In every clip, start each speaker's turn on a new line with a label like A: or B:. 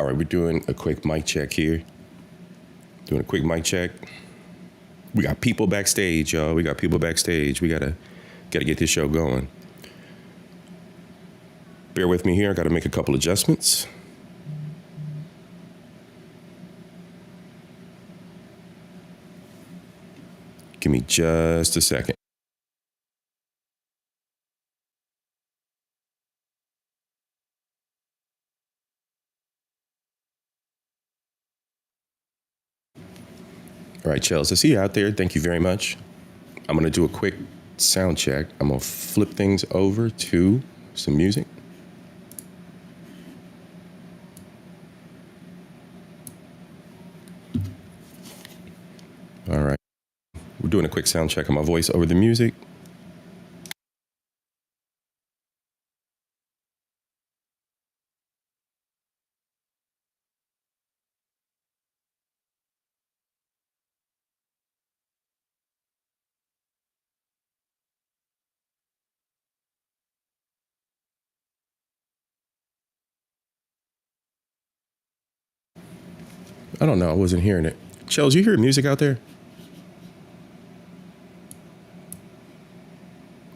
A: All right, we're doing a quick mic check here. Doing a quick mic check. We got people backstage, y'all. We got people backstage. We gotta get this show going. Bear with me here. I gotta make a couple adjustments. Give me just a second. All right, Chels, I see you out there. Thank you very much. I'm going to do a quick sound check. I'm going to flip things over to some music. All right. We're doing a quick sound check on my voice over the music. I don't know. I wasn't hearing it. Chels, you hear music out there?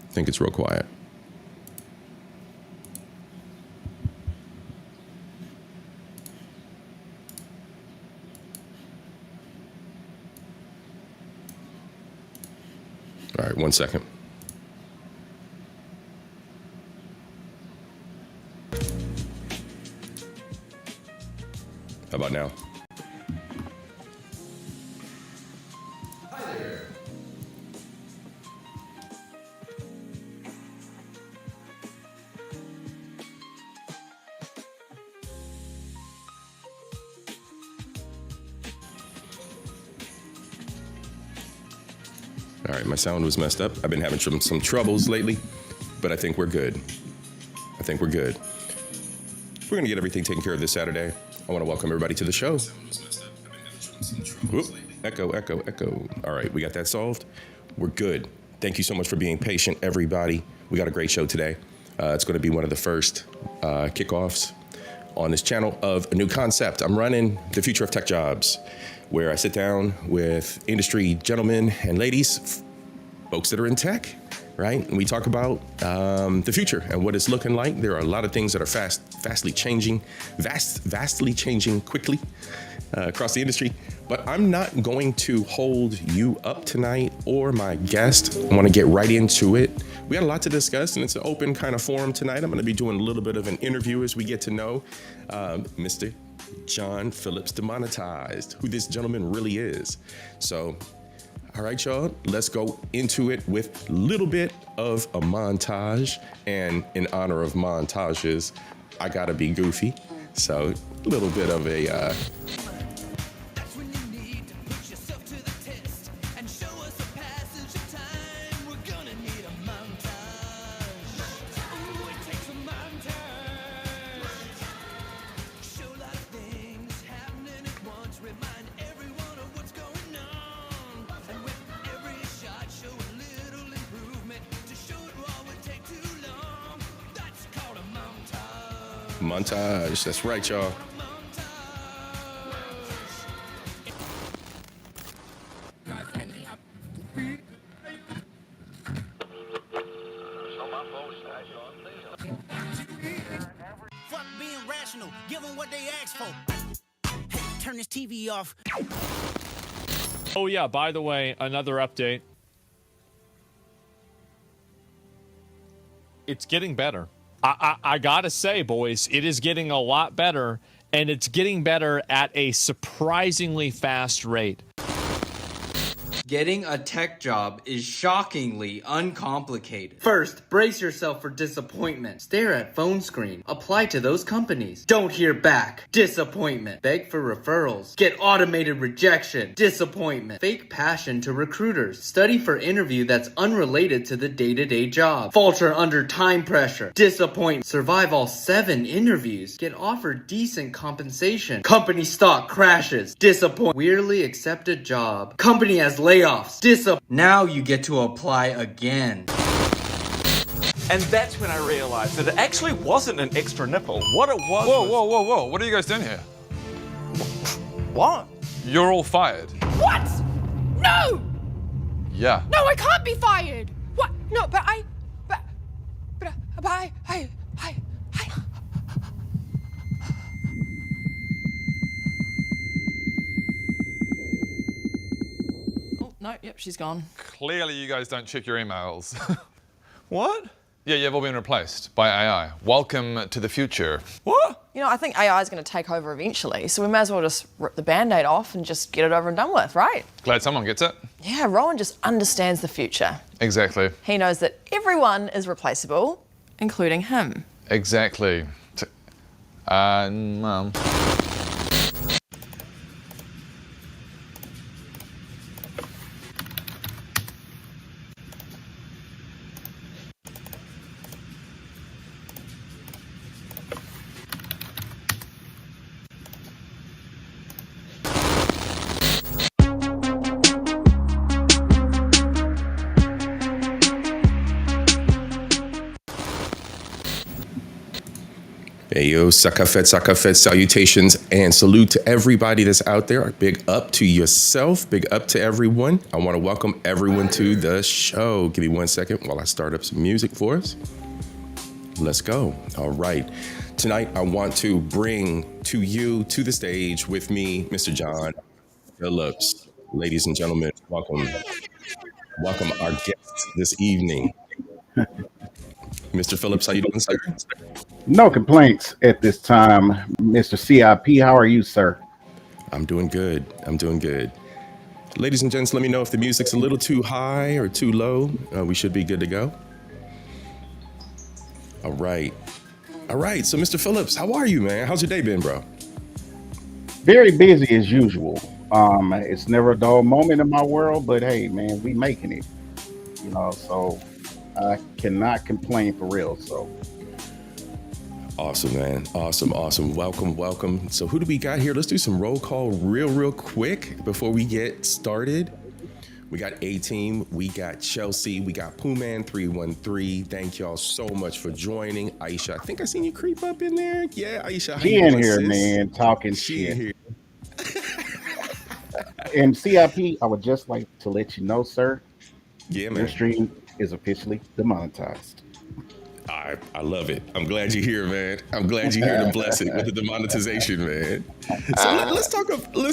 A: I think it's real quiet. All right, 1 second. How about now? All right, my sound was messed up. I've been having some troubles lately, but I think we're good. We're going to get everything taken care of this Saturday. I want to welcome everybody to the show. Whoop. Echo. All right, we got that solved. We're good. Thank you so much for being patient, everybody. We got a great show today. It's going to be one of the first kickoffs on this channel of a new concept. I'm running the Future of Tech Jobs, where I sit down with industry gentlemen and ladies, folks that are in tech, right? And we talk about the future and what it's looking like. There are a lot of things that are vastly changing quickly across the industry. But I'm not going to hold you up tonight or my guest. I want to get right into it. We got a lot to discuss, and it's an open kind of forum tonight. I'm going to be doing a little bit of an interview as we get to know Mr. John Phillips, Demonetized, who this gentleman really is. So, all right, y'all, let's go into it with a little bit of a montage. And in honor of montages, I gotta be goofy. So, a little bit of a montage. That's right, y'all.
B: Fuck being rational. Give them what they ask for. Hey, turn this TV off.
C: Oh yeah, by the way, another update. It's getting better. I gotta say, boys, it is getting a lot better, and it's getting better at a surprisingly fast rate.
D: Getting a tech job is shockingly uncomplicated.
E: First, brace yourself for disappointment. Stare at phone screen. Apply to those companies. Don't hear back. Disappointment. Beg for referrals. Get automated rejection. Disappointment. Fake passion to recruiters. Study for interview that's unrelated to the day-to-day job. Falter under time pressure. Disappointment. Survive all 7 interviews. Get offered decent compensation. Company stock crashes. Disappointment. Weirdly accepted job. Company has layoffs.
D: Now you get to apply again.
F: And that's when I realized that it actually wasn't an extra nipple. What it was
G: Whoa. What are you guys doing here? What?
H: You're all fired.
G: What? No!
H: Yeah.
G: No, I can't be fired! What? No, but I... Oh, no, yep, she's gone.
H: Clearly you guys don't check your emails.
C: What?
H: Yeah, you've all been replaced by AI. Welcome to the future.
C: What?
G: You know, I think AI is going to take over eventually, so we may as well just rip the Band-Aid off and just get it over and done with, right?
H: Glad someone gets it.
G: Yeah, Rowan just understands the future.
H: Exactly.
G: He knows that everyone is replaceable, including him.
H: Exactly. Mum.
A: Hey yo, sakafet, salutations and salute to everybody that's out there. Big up to yourself, big up to everyone. I want to welcome everyone to the show. Give me 1 second while I start up some music for us. Let's go. All right. Tonight, I want to bring to you, to the stage with me, Mr. John Phillips. Ladies and gentlemen, welcome our guest this evening. Mr. Phillips, how you doing, sir?
I: No complaints at this time, Mr. CIP. How are you, sir?
A: I'm doing good. Ladies and gents, let me know if the music's a little too high or too low. We should be good to go. All right. So, Mr. Phillips, how are you, man? How's your day been, bro?
I: Very busy as usual. It's never a dull moment in my world, but hey, man, we making it. You know, so I cannot complain for real. So.
A: Awesome, man. Awesome. Welcome. So who do we got here? Let's do some roll call real quick before we get started. We got A-Team, we got Chelsea, we got Poohman 313. Thank y'all so much for joining. Aisha, I think I seen you creep up in there. Yeah, Aisha.
I: She in here, man, talking shit. Here. And CIP, I would just like to let you know, sir.
A: Yeah, man.
I: Your stream is officially demonetized.
A: I love it. I'm glad you're here, man. I'm glad you're here to bless it with the demonetization, man. So let's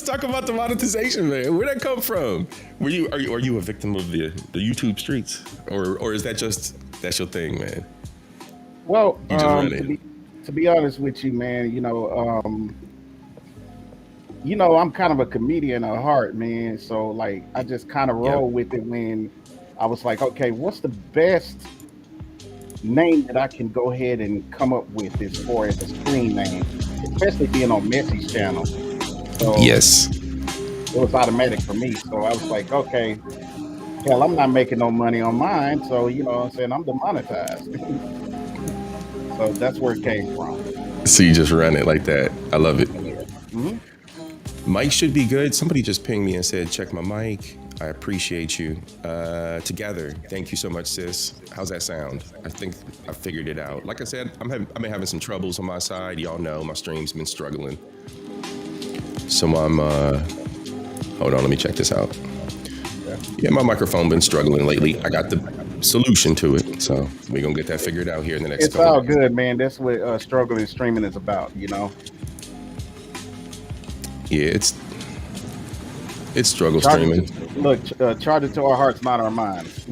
A: talk about the monetization, man. Where'd that come from? Are you a victim of the YouTube streets, or is that's your thing, man?
I: Well,
A: you just run it.
I: To be honest with you, man, I'm kind of a comedian at heart, man. So like, I just kind of roll with it when I was like, okay, what's the best name that I can go ahead and come up with as far as a screen name, especially being on Messy's channel. So
A: yes,
I: it was automatic for me. So I was like, okay, hell, I'm not making no money on mine. So, you know what I'm saying? I'm demonetized. So that's where it came from.
A: So you just run it like that. I love it.
I: Mm-hmm.
A: Mic should be good. Somebody just pinged me and said, check my mic. I appreciate you. Together, thank you so much, sis. How's that sound? I think I figured it out. Like I said, I've been having some troubles on my side. Y'all know my stream's been struggling. So I'm, hold on, let me check this out. Yeah, my microphone been struggling lately. I got the solution to it. So we're gonna get that figured out here in the next
I: couple. It's all good, man. That's what struggling streaming is about, you know?
A: Yeah, it's struggle streaming.
I: Look, charge it to our hearts, not our minds.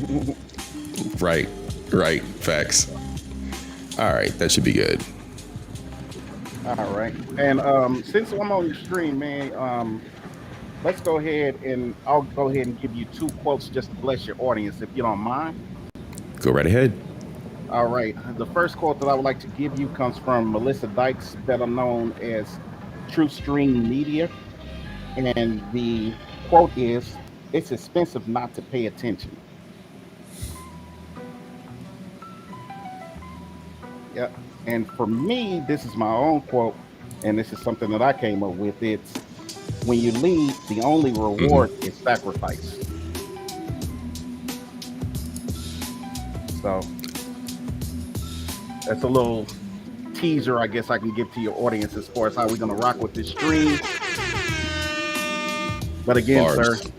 A: Right. Facts. All right, that should be good.
I: All right. And since I'm on your stream, man, let's go ahead and I'll go ahead and give you 2 quotes just to bless your audience, if you don't mind.
A: Go right ahead.
I: All right. The first quote that I would like to give you comes from Melissa Dykes, better known as True Stream Media. And the quote is, "It's expensive not to pay attention." Yeah. And for me, this is my own quote, and this is something that I came up with. It's, when you lead, the only reward is sacrifice. So that's a little teaser, I guess I can give to your audience as far as how we're going to rock with this stream. But again, sir,
A: Bars.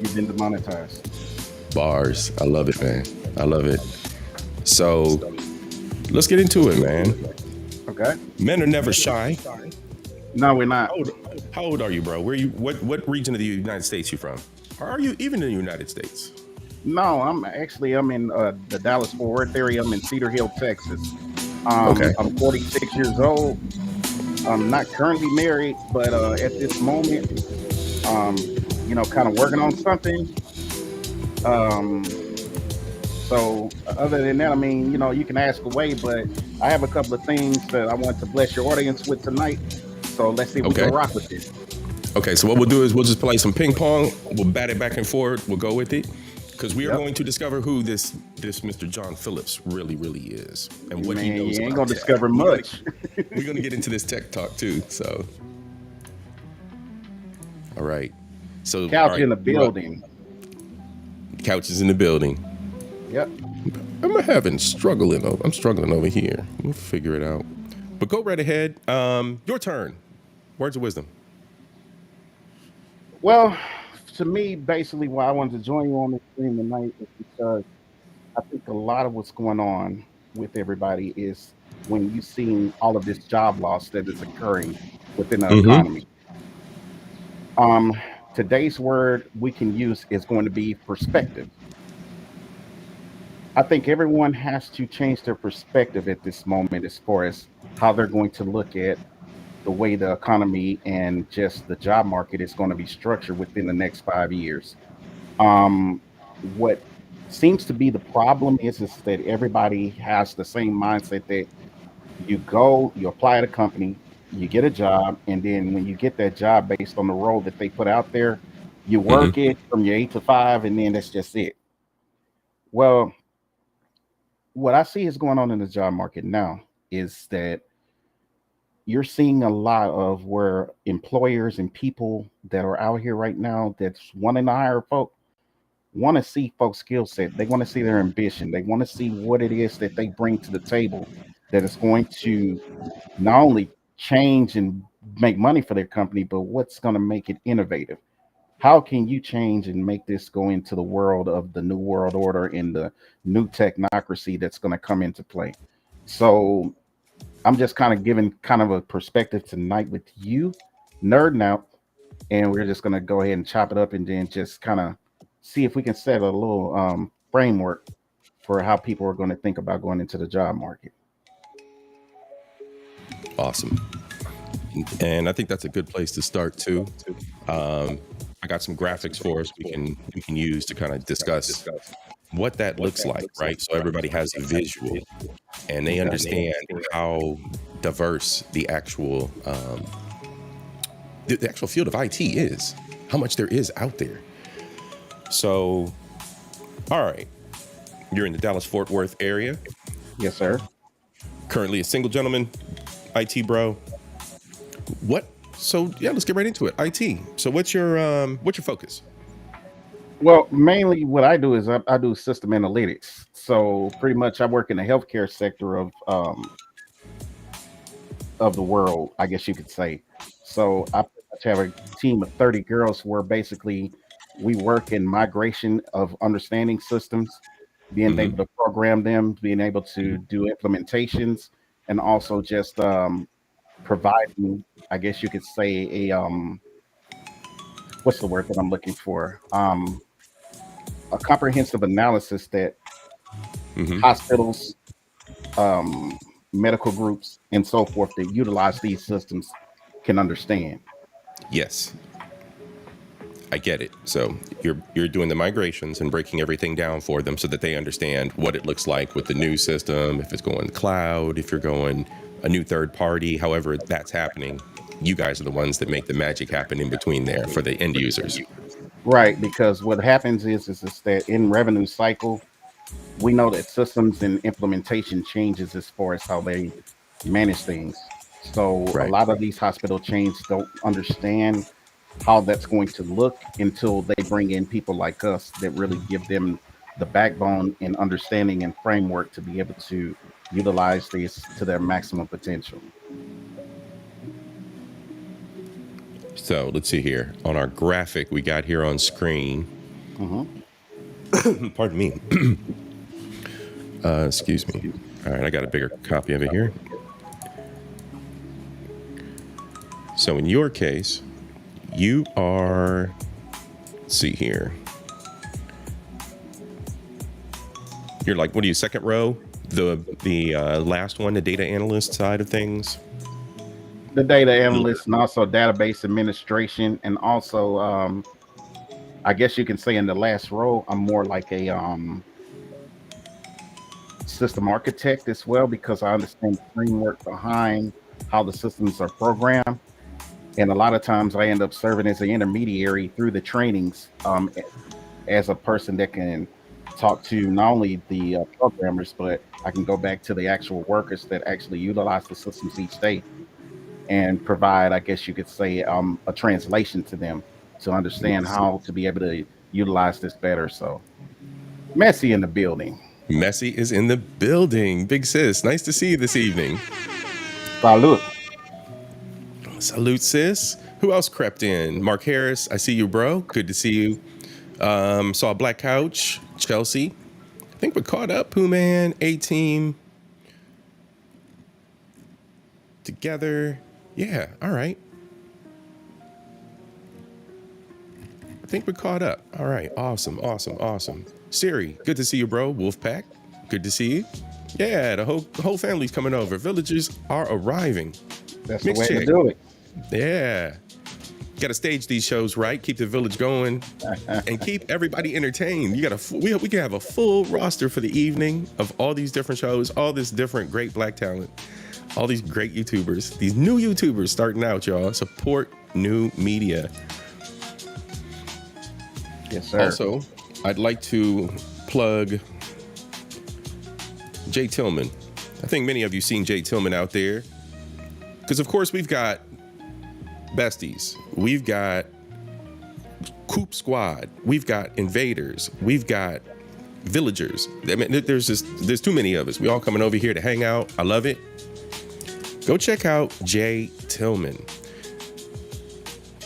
I: you've been demonetized.
A: Bars. I love it, man. I love it. So let's get into it, man.
I: Okay.
A: Men are never shy.
I: No, we're not.
A: How old are you, bro? Where you? What region of the United States you from? Or are you even in the United States?
I: No, I'm in the Dallas Fort Worth area. I'm in Cedar Hill, Texas.
A: Okay.
I: I'm 46 years old. I'm not currently married, but at this moment, kind of working on something. Um, so other than that, I mean, you can ask away, but I have a couple of things that I want to bless your audience with tonight. So let's see if we
A: Okay.
I: can rock with it.
A: Okay. So what we'll do is we'll just play some ping pong. We'll bat it back and forth. We'll go with it because we are going to discover who this Mr. John Phillips really is and what he
I: Man,
A: knows.
I: you ain't
A: about
I: gonna
A: tech.
I: discover much.
A: We're gonna get into this tech talk too. So, all right. So
I: Couch
A: all right,
I: in the building.
A: Couch is in the building.
I: Yep.
A: I'm struggling over here. We'll figure it out. But go right ahead. Your turn. Words of wisdom.
I: Well, to me, basically, why I wanted to join you on the stream tonight is because I think a lot of what's going on with everybody is when you see all of this job loss that is occurring within the economy. Today's word we can use is going to be perspective. I think everyone has to change their perspective at this moment as far as how they're going to look at the way the economy and just the job market is going to be structured within the next 5 years. What seems to be the problem is that everybody has the same mindset that you apply at a company, you get a job, and then when you get that job based on the role that they put out there, you work it from your 8 to 5, and then that's just it. Well, what I see is going on in the job market now is that you're seeing a lot of where employers and people that are out here right now that's wanting to hire folk want to see folks' skill set. They want to see their ambition. They want to see what it is that they bring to the table that is going to not only change and make money for their company, but what's going to make it innovative. How can you change and make this go into the world of the new world order and the new technocracy that's going to come into play? So I'm just kind of giving kind of a perspective tonight with you, nerding out, and we're just going to go ahead and chop it up and then just kind of see if we can set a little framework for how people are going to think about going into the job market.
A: Awesome. And I think that's a good place to start too. I got some graphics for us we can use to kind of discuss what that looks like, right? So everybody has a visual and they understand how diverse the actual field of IT is, how much there is out there. So, all right, you're in the Dallas-Fort Worth area.
I: Yes, sir.
A: Currently a single gentleman, IT bro. What? So yeah, let's get right into it. IT. So what's your focus?
I: Well, mainly what I do is I do system analytics. So pretty much I work in the healthcare sector of the world, I guess you could say. So I pretty much have a team of 30 girls where basically we work in migration of understanding systems, being able to program them, being able to do implementations, and also just providing, I guess you could say, a what's the word that I'm looking for? A comprehensive analysis that hospitals, medical groups, and so forth that utilize these systems can understand.
A: Yes, I get it. So you're doing the migrations and breaking everything down for them so that they understand what it looks like with the new system, if it's going cloud, if you're going a new third party, however that's happening. You guys are the ones that make the magic happen in between there for the end users.
I: Right, because what happens is that in revenue cycle, we know that systems and implementation changes as far as how they manage things. So a lot of these hospital chains don't understand how that's going to look until they bring in people like us that really give them the backbone and understanding and framework to be able to utilize these to their maximum potential.
A: So let's see here. On our graphic we got here on screen. Pardon me. Excuse me. All right, I got a bigger copy of it here. So in your case, you are, let's see here. You're like, what are you, second row? The last one, the data analyst side of things?
I: The data analyst and also database administration. And also, I guess you can say in the last row, I'm more like a system architect as well, because I understand the framework behind how the systems are programmed. And a lot of times I end up serving as an intermediary through the trainings as a person that can talk to not only the programmers, but I can go back to the actual workers that actually utilize the systems each day and provide, I guess you could say, a translation to them to understand how to be able to utilize this better. So Messy in the building.
A: Messy is in the building. Big sis, nice to see you this evening.
I: Salute.
A: Salute, sis. Who else crept in? Mark Harris, I see you, bro. Good to see you. Saw Black Couch, Chelsea. I think we're caught up. Pooh Man, A-Team. Together. Yeah, all right. I think we're caught up. All right, awesome. Siri, good to see you, bro. Wolfpack, good to see you. Yeah, the whole family's coming over. Villagers are arriving.
I: That's the way to do it.
A: Yeah. Got to stage these shows right, keep the village going, and keep everybody entertained. We can have a full roster for the evening of all these different shows, all this different great black talent, all these great YouTubers, these new YouTubers starting out, y'all. Support new media.
I: Yes, sir.
A: Also, I'd like to plug Jay Tillman. I think many of you seen Jay Tillman out there. Because, of course, we've got besties. We've got Coop Squad. We've got invaders. We've got villagers. I mean, there's too many of us. We all coming over here to hang out. I love it. Go check out Jay Tillman.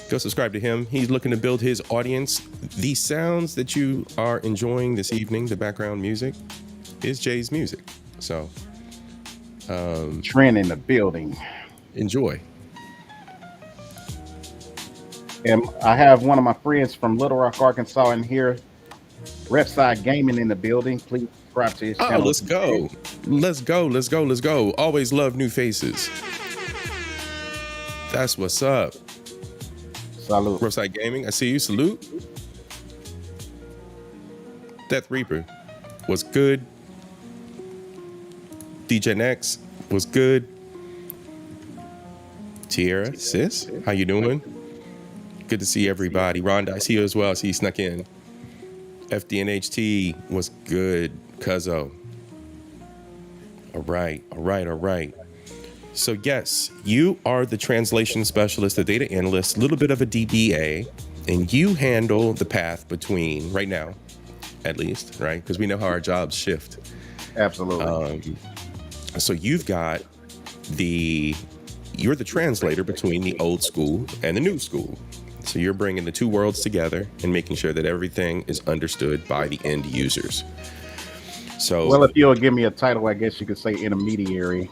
A: Go subscribe to him. He's looking to build his audience. The sounds that you are enjoying this evening, the background music, is Jay's music. So,
I: trend in the building.
A: Enjoy.
I: And I have one of my friends from Little Rock, Arkansas in here. Repside Gaming in the building. Please subscribe to his channel.
A: Let's go. Always love new faces. That's what's up.
I: Salute.
A: Repside Gaming, I see you. Salute. Death Reaper was good. DJ Nex was good. Tierra, sis, how you doing? Good to see everybody. Rhonda, I see you as well. I see you snuck in. FDNHT was good. Cuzzo. All right. So yes, you are the translation specialist, the data analyst, a little bit of a DBA, and you handle the path between, right now, at least, right? Because we know how our jobs shift.
I: Absolutely.
A: So you're the translator between the old school and the new school. So you're bringing the two worlds together and making sure that everything is understood by the end users. So,
I: well, if you'll give me a title, I guess you could say intermediary.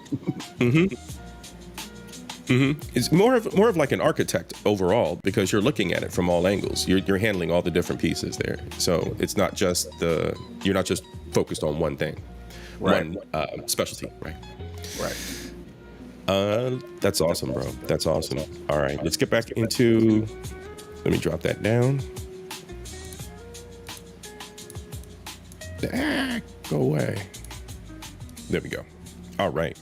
A: It's more of like an architect overall, because you're looking at it from all angles. You're handling all the different pieces there. So it's not just you're not just focused on one thing,
I: right.
A: One specialty, right?
I: Right.
A: That's awesome, bro. That's awesome. All right, let's get back into. Let me drop that down. Go away. There we go. All right.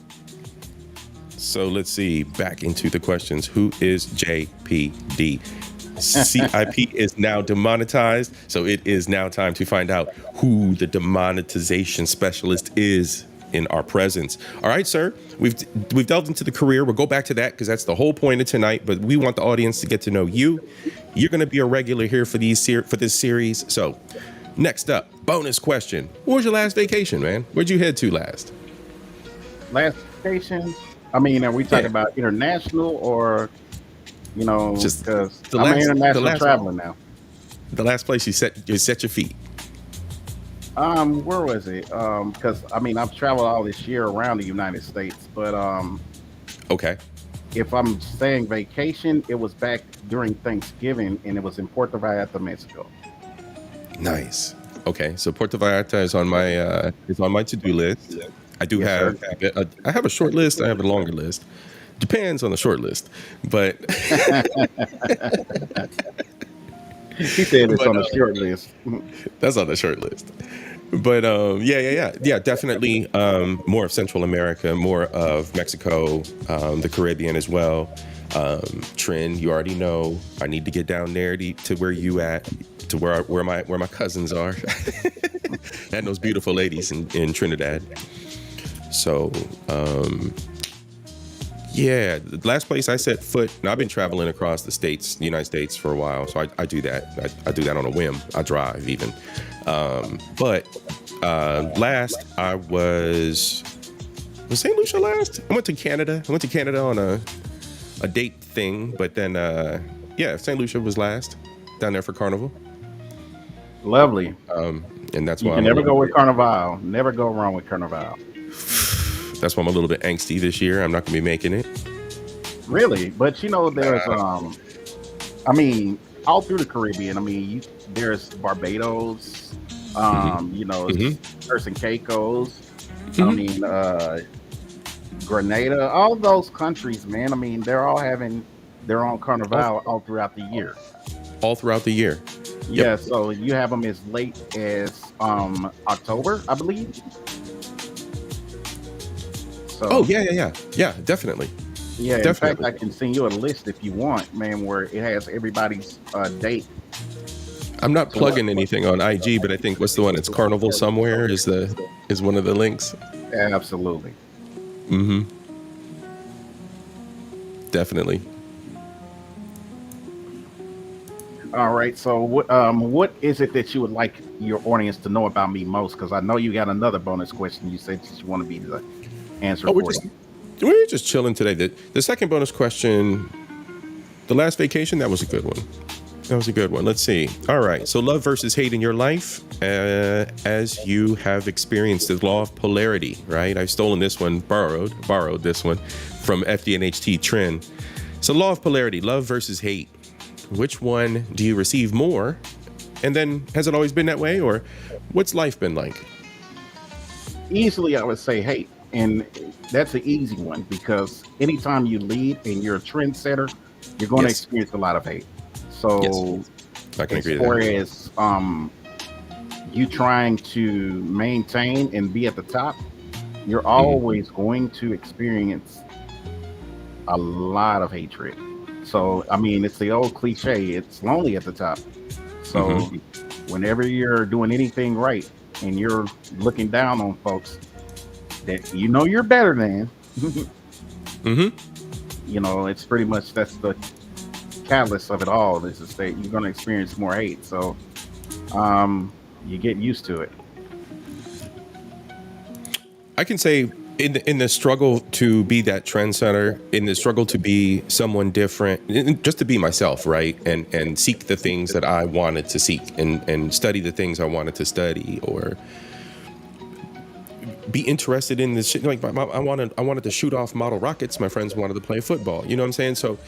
A: So let's see. Back into the questions. Who is JPD? CIP is now demonetized, so it is now time to find out who the demonetization specialist is in our presence. All right, sir. We've delved into the career. We'll go back to that because that's the whole point of tonight. But we want the audience to get to know you. You're going to be a regular here for this series. So, next up, bonus question: what was your last vacation, man? Where'd you head to last?
I: Last vacation? I mean, are we talking about international or? You know,
A: Just
I: because
A: the
I: I'm an
A: last,
I: international traveler now.
A: the last place you set your feet.
I: Where was it? Because I mean, I've traveled all this year around the United States, but
A: Okay.
I: if I'm saying vacation, it was back during Thanksgiving, and it was in Puerto Vallarta, Mexico.
A: Nice. Okay, so Puerto Vallarta is on my to-do list. I do
I: Yes, sir.
A: have I have a short list. I have a longer list. Depends on the short list, but
I: He said it's
A: but
I: on the short list.
A: that's on the short list. But yeah, definitely more of Central America, more of Mexico, the Caribbean as well. Trin, you already know I need to get down there to where you at, to where my cousins are, and those beautiful ladies in Trinidad. So yeah, the last place I set foot. Now I've been traveling across the United States for a while, so I do that. I do that on a whim. I drive even. But last I was St. Lucia last? I went to Canada. On a date thing, but then yeah, St. Lucia was last down there for Carnival.
I: Lovely.
A: And that's
I: You
A: why
I: can never go with Carnival. Never go wrong with Carnival.
A: that's why I'm a little bit angsty this year. I'm not gonna be making it.
I: Really, but you know, there's I mean, all through the Caribbean. I mean, there's Barbados. You know, Turks and Caicos. I mean, Grenada. All those countries, man. I mean, they're all having their own Carnival all throughout the year.
A: All throughout the year.
I: Yeah, so you have them as late as October, I believe. So,
A: Oh yeah, definitely.
I: yeah. In
A: Definitely.
I: fact, I can send you a list if you want, man, where it has everybody's date.
A: I'm not plugging anything on IG, but I think what's the one? It's Carnival Somewhere is one of the links.
I: Absolutely.
A: Definitely.
I: All right. So, what is it that you would like your audience to know about me most? Because I know you got another bonus question. You said you want to be the answer
A: Oh,
I: for you.
A: we're just chilling today. The second bonus question, the last vacation, that was a good one. Let's see. All right. So love versus hate in your life, as you have experienced the law of polarity, right? I've stolen this one, borrowed this one from FDNHT Trend. So law of polarity, love versus hate. Which one do you receive more? And then has it always been that way, or what's life been like?
I: Easily, I would say hate. And that's an easy one because anytime you lead and you're a trendsetter, you're going to
A: Yes.
I: experience a lot of hate. So,
A: Yes. I can
I: as
A: agree to
I: far
A: that.
I: as you trying to maintain and be at the top, you're always going to experience a lot of hatred. So, I mean, it's the old cliche, it's lonely at the top. So, whenever you're doing anything right and you're looking down on folks that you know you're better than, you know, it's pretty much that's the catalyst of it all is that you're going to experience more hate. So, you get used to it.
A: I can say in the struggle to be that trendsetter, in the struggle to be someone different, just to be myself, right? And seek the things that I wanted to seek and study the things I wanted to study, or be interested in this shit. Like I wanted to shoot off model rockets. My friends wanted to play football. You know what I'm saying? So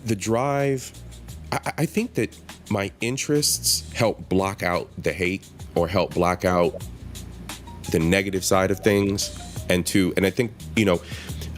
A: the drive, I think that my interests help block out the hate or help block out the negative side of things. And I think,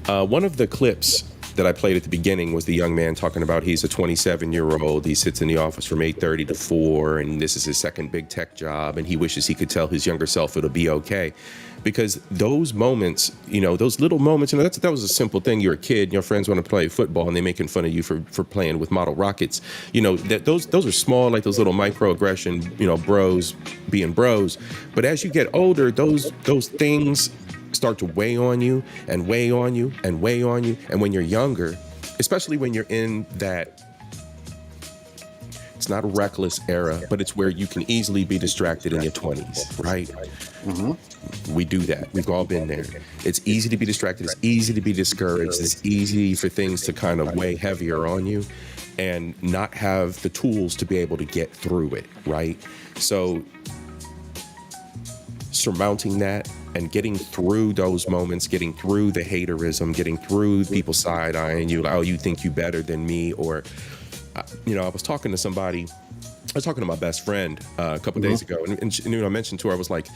A: one of the clips that I played at the beginning was the young man talking about he's a 27-year-old. He sits in the office from 8:30 to 4, and this is his second big tech job, and he wishes he could tell his younger self it'll be okay. Because those moments, those little moments, that was a simple thing. You're a kid, your friends want to play football, and they're making fun of you for playing with model rockets. Those are small, like those little microaggression, bros being bros. But as you get older, those things start to weigh on you and weigh on you and weigh on you. And when you're younger, especially when you're in that, It's not a reckless era, but it's where you can easily be distracted in your 20s, right? We do that. We've all been there. It's easy to be distracted. It's easy to be discouraged. It's easy for things to kind of weigh heavier on you and not have the tools to be able to get through it, right? So surmounting that and getting through those moments, getting through the haterism, getting through people side-eyeing you, like, oh, you think you better than me, or, I was talking to my best friend a couple days ago, and I mentioned to her, I was like,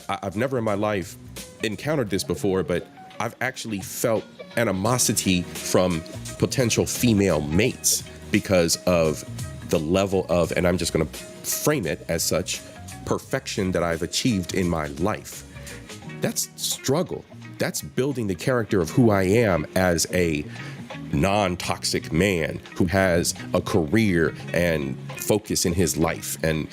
A: I've never in my life encountered this before, but I've actually felt animosity from potential female mates because of the level of, and I'm just going to frame it as such, perfection that I've achieved in my life. That's struggle. That's building the character of who I am as a non-toxic man who has a career and focus in his life and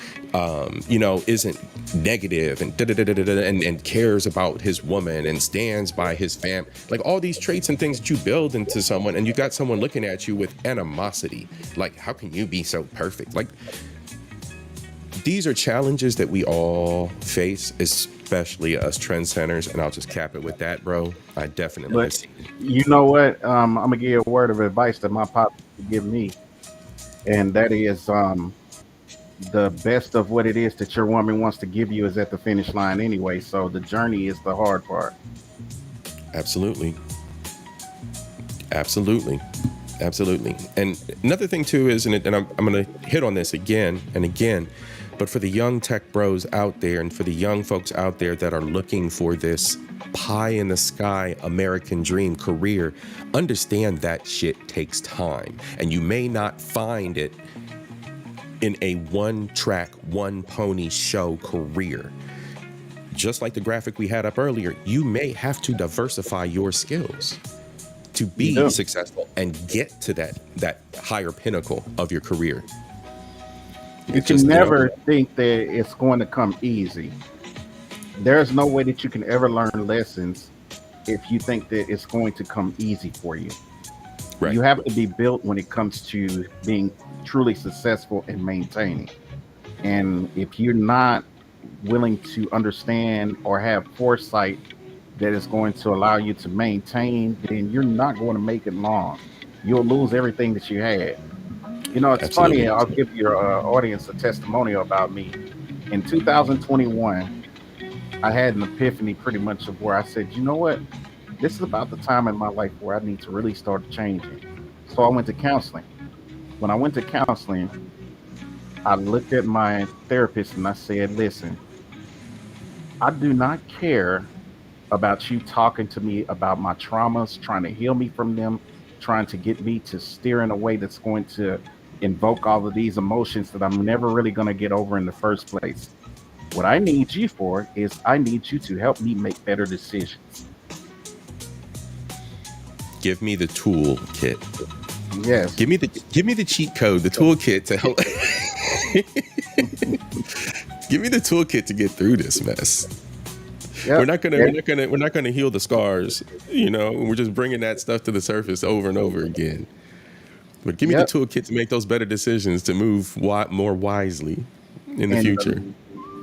A: isn't negative and cares about his woman and stands by his fam. Like all these traits and things that you build into someone, and you got someone looking at you with animosity. Like, how can you be so perfect? Like, these are challenges that we all face, especially us trend centers, and I'll just cap it with that, bro. I definitely have seen it.
I: You know what? I'm gonna give you a word of advice that my pop give me, and that is the best of what it is that your woman wants to give you is at the finish line anyway. So the journey is the hard part.
A: Absolutely. And another thing too is, and I'm gonna hit on this again and again, but for the young tech bros out there and for the young folks out there that are looking for this pie in the sky American dream career, understand that shit takes time, and you may not find it in a one track, one pony show career. Just like the graphic we had up earlier, you may have to diversify your skills to be successful and get to that higher pinnacle of your career.
I: You can never think that it's going to come easy. There's no way that you can ever learn lessons if you think that it's going to come easy for you. Right. You have to be built when it comes to being truly successful and maintaining. And if you're not willing to understand or have foresight that is going to allow you to maintain, then you're not going to make it long. You'll lose everything that you had. It's Absolutely. Funny. I'll give your audience a testimonial about me. In 2021, I had an epiphany pretty much of where I said, you know what? This is about the time in my life where I need to really start changing. So I went to counseling. When I went to counseling, I looked at my therapist and I said, listen, I do not care about you talking to me about my traumas, trying to heal me from them, trying to get me to steer in a way that's going to invoke all of these emotions that I'm never really going to get over in the first place. What I need you for is I need you to help me make better decisions.
A: Give me the toolkit.
I: Yes.
A: Give me the cheat code, the toolkit to help. Give me the toolkit to get through this mess. Yep. We're not gonna heal the scars. We're just bringing that stuff to the surface over and over again. But give me the toolkit to make those better decisions, to move more wisely in the future.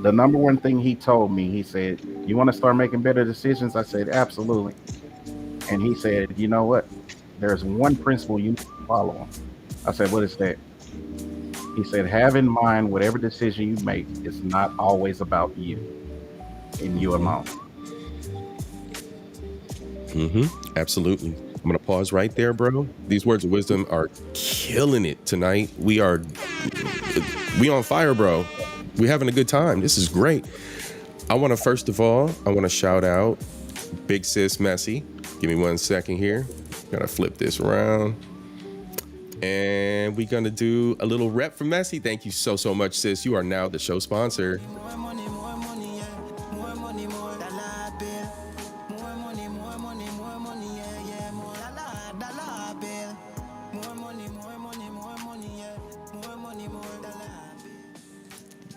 I: The number one thing he told me, he said, you want to start making better decisions? I said, absolutely. And he said, you know what? There's one principle you need to follow. I said, what is that? He said, have in mind whatever decision you make is not always about you and you alone.
A: Absolutely. I'm going to pause right there, bro. These words of wisdom are killing it tonight. We on fire, bro. We're having a good time. This is great. I want to shout out Big Sis Messy. Give me 1 second here. Gotta flip this around. And we're gonna do a little rep for Messy. Thank you so much, sis. You are now the show sponsor.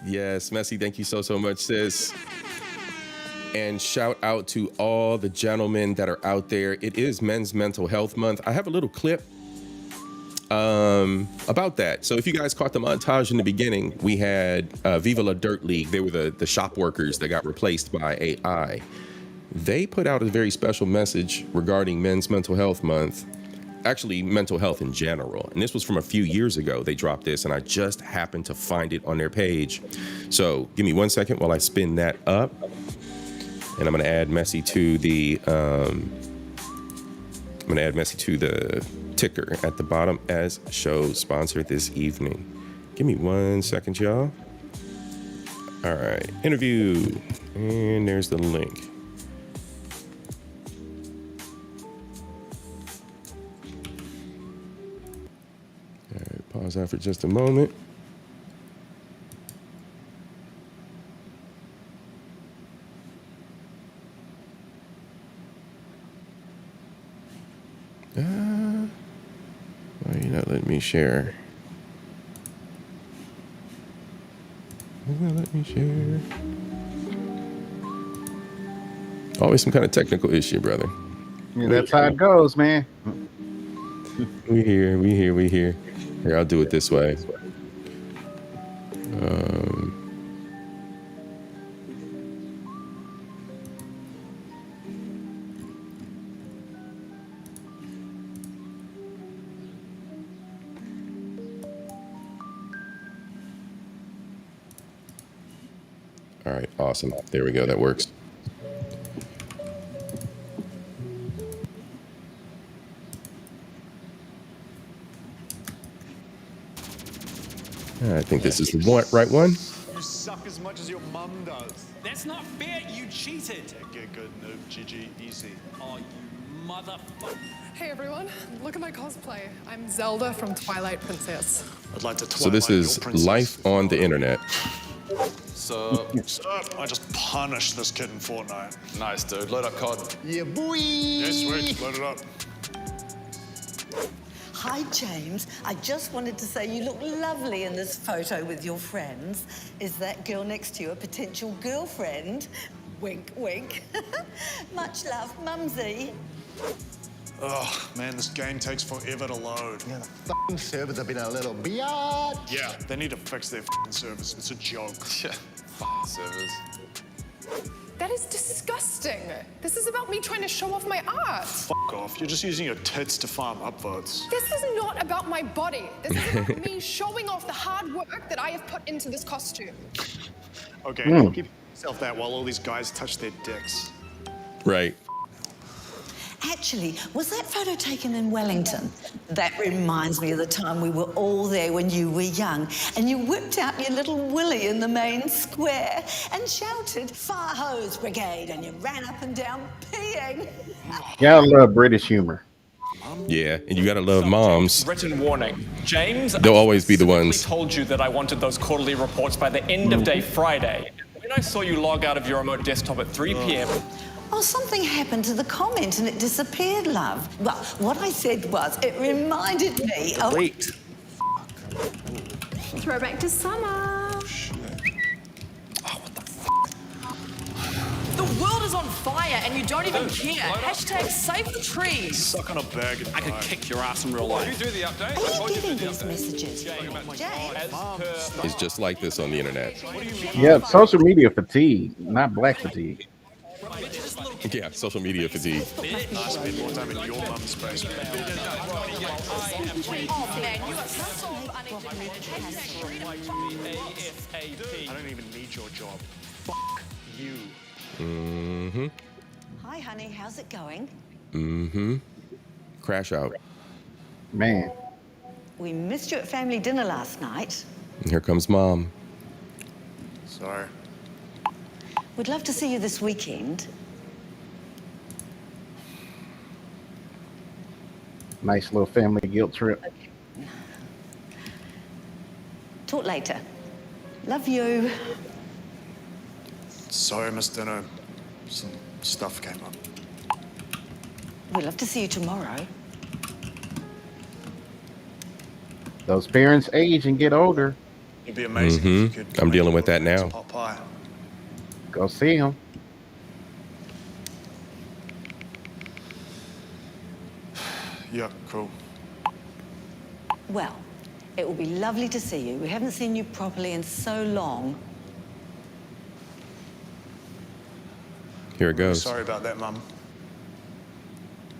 A: Yes, Messy, thank you so much, sis. And shout out to all the gentlemen that are out there. It is Men's Mental Health Month. I have a little clip About that. So if you guys caught the montage in the beginning, we had Viva La Dirt League. They were the shop workers that got replaced by AI. They put out a very special message regarding Men's Mental Health Month, actually mental health in general. And this was from a few years ago. They dropped this and I just happened to find it on their page. So give me 1 second while I spin that up. And I'm gonna add Messi to the ticker at the bottom as show sponsored this evening. Give me 1 second, y'all. All right, interview, and there's the link. All right, pause that for just a moment. Why are you not letting me share? Why not let me share? Always some kind of technical issue, brother.
I: Yeah, that's how it goes, man.
A: We here. Here, I'll do it this way. All right, awesome. There we go. That works. I think this is the right one.
J: You suck as much as your mum does.
B: That's not fair. You cheated.
J: Get good, noob. GG, easy.
B: Oh, you motherfucker.
K: Hey everyone, look at my cosplay. I'm Zelda from Twilight Princess.
J: I'd like to
A: So this is life on the internet.
J: So, I just punished this kid in Fortnite.
H: Nice, dude. Load up COD.
F: Yeah, boy.
J: Yes, sweet. Load it up.
L: Hi, James. I just wanted to say you look lovely in this photo with your friends. Is that girl next to you a potential girlfriend? Wink, wink. Much love, Mumsy.
J: Oh, man, this game takes forever to load.
F: Yeah, the f***ing servers have been a little biatch.
J: Yeah, they need to fix their f***ing servers. It's a joke.
H: Yeah, f***ing servers.
K: That is disgusting. This is about me trying to show off my art.
J: F*** off. You're just using your tits to farm upvotes.
K: This is not about my body. This is about me showing off the hard work that I have put into this costume.
J: Okay, keep yourself that while all these guys touch their dicks.
A: Right.
L: Actually, was that photo taken in Wellington? That reminds me of the time we were all there when you were young and you whipped out your little willy in the main square and shouted, "Fire Hose Brigade," and you ran up and down peeing.
I: Gotta love British humor.
A: Yeah, and you gotta love moms.
M: Written warning. James,
A: They'll always be the ones.
M: I told you that I wanted those quarterly reports by the end of day Friday. When I saw you log out of your remote desktop at 3 p.m.
L: Oh, something happened to the comment and it disappeared, love. Well, what I said was, it reminded me of...
A: Wait.
K: Throwback to summer.
G: The world is on fire and you don't even care. Hashtag save the trees.
J: Suck on a bag and
M: I could kick your ass in real life.
H: You do the update.
L: Are you getting these messages?
A: It's just like this on the internet.
I: Yeah, social media fatigue, not black fatigue.
A: Yeah, social media fatigue.
J: I spend more time in your mum's basement.
G: Oh man, you are so
J: I don't even need your job. Fuck you.
A: Mm-hmm.
L: Hi, honey, how's it going?
A: Mm-hmm. Crash out.
I: Man.
L: We missed you at family dinner last night.
A: And here comes mom.
J: Sorry.
L: We'd love to see you this weekend.
I: Nice little family guilt trip.
L: Okay. Talk later. Love you.
J: Sorry, Miss Dinner. Some stuff came up.
L: We'd love to see you tomorrow.
I: Those parents age and get older.
J: It'd be amazing if you could.
A: I'm dealing with that now.
J: Pot pie.
I: Go see them.
J: Yeah, cool.
L: Well, it will be lovely to see you. We haven't seen you properly in so long.
A: Here it goes.
J: Sorry about that, Mum.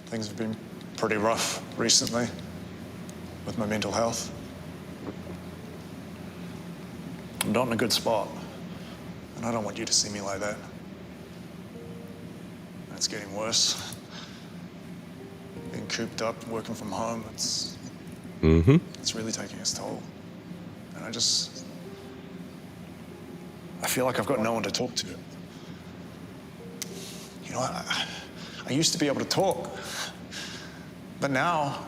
J: Things have been pretty rough recently with my mental health. I'm not in a good spot, and I don't want you to see me like that. And it's getting worse. Being cooped up, working from home, it's really taking its toll. And I feel like I've got no one to talk to. You know, I used to be able to talk, but now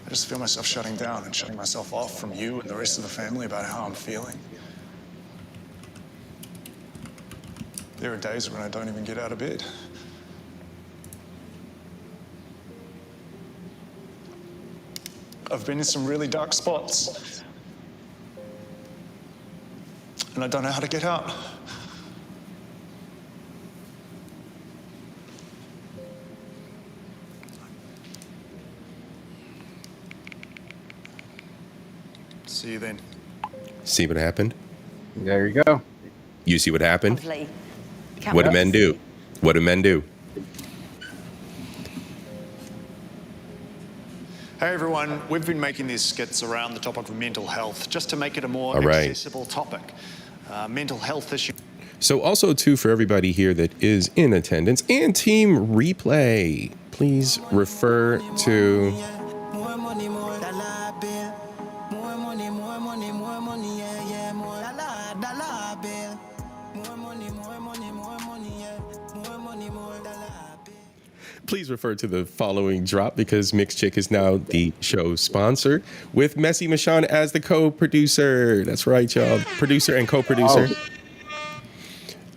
J: I just feel myself shutting down and shutting myself off from you and the rest of the family about how I'm feeling. There are days when I don't even get out of bed. I've been in some really dark spots, and I don't know how to get out. See you then.
A: See what happened?
I: There you go.
A: You see what happened?
L: Lovely.
A: What do men do? What do men do?
J: Hey everyone, we've been making these skits around the topic of mental health just to make it a more
A: All right.
J: accessible topic. Mental health issues.
A: So also too, for everybody here that is in attendance and team replay, please refer to
B: More money, more dollar bill. More money, yeah, yeah, more dollar bill. More money, yeah. More money, more dollar bill.
A: please refer to the following drop because Mixed Chick is now the show sponsor with Messy Michonne as the co-producer. That's right, y'all. Producer and co-producer. Oh.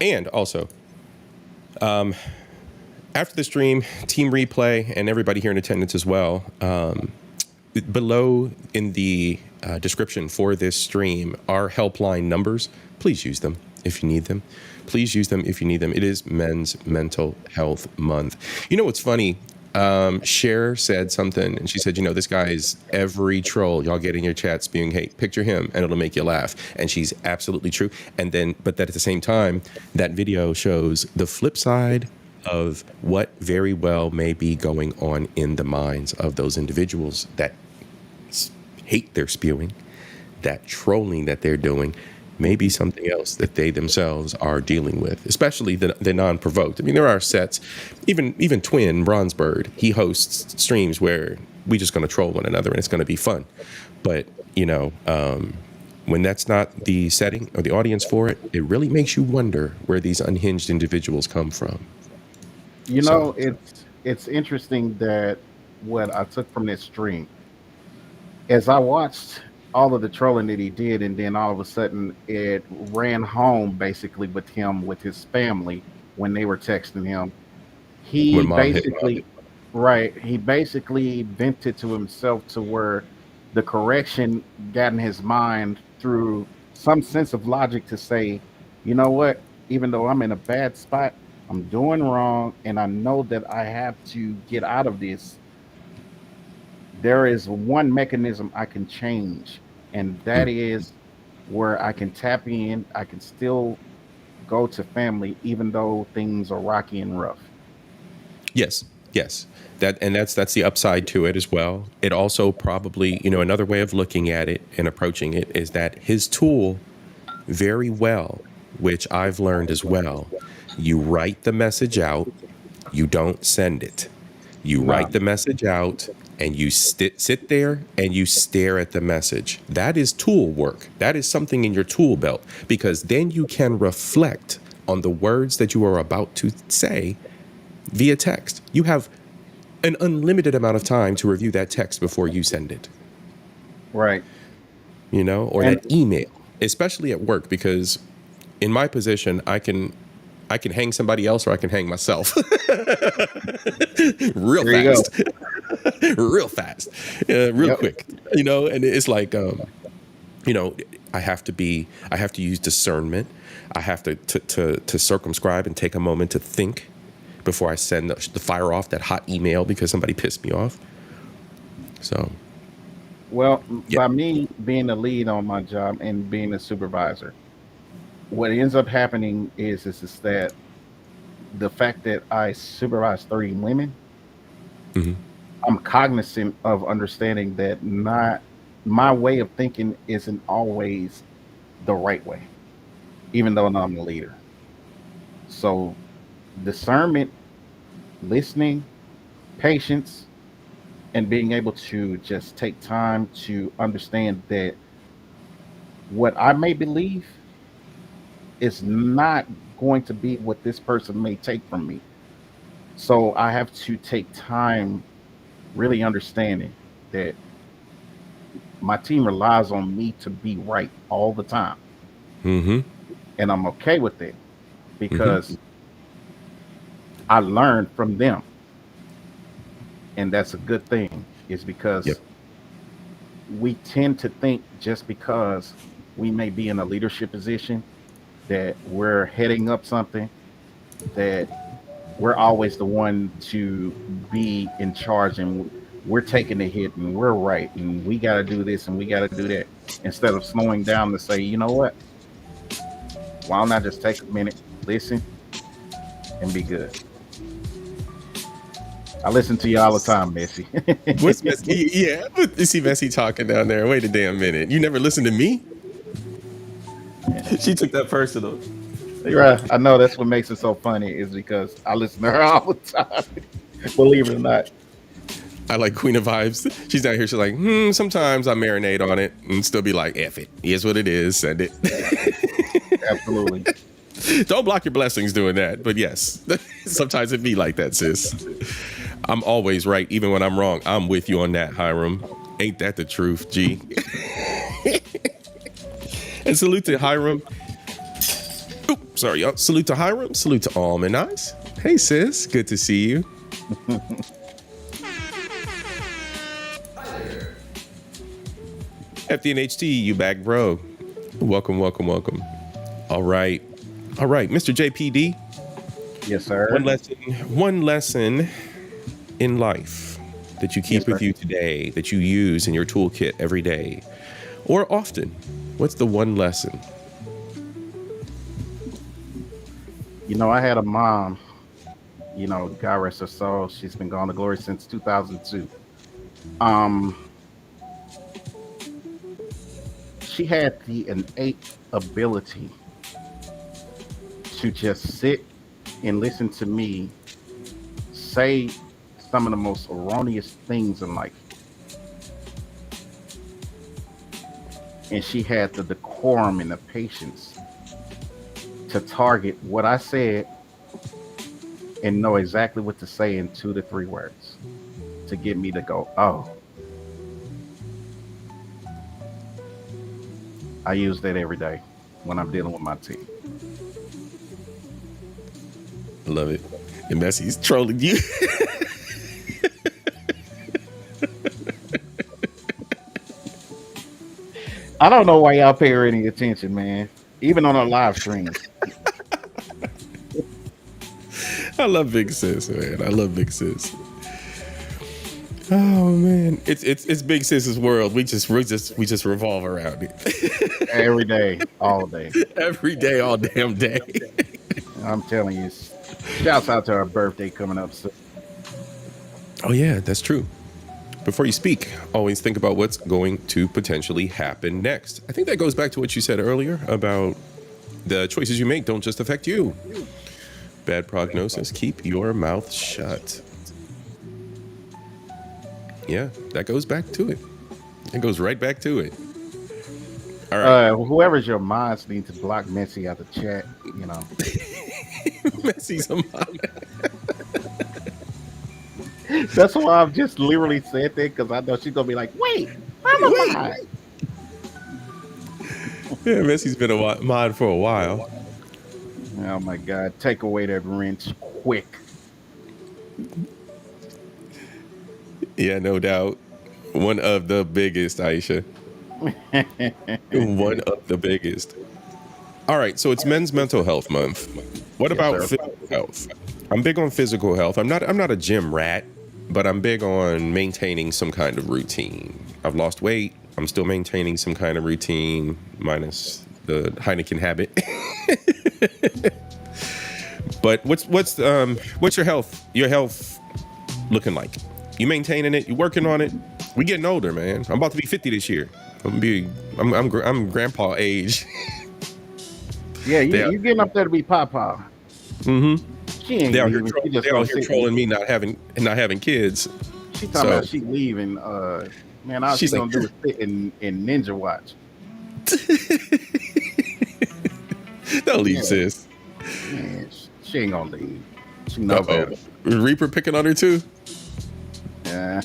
A: And also, after the stream, team replay, and everybody here in attendance as well, below in the description for this stream are helpline numbers. Please use them if you need them. Please use them if you need them. It is Men's Mental Health Month. You know what's funny? Cher said something, and she said, you know, this guy is every troll y'all get in your chat spewing hate. Picture him, and it'll make you laugh. And she's absolutely true. And then, but that at the same time, that video shows the flip side of what very well may be going on in the minds of those individuals that hate they're spewing, that trolling that they're doing, may be something else that they themselves are dealing with, especially the non-provoked. I mean, there are sets, even Twin Bronzebird, he hosts streams where we just going to troll one another and it's going to be fun. But, you know, when that's not the setting or the audience for it, it really makes you wonder where these unhinged individuals come from.
I: You know, it's interesting that what I took from this stream, as I watched all of the trolling that he did, and then all of a sudden it ran home basically with him, with his family, when they were texting him. He basically vented to himself to where the correction got in his mind through some sense of logic to say, you know what, even though I'm in a bad spot, I'm doing wrong, and I know that I have to get out of this. There is one mechanism I can change, and that is where I can tap in. I can still go to family, even though things are rocky and rough.
A: Yes. That's the upside to it as well. It also probably, you know, another way of looking at it and approaching it is that his tool very well, which I've learned as well, you write the message out, you don't send it. You write the message out and you sit there and you stare at the message. That is tool work. That is something in your tool belt, because then you can reflect on the words that you are about to say via text. You have an unlimited amount of time to review that text before you send it.
I: Right.
A: You know, or that email, especially at work, because in my position, I can hang somebody else or I can hang myself real fast, real quick, you know, and it's like, you know, I have to use discernment. I have to circumscribe and take a moment to think before I send the fire off that hot email because somebody pissed me off. So
I: Well, by me being the lead on my job and being a supervisor, what ends up happening is that the fact that I supervise 30 women,
A: Mhm.
I: I'm cognizant of understanding that not my way of thinking isn't always the right way, even though I'm the leader. So discernment, listening, patience, and being able to just take time to understand that what I may believe is not going to be what this person may take from me. So I have to take time really understanding that my team relies on me to be right all the time.
A: Mm-hmm.
I: And I'm okay with it
A: Mm-hmm.
I: because I learned from them. And that's a good thing, is
A: Yep.
I: because we tend to think just because we may be in a leadership position that we're heading up something, that we're always the one to be in charge and we're taking the hit and we're right and we got to do this and we got to do that, instead of slowing down to say, you know what, why don't I just take a minute, listen, and be good. I listen to you all the time, Missy.
A: What's Messi? Yeah, you see Messi talking down there. Wait a damn minute. You never listened to me? She took that personal.
I: Right. I know that's what makes it so funny, is because I listen to her all the time. Believe it or not.
A: I like Queen of Vibes. She's down here. She's like, sometimes I marinate on it and still be like, F it. Here's what it is. Send it.
I: Absolutely.
A: Don't block your blessings doing that. But yes, sometimes it be like that, sis. I'm always right, even when I'm wrong. I'm with you on that, Hiram. Ain't that the truth, G? And salute to Hiram. Oop, sorry, y'all. Salute to Hiram. Salute to Almond Eyes. Hey, sis. Good to see you. FDNHT, you back, bro. Welcome, welcome, welcome. All right. All right, Mr. JPD.
I: Yes, sir.
A: One lesson in life that you keep with you today, that you use in your toolkit every day or often. What's the one lesson?
I: You know, I had a mom, you know, God rest her soul. She's been gone to glory since 2002. She had the innate ability to just sit and listen to me say some of the most erroneous things in life. And she had the decorum and the patience to target what I said and know exactly what to say in 2 to 3 words to get me to go, oh. I use that every day when I'm dealing with my team.
A: I love it. And Messi's trolling you.
I: I don't know why y'all pay her any attention, man. Even on our live streams.
A: I love Big Sis, man. I love Big Sis. Oh man, it's Big Sis's world. We just revolve around it.
I: Every day, all day.
A: Every day, all damn day.
I: I'm telling you, shouts out to our birthday coming up soon.
A: Oh yeah, that's true. Before you speak, always think about what's going to potentially happen next. I think that goes back to what you said earlier about the choices you make don't just affect you. Bad prognosis, keep your mouth shut. Yeah, that goes back to it. It goes right back to it. All right.
I: Whoever's your mods need to block Messi out the chat, you know.
A: Messi's a mod.
I: That's why I've just literally said that, because I know she's going to be like, wait, I'm a mod.
A: Yeah, Messi's been a mod for a while.
I: Oh my God, take away that wrench quick.
A: Yeah, no doubt. One of the biggest, Aisha. One of the biggest. All right, so it's Men's Mental Health Month. What about physical health? I'm big on physical health. I'm not a gym rat. but I'm big on maintaining some kind of routine. I've lost weight. I'm still maintaining some kind of routine, minus the Heineken habit. But what's your health looking like? You maintaining it? You working on it? We getting older, man. I'm about to be 50 this year. I'm grandpa age.
I: Yeah, you getting up there to be Papa.
A: Mm-hmm.
I: She ain't
A: They out
I: leaving.
A: here, trolling me not having kids.
I: She talking about she leaving. Man, all she's gonna do is sit in Ninja Watch.
A: Don't leave, sis.
I: Man, she ain't gonna leave. She knows better.
A: Reaper picking on her too.
I: Yeah.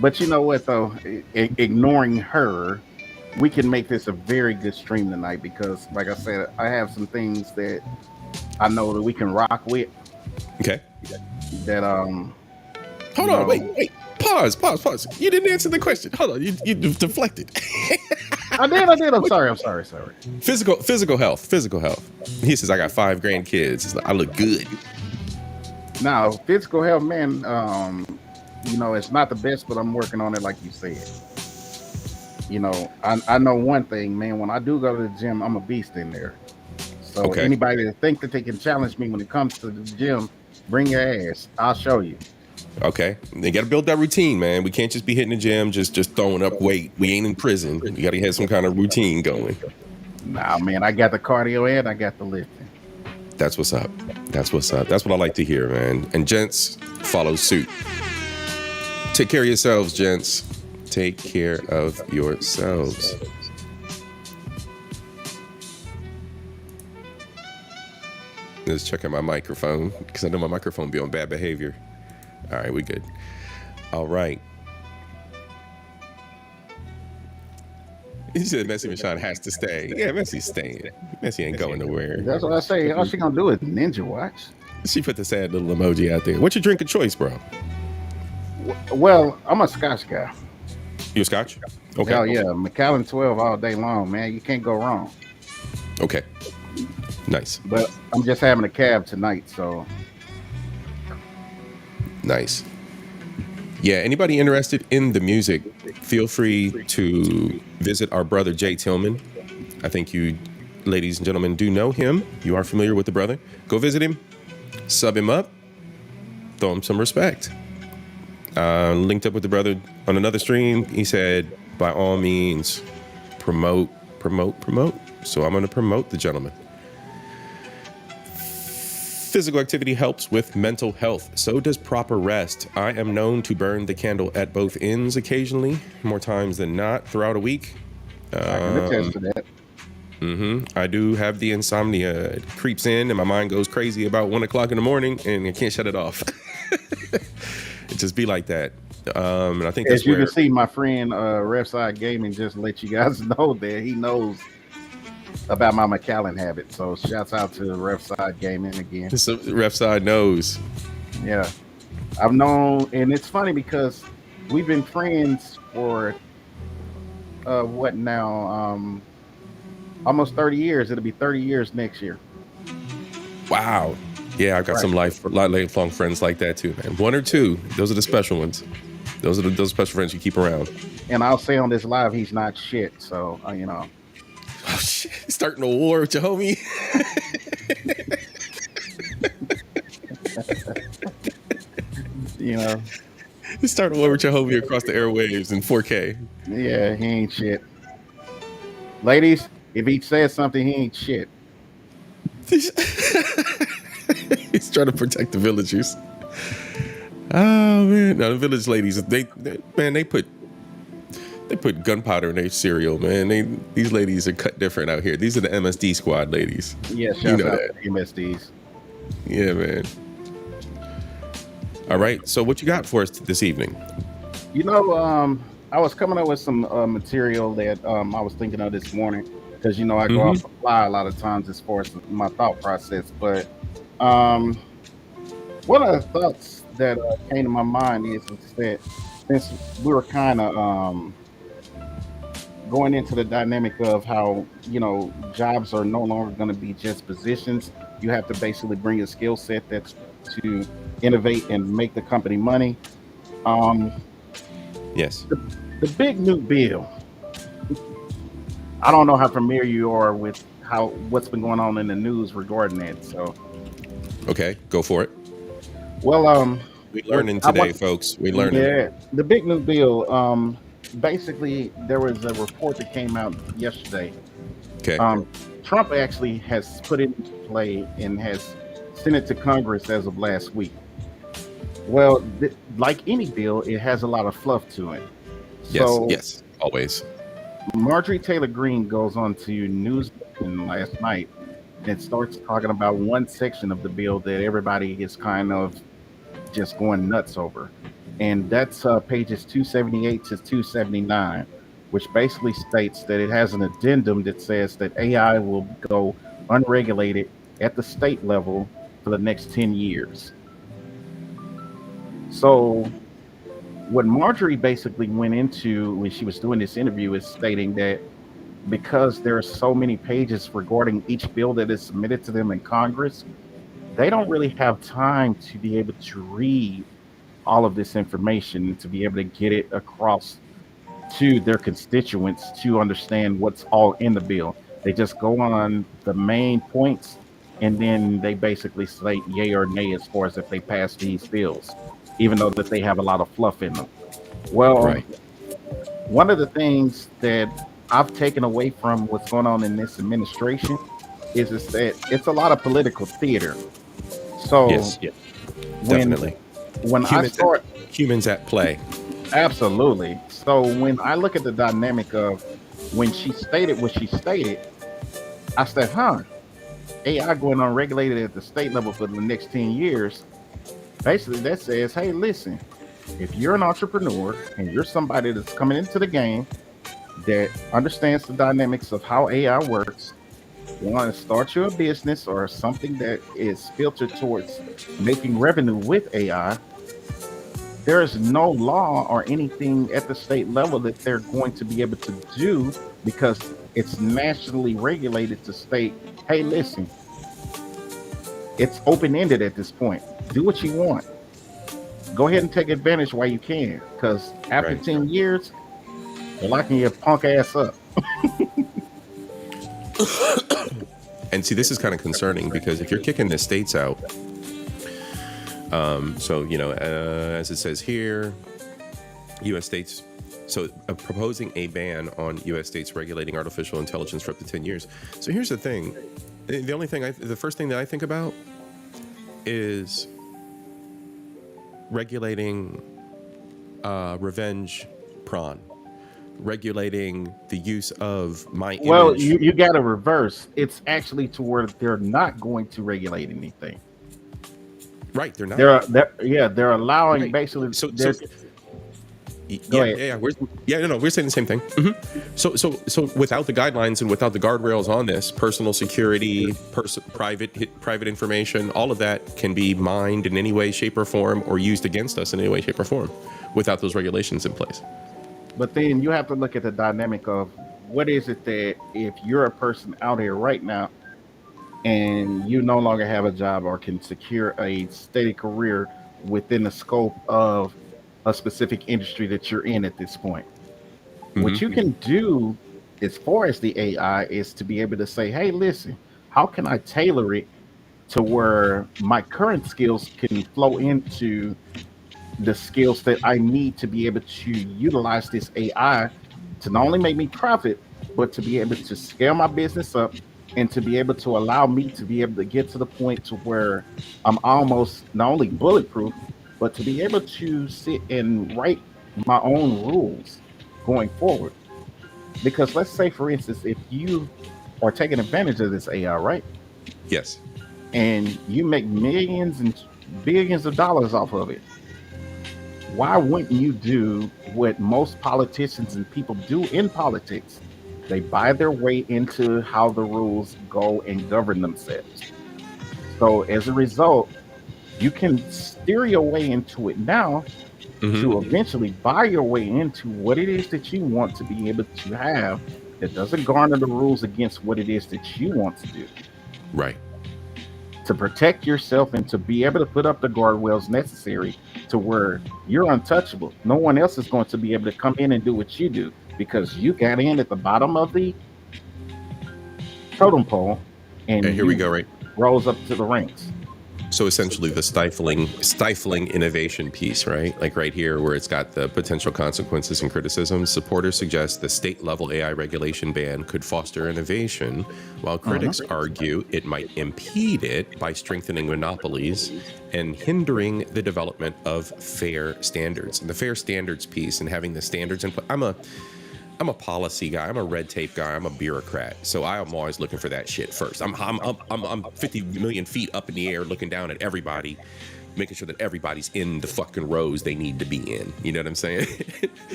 I: But you know what though? Ignoring her, we can make this a very good stream tonight because, like I said, I have some things that I know that we can rock with.
A: Okay.
I: That
A: Hold on, wait. Pause. You didn't answer the question. Hold on, you deflected.
I: I did. I'm sorry.
A: Physical health. He says I got 5 grandkids. I look good.
I: Now, physical health, man. It's not the best, but I'm working on it, like you said. I know one thing, man. When I do go to the gym, I'm a beast in there. So anybody that think that they can challenge me when it comes to the gym, bring your ass. I'll show you.
A: Okay, they got to build that routine, man. We can't just be hitting the gym, just throwing up weight. We ain't in prison. You got to have some kind of routine going.
I: Nah, man, I got the cardio and I got the lifting.
A: That's what's up. That's what I like to hear, man. And gents, follow suit. Take care of yourselves, gents. Take care of yourselves. Just checking my microphone because I know my microphone be on bad behavior. All right, we good. All right. He said Messi Michon has to stay. Yeah, Messi's staying. Messi ain't going nowhere.
I: That's what I say. All she gonna do is Ninja Watch.
A: She put the sad little emoji out there. What's your drink of choice, bro?
I: Well, I'm a Scotch guy.
A: You a Scotch? Okay.
I: Hell yeah, Macallan 12 all day long, man. You can't go wrong.
A: Okay. Nice.
I: But I'm just having a cab tonight, so.
A: Nice. Yeah, anybody interested in the music, feel free to visit our brother Jay Tillman. I think you, ladies and gentlemen, do know him. You are familiar with the brother. Go visit him, sub him up, throw him some respect. Linked up with the brother on another stream. He said, by all means, promote. So I'm going to promote the gentleman. Physical activity helps with mental health. So does proper rest. I am known to burn the candle at both ends occasionally, more times than not throughout a week.
I: I can attest to that.
A: I do have the insomnia. It creeps in and my mind goes crazy about 1 o'clock in the morning and I can't shut it off. It just be like that. And I think
I: as you can see, my friend Refside Gaming just let you guys know that he knows about my Macallan habit. So shouts out to Refside Gaming again.
A: So Refside knows.
I: Yeah. I've known, and it's funny because we've been friends for what now? Almost 30 years. It'll be 30 years next year.
A: Wow. Yeah, I've got some lifelong friends like that too, man. 1 or 2. Those are the special ones. Those are those special friends you keep around.
I: And I'll say on this live, he's not shit. So,
A: Oh, shit. Starting a war with your homie. Starting a war with your homie across the airwaves in 4K.
I: Yeah, he ain't shit. Ladies, if he says something, he ain't shit.
A: He's trying to protect the villagers. Oh man, no, the village ladies, they put gunpowder in their cereal, man. These ladies are cut different out here. These are the MSD squad ladies.
I: Yeah, shout out to MSDs.
A: Yeah, man. All right, so what you got for us this evening?
I: I was coming up with some material that I was thinking of this morning because I go off the fly a lot of times as far as my thought process. But one of the thoughts that came to my mind is that since we were kind of going into the dynamic of how jobs are no longer going to be just positions, you have to basically bring a skill set that's to innovate and make the company money. Um,
A: Yes.
I: the big new bill. I don't know how familiar you are with what's been going on in the news regarding that. So,
A: Okay, go for it.
I: well,
A: We learning
I: I
A: today,
I: want,
A: folks. We learning.
I: yeah, the big new bill. Basically, there was a report that came out yesterday.
A: Okay.
I: Trump actually has put it into play and has sent it to Congress as of last week. Well, like any bill, it has a lot of fluff to it.
A: Yes.
I: So
A: Yes. Always.
I: Marjorie Taylor Greene goes on to Newsweek last night and starts talking about one section of the bill that everybody is kind of just going nuts over. And that's pages 278 to 279, which basically states that it has an addendum that says that AI will go unregulated at the state level for the next 10 years. So what Marjorie basically went into when she was doing this interview is stating that because there are so many pages regarding each bill that is submitted to them in Congress, they don't really have time to be able to read all of this information to be able to get it across to their constituents to understand what's all in the bill. They just go on the main points and then they basically say yay or nay as far as if they pass these bills, even though that they have a lot of fluff in them. Well,
A: Right.
I: one of the things that I've taken away from what's going on in this administration is that it's a lot of political theater. So
A: Yes. Yeah.
I: when
A: Definitely.
I: when I start
A: Humans at play.
I: absolutely. So when I look at the dynamic of when she stated what she stated, I said, AI going unregulated at the state level for the next 10 years. Basically, that says, hey, listen, if you're an entrepreneur and you're somebody that's coming into the game that understands the dynamics of how AI works, you want to start your business or something that is filtered towards making revenue with AI, there is no law or anything at the state level that they're going to be able to do because it's nationally regulated to state, hey, listen, it's open-ended at this point. Do what you want. Go ahead and take advantage while you can, because after 10 years, they're locking your punk ass up.
A: And see, this is kind of concerning because if you're kicking the states out, so, as it says here, U.S. states, proposing a ban on U.S. states regulating artificial intelligence for up to 10 years. So here's the thing. The first thing that I think about is regulating revenge porn, regulating the use of my image.
I: Well, you got to reverse. It's actually to where they're not going to regulate anything.
A: Right, they're not.
I: They're allowing basically.
A: We're saying the same thing. Mm-hmm. So without the guidelines and without the guardrails on this, personal security, private information, all of that can be mined in any way, shape, or form, or used against us in any way, shape, or form, without those regulations in place.
I: But then you have to look at the dynamic of what is it that if you're a person out here right now and you no longer have a job or can secure a steady career within the scope of a specific industry that you're in at this point. Mm-hmm. What you can do as far as the AI is to be able to say, hey, listen, how can I tailor it to where my current skills can flow into the skills that I need to be able to utilize this AI to not only make me profit, but to be able to scale my business up and to be able to allow me to be able to get to the point to where I'm almost not only bulletproof, but to be able to sit and write my own rules going forward. Because let's say, for instance, if you are taking advantage of this AI, right?
A: Yes.
I: And you make millions and billions of dollars off of it. Why wouldn't you do what most politicians and people do in politics? They buy their way into how the rules go and govern themselves. So as a result, you can steer your way into it now to eventually buy your way into what it is that you want to be able to have that doesn't garner the rules against what it is that you want to do.
A: Right.
I: to protect yourself and to be able to put up the guardrails necessary to where you're untouchable. No one else is going to be able to come in and do what you do because you got in at the bottom of the totem pole and
A: here we go, right?
I: Rose up to the ranks.
A: So essentially the stifling innovation piece, right? Like right here where it's got the potential consequences and criticisms, supporters suggest the state level AI regulation ban could foster innovation, while critics argue it might impede it by strengthening monopolies and hindering the development of fair standards. And the fair standards piece and having the standards in place, I'm a policy guy. I'm a red tape guy. I'm a bureaucrat. So I am always looking for that shit first. I'm 50 million feet up in the air looking down at everybody, making sure that everybody's in the fucking rows they need to be in. You know what I'm saying?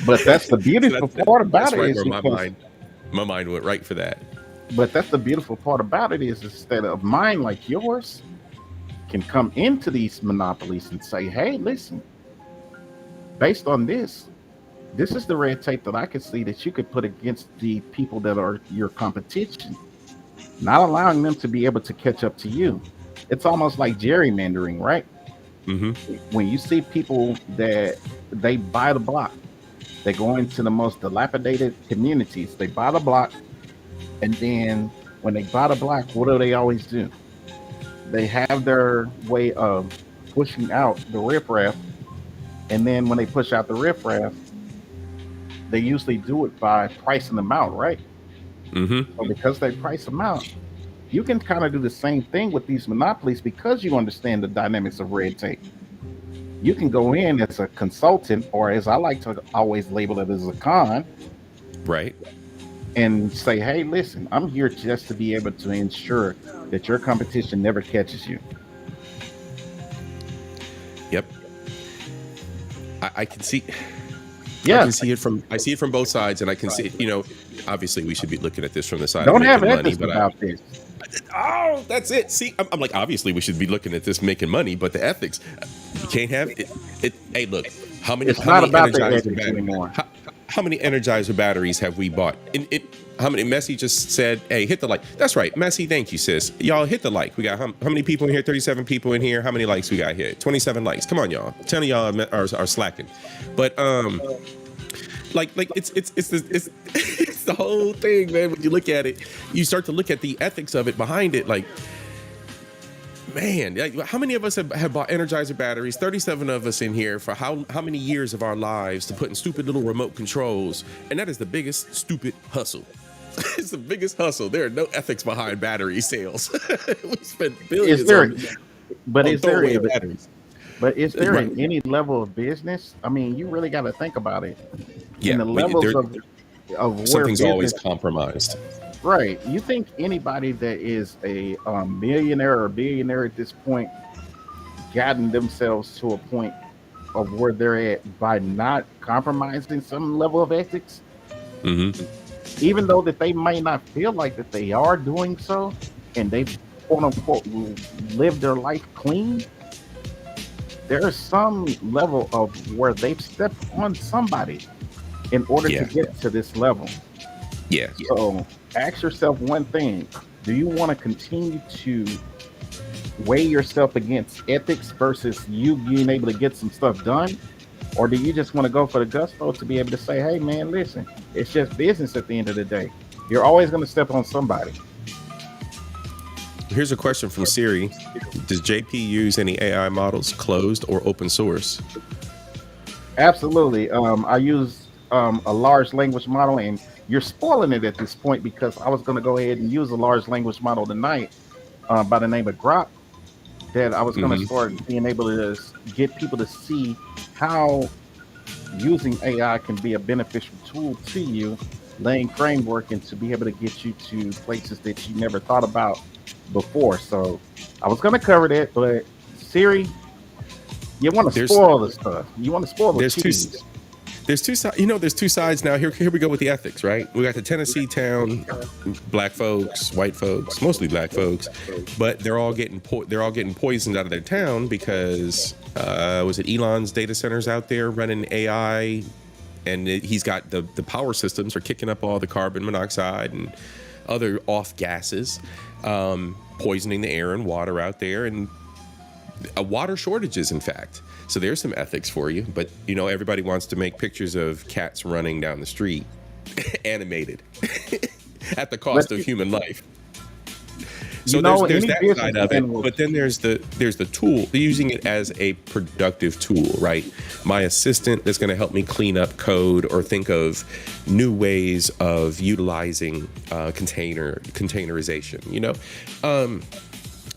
I: But that's the beautiful part about it.
A: Right where my mind went right for that.
I: But that's the beautiful part about it is instead of mine like yours can come into these monopolies and say, hey, listen, based on this is the red tape that I could see that you could put against the people that are your competition, not allowing them to be able to catch up to you. It's almost like gerrymandering, right? When you see people that they buy the block, they go into the most dilapidated communities, they buy the block, and then when they buy the block, what do they always do? They have their way of pushing out the riffraff, and then when they push out the riffraff, they usually do it by pricing them out, right? So because they price them out, you can kind of do the same thing with these monopolies because you understand the dynamics of red tape. You can go in as a consultant, or as I like to always label it, as a con,
A: right?
I: And say, hey, listen, I'm here just to be able to ensure that your competition never catches you.
A: Yep. I can see.
I: Yeah,
A: I see it from both sides, and I can see, obviously we should be looking at this from the side
I: don't
A: of
I: have
A: making
I: ethics
A: money,
I: about this.
A: Oh, that's it. See, I'm like, obviously we should be looking at this making money, but the ethics, you can't have it. Hey, look, how many Energizer
I: anymore.
A: How many Energizer batteries have we bought? How many? Messi just said, hey, hit the like. That's right, Messi. Thank you, sis. Y'all hit the like. We got how many people in here? 37 people in here. How many likes we got here? 27 likes. Come on, y'all. 10 of y'all are slacking. But like it's the whole thing, man. When you look at it, you start to look at the ethics of it behind it. Like, man, how many of us have bought Energizer batteries? 37 of us in here for how many years of our lives to put in stupid little remote controls, and that is the biggest stupid hustle. It's the biggest hustle. There are no ethics behind battery sales. We spent billions. Is there
I: in any level of business? I mean, you really got to think about it.
A: Yeah,
I: in the levels of where
A: something's
I: business,
A: always compromised.
I: Right. You think anybody that is a millionaire or billionaire at this point gotten themselves to a point of where they're at by not compromising some level of ethics? Even though that they may not feel like that they are doing so, and they quote unquote live their life clean, there is some level of where they've stepped on somebody in order to get to this level. So ask yourself one thing: do you want to continue to weigh yourself against ethics versus you being able to get some stuff done? Or do you just want to go for the gusto to be able to say, hey, man, listen, it's just business at the end of the day. You're always going to step on somebody.
A: Here's a question from Siri. Does JP use any AI models, closed or open source?
I: Absolutely. I use a large language model, and you're spoiling it at this point because I was going to go ahead and use a large language model tonight by the name of Grok, that I was going to start being able to get people to see how using AI can be a beneficial tool to you, laying framework and to be able to get you to places that you never thought about before. So I was going to cover that, but Siri, you want to spoil the stuff. You want to spoil the cheese.
A: There's two sides. There's two sides now. Here we go with the ethics, right? We got the Tennessee town, black folks, white folks, mostly black folks, but they're all getting poisoned out of their town because was it Elon's data centers out there running AI, and he's got the power systems are kicking up all the carbon monoxide and other off gases, poisoning the air and water out there, and water shortages, in fact. So there's some ethics for you. But, you know, everybody wants to make pictures of cats running down the street animated at the cost of human life. So there's that side of it, but then there's the tool, using it as a productive tool, right? My assistant that's going to help me clean up code or think of new ways of utilizing containerization, you know,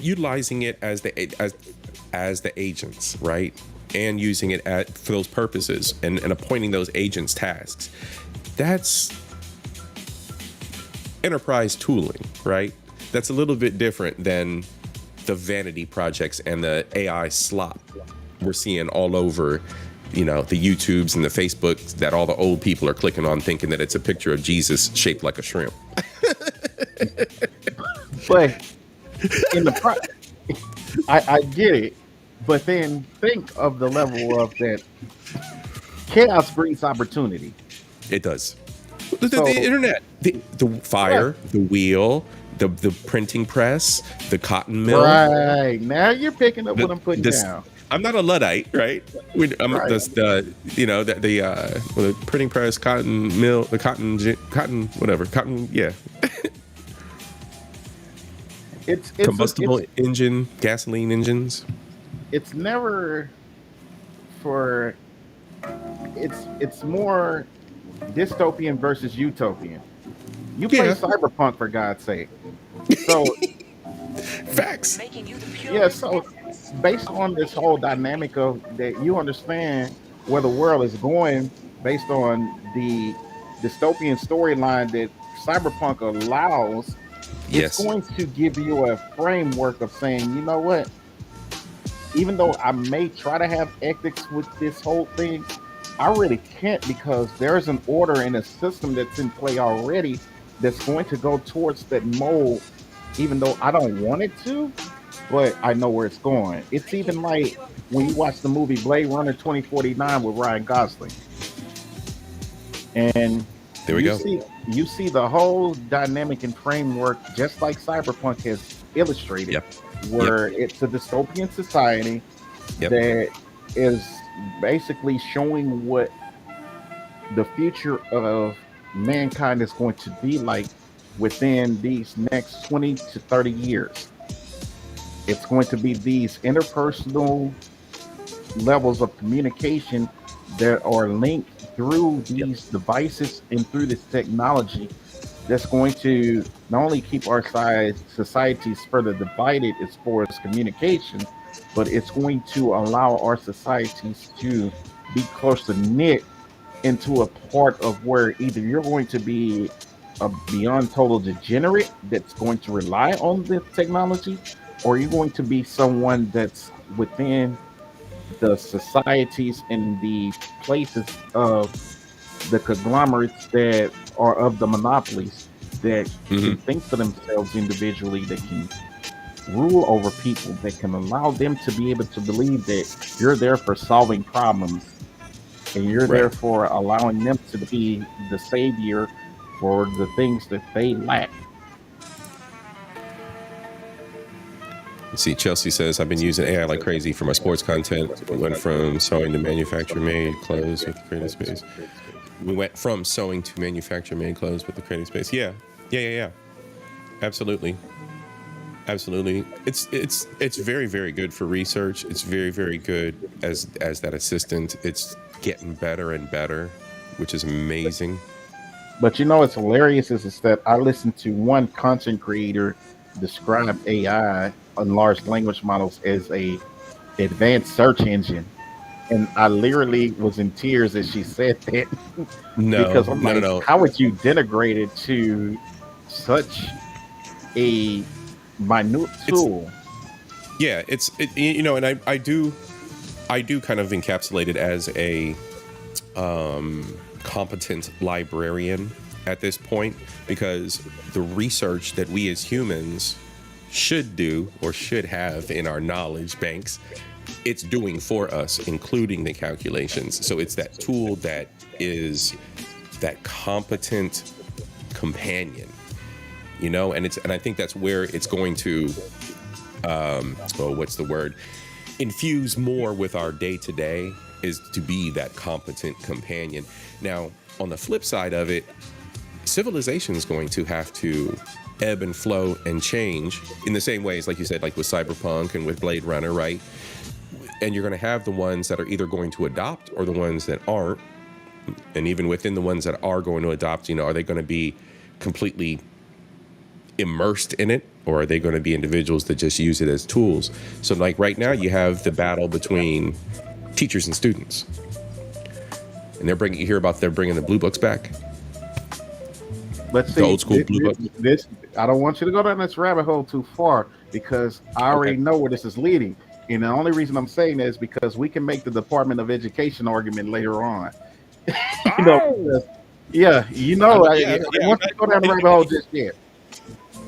A: utilizing it as the agents, right? And using it for those purposes and appointing those agents tasks. That's enterprise tooling, right? That's a little bit different than the vanity projects and the AI slop we're seeing all over, you know, the YouTubes and the Facebooks that all the old people are clicking on, thinking that it's a picture of Jesus shaped like a shrimp.
I: But in the I get it, but then think of the level of that. Chaos brings opportunity.
A: It does. The internet, the fire, the wheel, the printing press, the cotton mill.
I: Right. Now you're picking up what I'm putting down.
A: I'm not a Luddite, right? I'm the printing press, cotton mill, the cotton, whatever, cotton, yeah.
I: It's
A: combustible engine, gasoline engines.
I: It's never for. It's more dystopian versus utopian. You play Cyberpunk, for God's sake. So
A: facts.
I: Yeah, so based on this whole dynamic of that, you understand where the world is going based on the dystopian storyline that Cyberpunk allows. It's going to give you a framework of saying, you know what? Even though I may try to have ethics with this whole thing, I really can't, because there's an order and a system that's in play already that's going to go towards that mold, even though I don't want it to, but I know where it's going. It's even like when you watch the movie Blade Runner 2049 with Ryan Gosling. And
A: there we go.
I: You see the whole dynamic and framework, just like Cyberpunk has illustrated, where it's a dystopian society that is basically showing what the future of mankind is going to be like within these next 20 to 30 years. It's going to be these interpersonal levels of communication that are linked through these devices and through this technology that's going to not only keep our societies further divided as far as communication, but it's going to allow our societies to be closer knit into a part of where either you're going to be a beyond total degenerate that's going to rely on the technology, or you're going to be someone that's within the societies and the places of the conglomerates that are of the monopolies that can think for themselves individually, that can rule over people, that can allow them to be able to believe that you're there for solving problems and you're there for allowing them to be the savior for the things that they lack.
A: See, Chelsea says, I've been using AI like crazy for my sports content. We went from sewing to manufacturer-made clothes with the creative space. We went from sewing to manufacturer-made clothes with the creative space. Yeah. Absolutely. It's very, very good for research. It's very, very good as that assistant. It's getting better and better, which is amazing.
I: But you know what's hilarious is that I listened to one content creator describe AI and large language models as a advanced search engine, and I literally was in tears as she said that. Because I'm like, how would you denigrate it to such a minute tool?
A: And I do kind of encapsulate it as a competent librarian at this point, because the research that we as humans should do or should have in our knowledge banks, it's doing for us, including the calculations. So it's that tool that is that competent companion you know, and I think that's where it's going to, what's the word? Infuse more with our day to day, is to be that competent companion. Now, on the flip side of it, civilization is going to have to ebb and flow and change in the same ways, like you said, like with Cyberpunk and with Blade Runner, right? And you're going to have the ones that are either going to adopt or the ones that aren't. And even within the ones that are going to adopt, you know, are they going to be completely immersed in it, or are they going to be individuals that just use it as tools? So like right now you have the battle between teachers and students, and they're bringing the blue books back.
I: Let's see,
A: the old school blue book.
I: This I don't want you to go down this rabbit hole too far, because I already know where this is leading. And the only reason I'm saying that is because we can make the Department of Education argument later on. You know, I want to go down the rabbit hole just yet.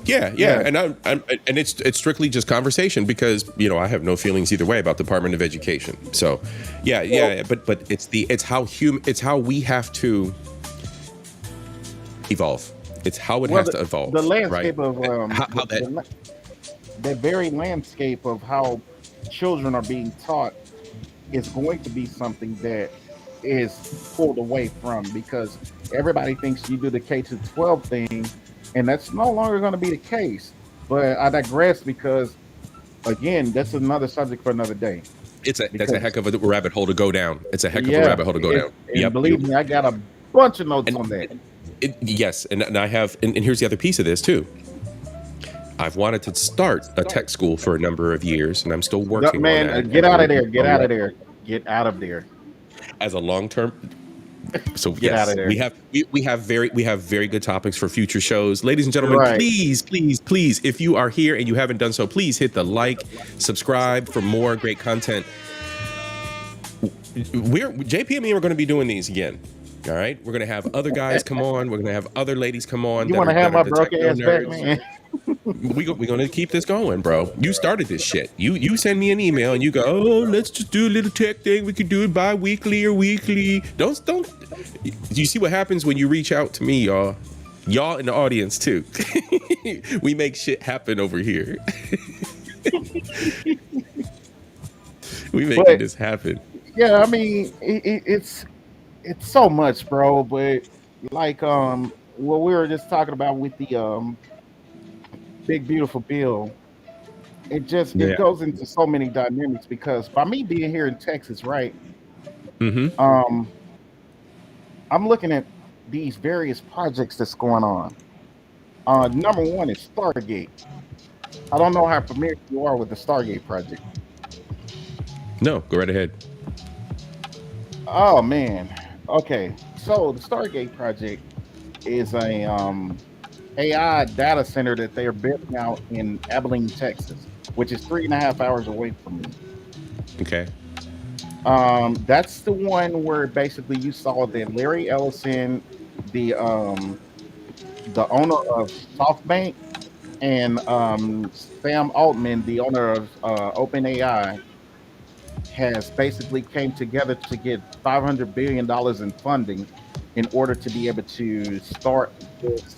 A: Yeah. And it's strictly just conversation, because, you know, I have no feelings either way about Department of Education. So, but it's how we have to evolve. It's how it has to evolve.
I: The landscape
A: right?
I: of the very landscape of how children are being taught is going to be something that is pulled away from, because everybody thinks you do the K-12 thing, and that's no longer going to be the case. But I digress, because again, that's another subject for another day.
A: That's a heck of a rabbit hole to go down. It's a heck of a rabbit hole to go down.
I: And believe me, I got a bunch of notes on that.
A: Yes, and I have, and here's the other piece of this too. I've wanted to start a tech school for a number of years, and I'm still working on that.
I: Get out of there. Get out of there. Get out of there.
A: As a long-term. So
I: Get out of there.
A: we have very good topics for future shows. Ladies and gentlemen, please, if you are here and you haven't done so, please hit the like, subscribe for more great content. JP and me are going to be doing these again. All right, we're going to have other guys come on. We're going to have other ladies come on.
I: You want to have my broken ass back, man?
A: We're going to keep this going, bro. You started this shit. You send me an email and you go, oh, let's just do a little tech thing. We could do it bi-weekly or weekly. Don't. You see what happens when you reach out to me, y'all? Y'all in the audience too. We make shit happen over here. We making this happen.
I: Yeah, I mean, it's so much, bro. But like what we were just talking about with the big beautiful bill, it goes into so many dynamics, because by me being here in Texas, right?
A: Mm-hmm.
I: I'm looking at these various projects that's going on. Number one is Stargate. I don't know how familiar you are with the Stargate project.
A: No, go right ahead.
I: Oh man. Okay. So the Stargate project is a AI data center that they are building out in Abilene, Texas, which is 3.5 hours away from me.
A: Okay.
I: That's the one where basically you saw that Larry Ellison, the owner of SoftBank, and Sam Altman, the owner of OpenAI, has basically came together to get $500 billion in funding in order to be able to start this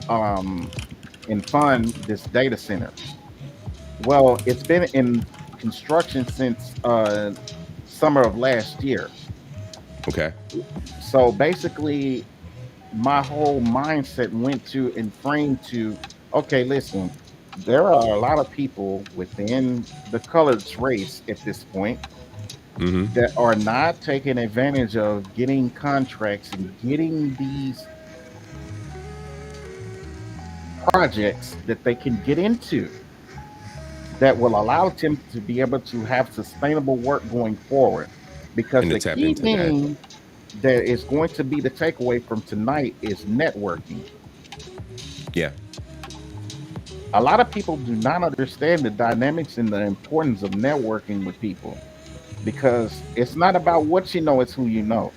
I: and fund this data center. Well, it's been in construction since summer of last year.
A: Okay.
I: So basically, my whole mindset went to and framed to, okay, listen, there are a lot of people within the colored race at this point that are not taking advantage of getting contracts and getting these projects that they can get into that will allow them to be able to have sustainable work going forward. Because the key thing that is going to be the takeaway from tonight is networking.
A: Yeah.
I: A lot of people do not understand the dynamics and the importance of networking with people, because it's not about what you know, it's who you know.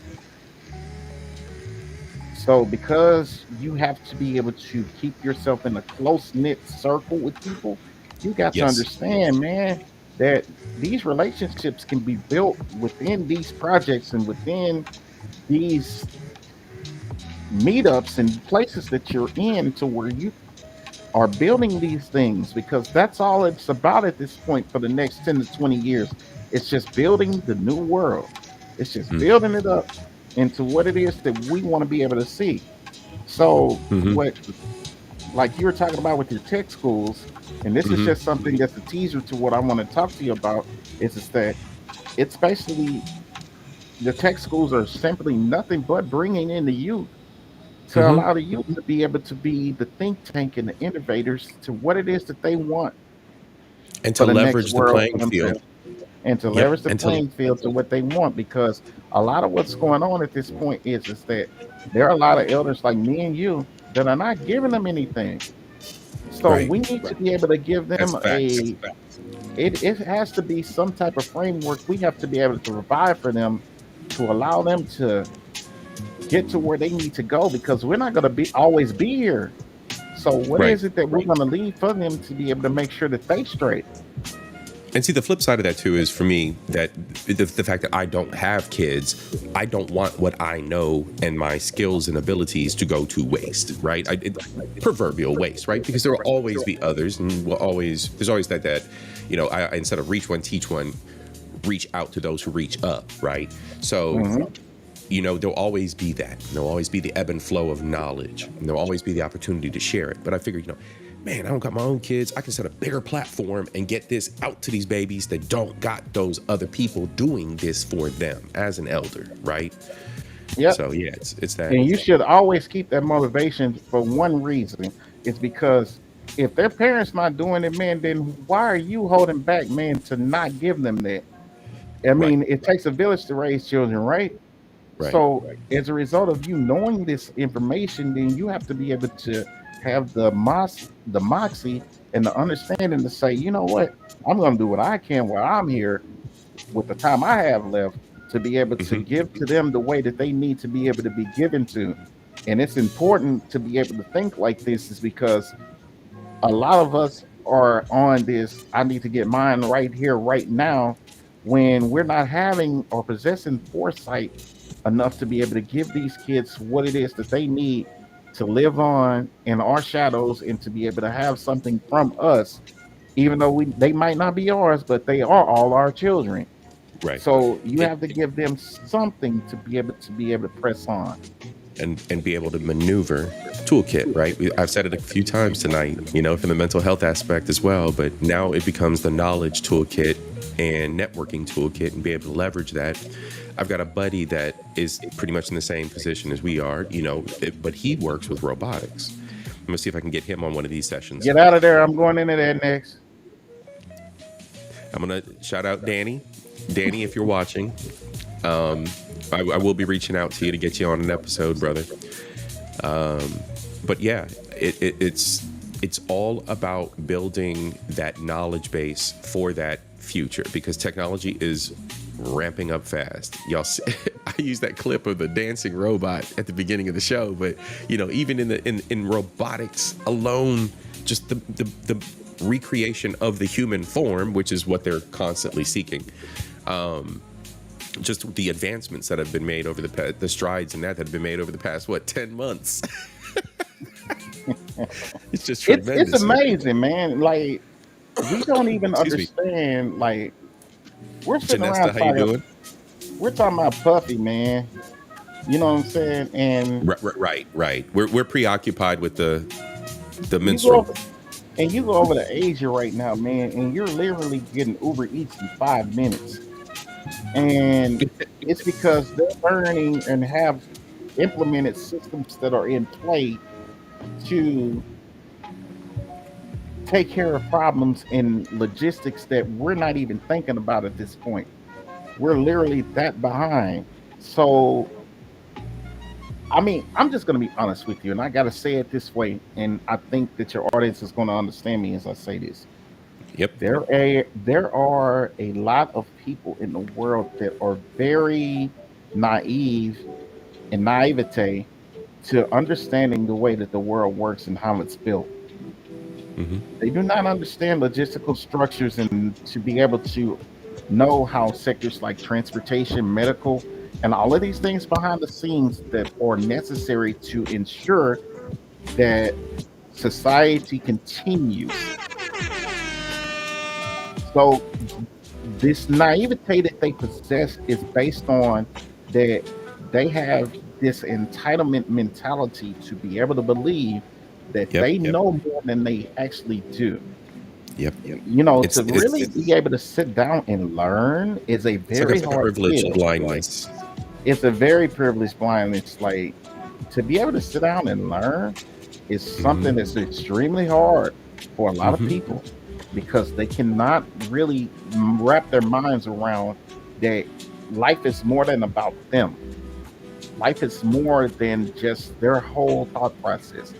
I: So because you have to be able to keep yourself in a close-knit circle with people, you got to understand, man, that these relationships can be built within these projects and within these meetups and places that you're in, to where you are building these things, because that's all it's about at this point for the next 10 to 20 years. It's just building the new world. It's just building it up into what it is that we want to be able to see. So, what, like you were talking about with your tech schools, and this is just something that's a teaser to what I want to talk to you about, is that it's basically the tech schools are simply nothing but bringing in the youth to allow the youth to be able to be the think tank and the innovators to what it is that they want
A: and
I: for
A: to
I: the next
A: leverage the
I: world for
A: playing field.
I: themselves, and to
A: Yep.
I: leverage the
A: And
I: playing field to what they want. Because a lot of what's going on at this point is that there are a lot of elders like me and you that are not giving them anything. So
A: right.
I: we need to be able to give
A: That's
I: them
A: facts.
I: it has to be some type of framework. We have to be able to provide for them to allow them to get to where they need to go, because we're not going to be always be here. So what
A: Right.
I: is it that we're going to leave for them to be able to make sure that they straight?
A: And see, the flip side of that too is for me that the fact that I don't have kids, I don't want what I know and my skills and abilities to go to waste, right? Proverbial waste, right? Because there will always be others, and there's always that I instead of reach one, teach one, reach out to those who reach up, right? So. There'll always be that. There'll always be the ebb and flow of knowledge. And there'll always be the opportunity to share it. But I figured, man, I don't got my own kids. I can set a bigger platform and get this out to these babies that don't got those other people doing this for them as an elder, right?
I: Yeah.
A: So yeah, it's that.
I: And you should always keep that motivation for one reason. It's because if their parents not doing it, man, then why are you holding back, man, to not give them that? I mean, it takes a village to raise children, right?
A: Right.
I: So as a result of you knowing this information, then you have to be able to have the moxie and the understanding to say, you know what, I'm going to do what I can while I'm here with the time I have left to be able to give to them the way that they need to be able to be given to. And it's important to be able to think like this, is because a lot of us are on this, I need to get mine right here, right now, when we're not having or possessing foresight enough to be able to give these kids what it is that they need to live on in our shadows, and to be able to have something from us, even though they might not be ours, but they are all our children.
A: Right.
I: So you have to give them something to be able to press on
A: and be able to maneuver toolkit, right? I've said it a few times tonight, for the mental health aspect as well, but now it becomes the knowledge toolkit and networking toolkit, and be able to leverage that. I've got a buddy that is pretty much in the same position as we are, but he works with robotics. I'm gonna see if I can get him on one of these sessions.
I: Get out of there. I'm going into that next.
A: I'm gonna shout out Danny. Danny, if you're watching, I will be reaching out to you to get you on an episode, brother. But yeah, it's all about building that knowledge base for that future, because technology is ramping up fast. Y'all see, I use that clip of the dancing robot at the beginning of the show, but even in robotics alone, just the recreation of the human form, which is what they're constantly seeking. Just the advancements that have been made over the strides and that have been made over the past 10 months. It's just tremendous.
I: It's amazing, man. Like, we don't even understand. Like, we're sitting around talking. We're talking about Puffy, man. You know what I'm saying? And
A: right. We're preoccupied with the minstrel.
I: You go over to Asia right now, man, and you're literally getting Uber Eats in 5 minutes. And it's because they're learning and have implemented systems that are in play to take care of problems in logistics that we're not even thinking about at this point. We're literally that behind. So, I mean, I'm just going to be honest with you, and I got to say it this way, and I think that your audience is going to understand me as I say this.
A: Yep.
I: There are a lot of people in the world that are very naive and naivete to understanding the way that the world works and how it's built. They do not understand logistical structures and to be able to know how sectors like transportation, medical, and all of these things behind the scenes that are necessary to ensure that society continues. So this naivete that they possess is based on that they have this entitlement mentality to be able to believe that they know more than they actually do.
A: Yep.
I: You know, to really be able to sit down and learn is a
A: It's like
I: very
A: a
I: hard
A: privileged
I: skill.
A: blindness.
I: It's a very privileged blindness. Like, to be able to sit down and learn is something that's extremely hard for a lot of people, because they cannot really wrap their minds around that life is more than about them. Life is more than just their whole thought process.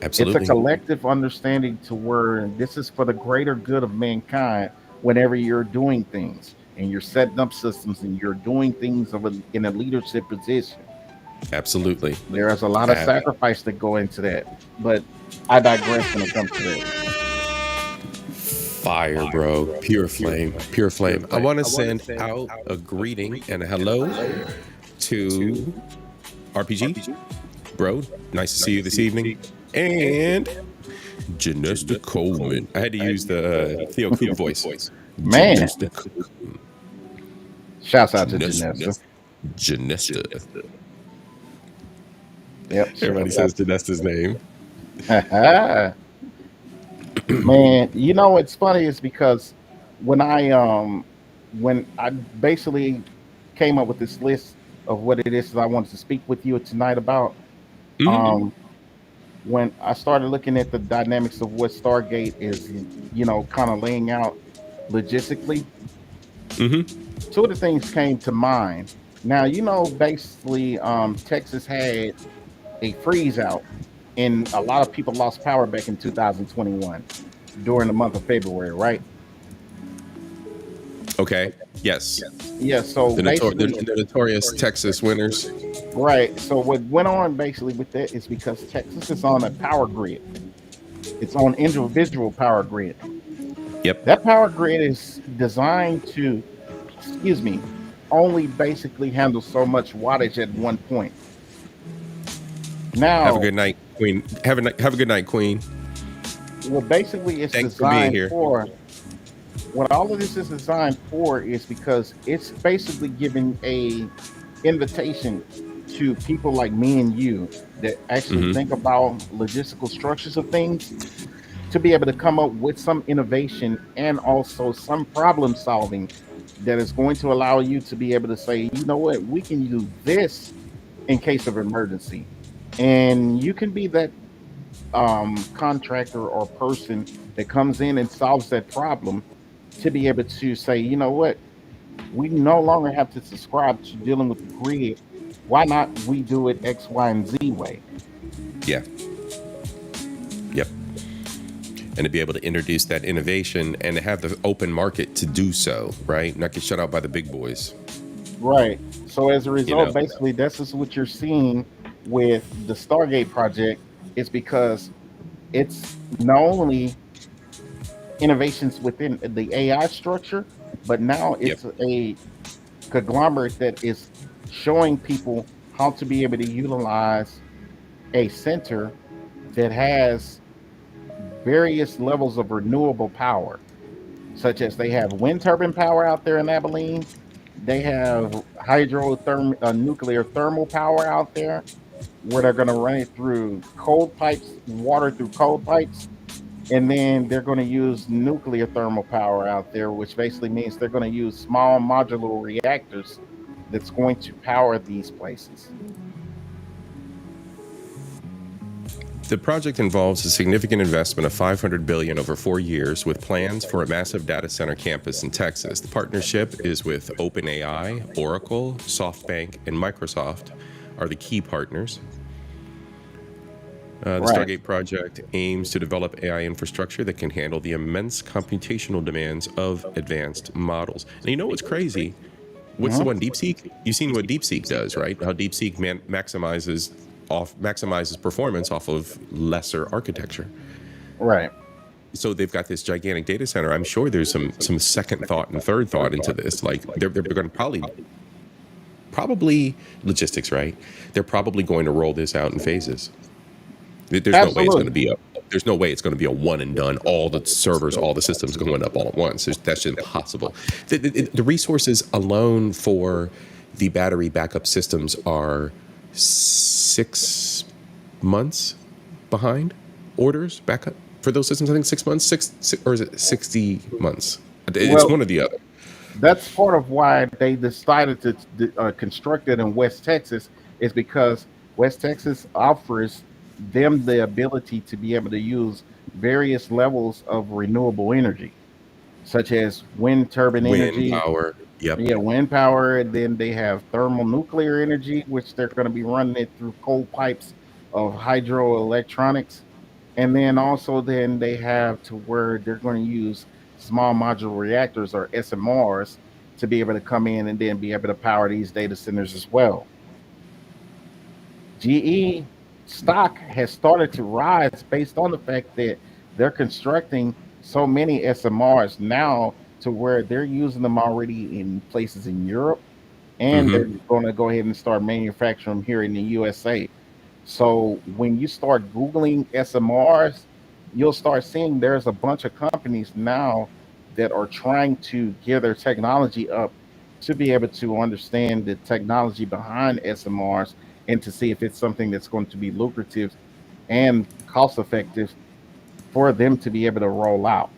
A: Absolutely.
I: It's a collective understanding to where this is for the greater good of mankind whenever you're doing things and you're setting up systems and you're doing things in a leadership position.
A: Absolutely.
I: There's a lot of sacrifice that go into that, but I digress when it comes to that.
A: Fire, bro. Pure flame. Pure flame. I want to send out a greeting and a hello to RPG. Bro, nice to see you this evening. And Janesta Coleman. I had to use the Theo Cool voice.
I: Man.
A: Janesta.
I: Shouts out to Janesta.
A: Janesta.
I: Yep.
A: Everybody says Janesta's name.
I: Man, you know what's funny is because when I basically came up with this list of what it is that I wanted to speak with you tonight about, when I started looking at the dynamics of what Stargate is, you know, kind of laying out logistically, two of the things came to mind. Now, you know, basically, Texas had a freeze out, and a lot of people lost power back in 2021 during the month of February, right?
A: Okay. Yes.
I: Yeah. So
A: the notorious Texas winners.
I: Right. So what went on basically with that is because Texas is on a power grid. It's on individual power grid.
A: Yep.
I: That power grid is designed to, only basically handle so much wattage at one point. Now,
A: have a good night, Queen. Have a good night, Queen.
I: Well, basically, it's
A: Thanks for being here.
I: What all of this is designed for is because it's basically giving a invitation to people like me and you that actually think about logistical structures of things to be able to come up with some innovation and also some problem solving that is going to allow you to be able to say, you know what, we can use this in case of emergency. And you can be that contractor or person that comes in and solves that problem to be able to say, you know what, we no longer have to subscribe to dealing with the grid. Why not we do it X, Y, and Z way?
A: Yeah. Yep. And to be able to introduce that innovation and to have the open market to do so, right? Not get shut out by the big boys.
I: Right. So as a result, basically, this is what you're seeing with the Stargate project, is because it's not only innovations within the AI structure, but now it's a conglomerate that is showing people how to be able to utilize a center that has various levels of renewable power, such as they have wind turbine power out there in Abilene. They have nuclear thermal power out there, where they're going to run it through cold pipes, water through cold pipes. And then they're going to use nuclear thermal power out there, which basically means they're going to use small modular reactors that's going to power these places.
A: The project involves a significant investment of $500 billion over 4 years, with plans for a massive data center campus in Texas. The partnership is with OpenAI, Oracle, SoftBank, and Microsoft are the key partners. The Stargate project aims to develop AI infrastructure that can handle the immense computational demands of advanced models. And you know what's crazy? What's the one, DeepSeek? You've seen what DeepSeek does, right? How DeepSeek maximizes performance off of lesser architecture.
I: Right.
A: So they've got this gigantic data center. I'm sure there's some second thought and third thought into this. Like they're going to probably logistics, right? They're probably going to roll this out in phases. There's no way it's going to be there's no way it's going to be a one and done. All the servers, all the systems going up all at once. That's just impossible. The resources alone for the battery backup systems are 6 months behind orders backup for those systems. I think 6 months, or is it 60 months? It's one or the other.
I: That's part of why they decided to construct it in West Texas, is because West Texas offers them the ability to be able to use various levels of renewable energy, such as wind turbine energy.
A: Wind power. Yep.
I: Yeah, wind power. And then they have thermal nuclear energy, which they're going to be running it through coal pipes of hydroelectronics. And then also then they have to where they're going to use small modular reactors, or SMRs, to be able to come in and then be able to power these data centers as well. GE stock has started to rise based on the fact that they're constructing so many SMRs now to where they're using them already in places in Europe, and they're going to go ahead and start manufacturing them here in the USA. So when you start Googling SMRs, you'll start seeing there's a bunch of companies now that are trying to gear their technology up to be able to understand the technology behind SMRs and to see if it's something that's going to be lucrative and cost effective for them to be able to roll out.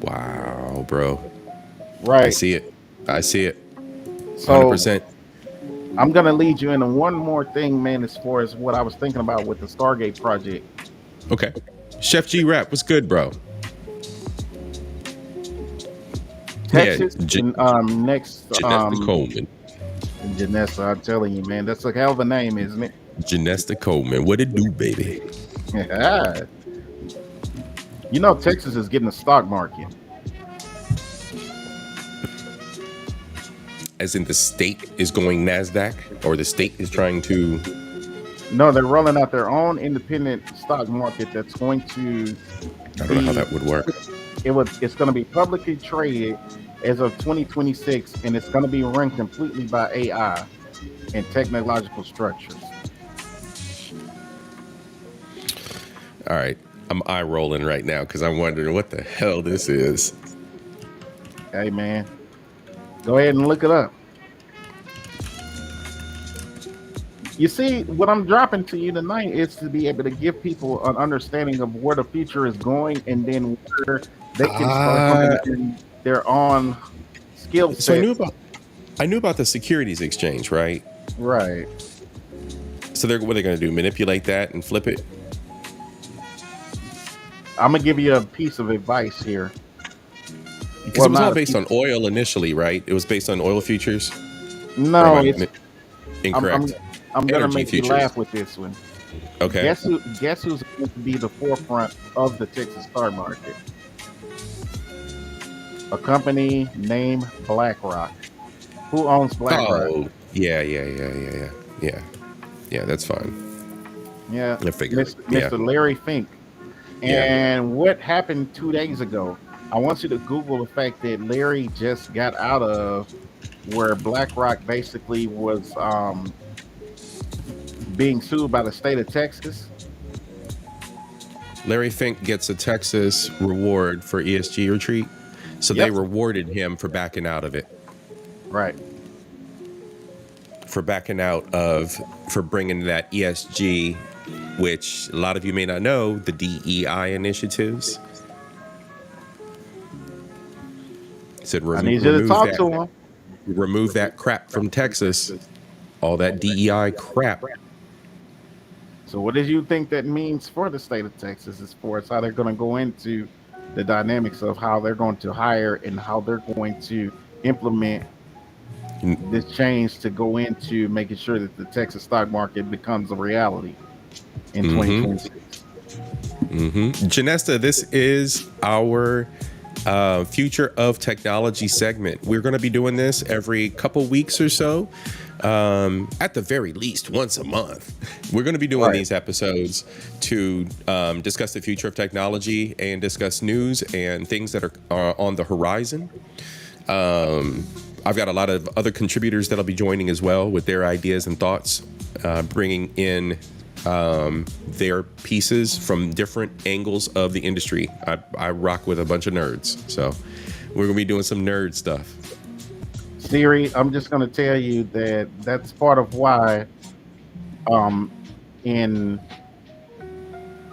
A: Wow, bro.
I: Right.
A: I see it.
I: So
A: 100%.
I: I'm going to lead you into one more thing, man, as far as what I was thinking about with the Stargate project.
A: Okay. Chef G Rap, what's good, bro?
I: Texas, next.
A: Janessa Coleman.
I: Janessa, I'm telling you, man, that's a hell of a name, isn't it?
A: Janessa Coleman. What it do, baby?
I: You know, Texas is getting a stock market.
A: As in the state is going NASDAQ, or the state is trying to...
I: No, they're rolling out their own independent stock market that's going to...
A: I don't know how that would work.
I: It's going to be publicly traded as of 2026, and it's going to be run completely by AI and technological structures.
A: All right. I'm eye rolling right now because I'm wondering what the hell this is.
I: Hey, man. Go ahead and look it up. You see, what I'm dropping to you tonight is to be able to give people an understanding of where the future is going, and then where they can start coming their own skill set.
A: So I knew about the securities exchange, right?
I: Right.
A: So what are they going to do? Manipulate that and flip it?
I: I'm going to give you a piece of advice here.
A: Because it was all based on oil initially, right? It was based on oil futures?
I: No, it's
A: incorrect.
I: I'm going to make you laugh with this one.
A: Okay.
I: Guess who's going to be the forefront of the Texas stock market? A company named BlackRock. Who owns BlackRock?
A: Oh, yeah. Yeah, that's fine.
I: Yeah,
A: I figured.
I: Mr. Larry Fink. And what happened 2 days ago? I want you to Google the fact that Larry just got out of where BlackRock basically was being sued by the state of Texas.
A: Larry Fink gets a Texas reward for ESG retreat. So they rewarded him for backing out of it.
I: Right.
A: For bringing that ESG, which a lot of you may not know, the DEI initiatives. He said,
I: I need you to talk to him.
A: Remove that crap from Texas. All that DEI crap.
I: So what do you think that means for the state of Texas as far as how they're going to go into the dynamics of how they're going to hire and how they're going to implement this change to go into making sure that the Texas stock market becomes a reality in 2026?
A: Janessa, this is our Future of Technology segment. We're going to be doing this every couple weeks or so. At the very least once a month. We're going to be doing these episodes to discuss the future of technology and discuss news and things that are on the horizon. I've got a lot of other contributors that'll be joining as well with their ideas and thoughts bringing in their pieces from different angles of the industry. I rock with a bunch of nerds, so we're gonna be doing some nerd stuff.
I: Siri, I'm just gonna tell you that that's part of why in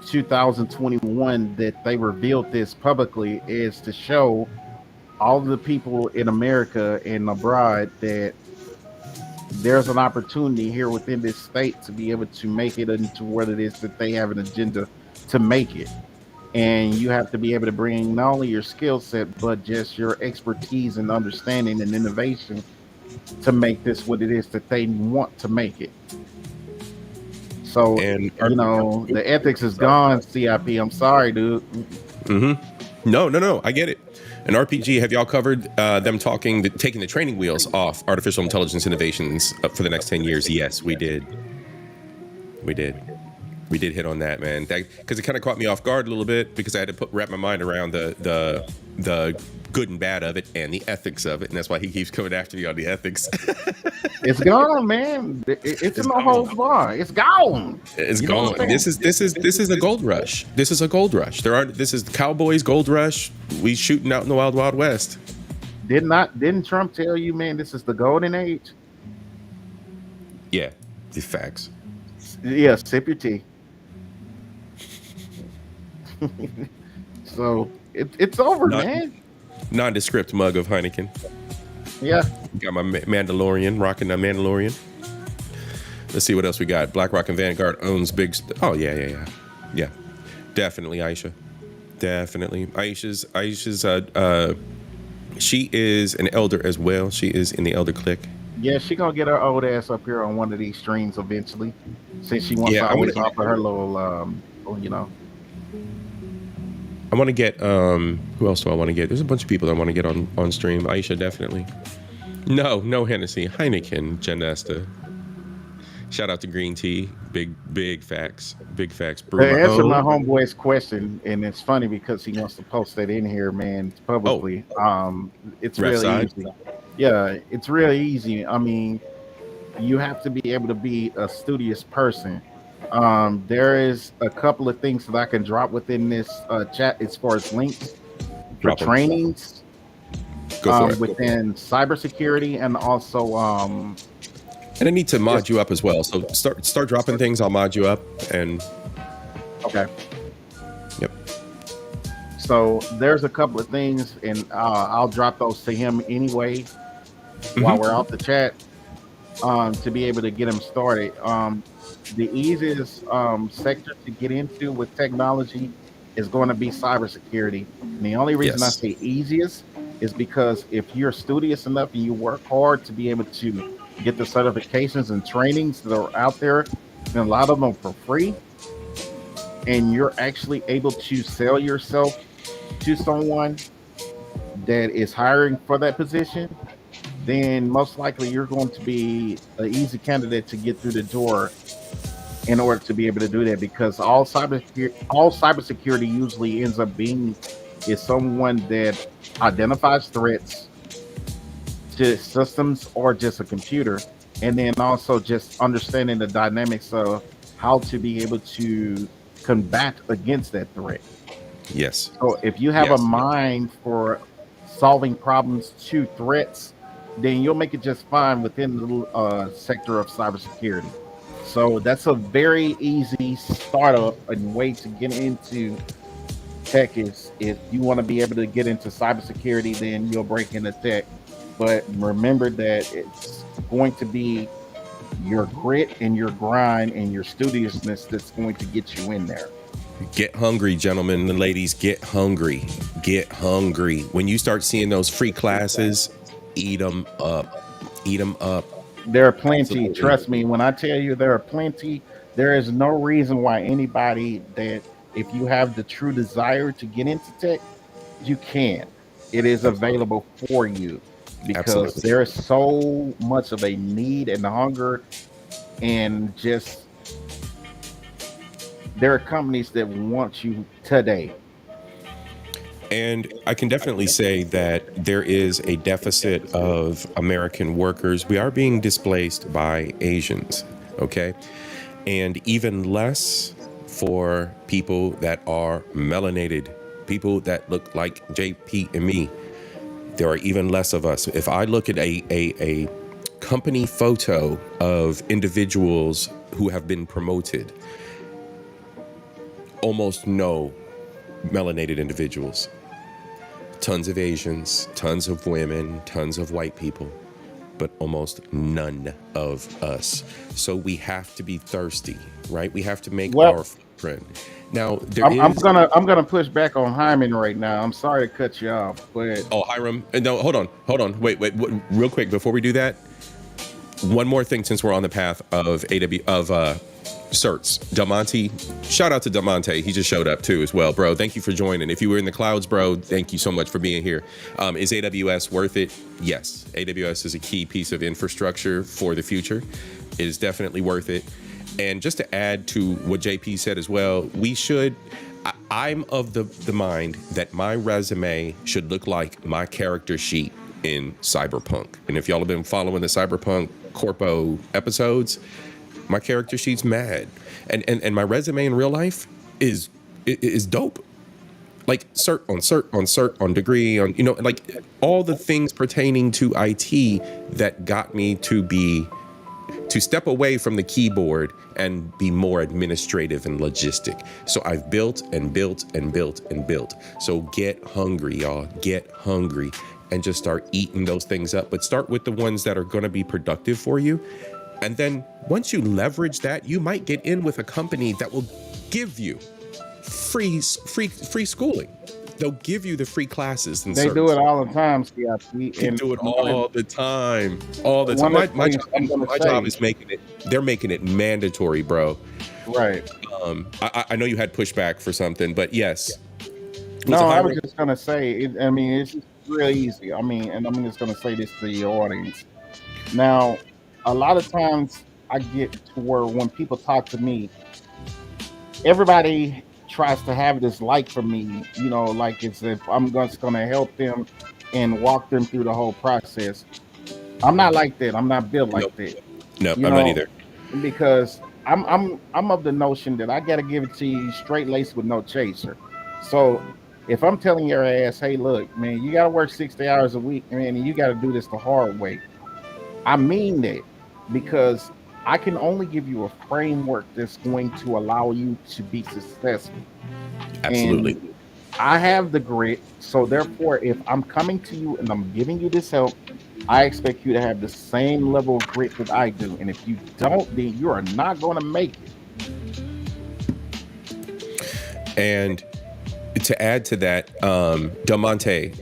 I: 2021 that they revealed this publicly, is to show all the people in America and abroad that there's an opportunity here within this state to be able to make it into what it is that they have an agenda to make it. And you have to be able to bring not only your skill set, but just your expertise and understanding and innovation to make this what it is that they want to make it. So,
A: And
I: the ethics is gone, CIP. I'm sorry, dude.
A: No, I get it. And RPG, have y'all covered them taking the training wheels off artificial intelligence innovations for the next 10 years? Yes, we did. We did hit on that, man. Because it kind of caught me off guard a little bit, because I had to wrap my mind around the good and bad of it and the ethics of it, and that's why he keeps coming after me on the ethics.
I: It's gone, man. It's in the whole bar. It's gone.
A: It's gone. This is a gold rush. This is a gold rush. This is the Cowboys gold rush. We shooting out in the wild, wild west.
I: Didn't Trump tell you, man, this is the golden age?
A: Yeah, the facts.
I: Yeah, sip your tea. So it's over, man.
A: Nondescript mug of Heineken.
I: Yeah.
A: Got my Mandalorian, rocking the Mandalorian. Let's see what else we got. BlackRock and Vanguard owns big. Oh yeah. Definitely, Aisha. Definitely, Aisha's. She is an elder as well. She is in the elder clique.
I: Yeah, she gonna get her old ass up here on one of these streams eventually, since she wants to always offer her little,
A: I want to get who else do I want to get? There's a bunch of people that I want to get on stream. Aisha, definitely. No Hennessy, Heineken, Janesta. Shout out to Green Tea. Big facts.
I: To answer my homeboy's question, and it's funny because he wants to post that in here, man, publicly. It's really easy. Yeah, it's really easy. I mean, you have to be able to be a studious person. There is a couple of things that I can drop within this chat as far as links for trainings within cybersecurity, and also
A: and I need to mod you up as well. So start dropping things. I'll mod you up. And
I: okay.
A: Yep.
I: So there's a couple of things, and I'll drop those to him anyway while we're off the chat to be able to get him started. The easiest sector to get into with technology is going to be cybersecurity. And the only reason I say easiest is because if you're studious enough and you work hard to be able to get the certifications and trainings that are out there, and a lot of them for free, and you're actually able to sell yourself to someone that is hiring for that position, then most likely you're going to be an easy candidate to get through the door in order to be able to do that, because all cybersecurity usually ends up being is someone that identifies threats to systems or just a computer, and then also just understanding the dynamics of how to be able to combat against that threat.
A: Yes.
I: So if you have a mind for solving problems to threats, then you'll make it just fine within the sector of cybersecurity. So that's a very easy startup and way to get into tech. Is if you want to be able to get into cybersecurity, then you'll break into tech. But remember that it's going to be your grit and your grind and your studiousness that's going to get you in there.
A: Get hungry, gentlemen and ladies. Get hungry. Get hungry. When you start seeing those free classes, eat them up. Eat them up.
I: There are plenty. Absolutely. Trust me, when I tell you there are plenty, there is no reason why anybody that, if you have the true desire to get into tech, you can. It is available for you, because there is so much of a need and hunger, and just there are companies that want you today.
A: And I can definitely say that there is a deficit of American workers. We are being displaced by Asians. Okay. And even less for people that are melanated, people that look like JP and me. There are even less of us. If I look at a company photo of individuals who have been promoted, almost no melanated individuals. Tons of Asians, tons of women, tons of white people, but almost none of us. So we have to be thirsty, right? We have to make our footprint. Now
I: I'm gonna push back on Hyman right now. I'm sorry to cut you off, but
A: Hiram, no, hold on, wait, real quick before we do that. One more thing, since we're on the path of certs, Delmonte, shout out to Delmonte. He just showed up too as well, bro. Thank you for joining. If you were in the clouds, bro, thank you so much for being here. Is AWS worth it? Yes. AWS is a key piece of infrastructure for the future. It is definitely worth it. And just to add to what JP said as well, I'm of the mind that my resume should look like my character sheet in Cyberpunk. And if y'all have been following the Cyberpunk Corpo episodes, my character sheet's mad. And my resume in real life is dope. Like cert on degree, on, you know, like all the things pertaining to IT that got me to step away from the keyboard and be more administrative and logistic. So I've built and built and built and built. So get hungry, y'all. Get hungry and just start eating those things up. But start with the ones that are going to be productive for you. And then once you leverage that, you might get in with a company that will give you free schooling. They'll give you the free classes. And
I: they do it all the time, CIP.
A: They do it all the time. All the time. My job is they're making it mandatory, bro.
I: Right.
A: I know you had pushback for something, but yes.
I: No, I was just going to say, it's just really easy. And I'm just going to say this to your audience. Now, a lot of times I get to where when people talk to me, everybody tries to have this like for me, you know, like it's if I'm just going to help them and walk them through the whole process. I'm not like that. I'm not built like that.
A: No, I'm not either.
I: Because I'm of the notion that I got to give it to you straight laced with no chaser. So if I'm telling your ass, hey, look, man, you got to work 60 hours a week, man, and you got to do this the hard way. I mean that, because I can only give you a framework that's going to allow you to be successful.
A: Absolutely.
I: And I have the grit. So therefore, if I'm coming to you and I'm giving you this help, I expect you to have the same level of grit that I do. And if you don't, then you are not going to make it.
A: And to add to that, Delmonte,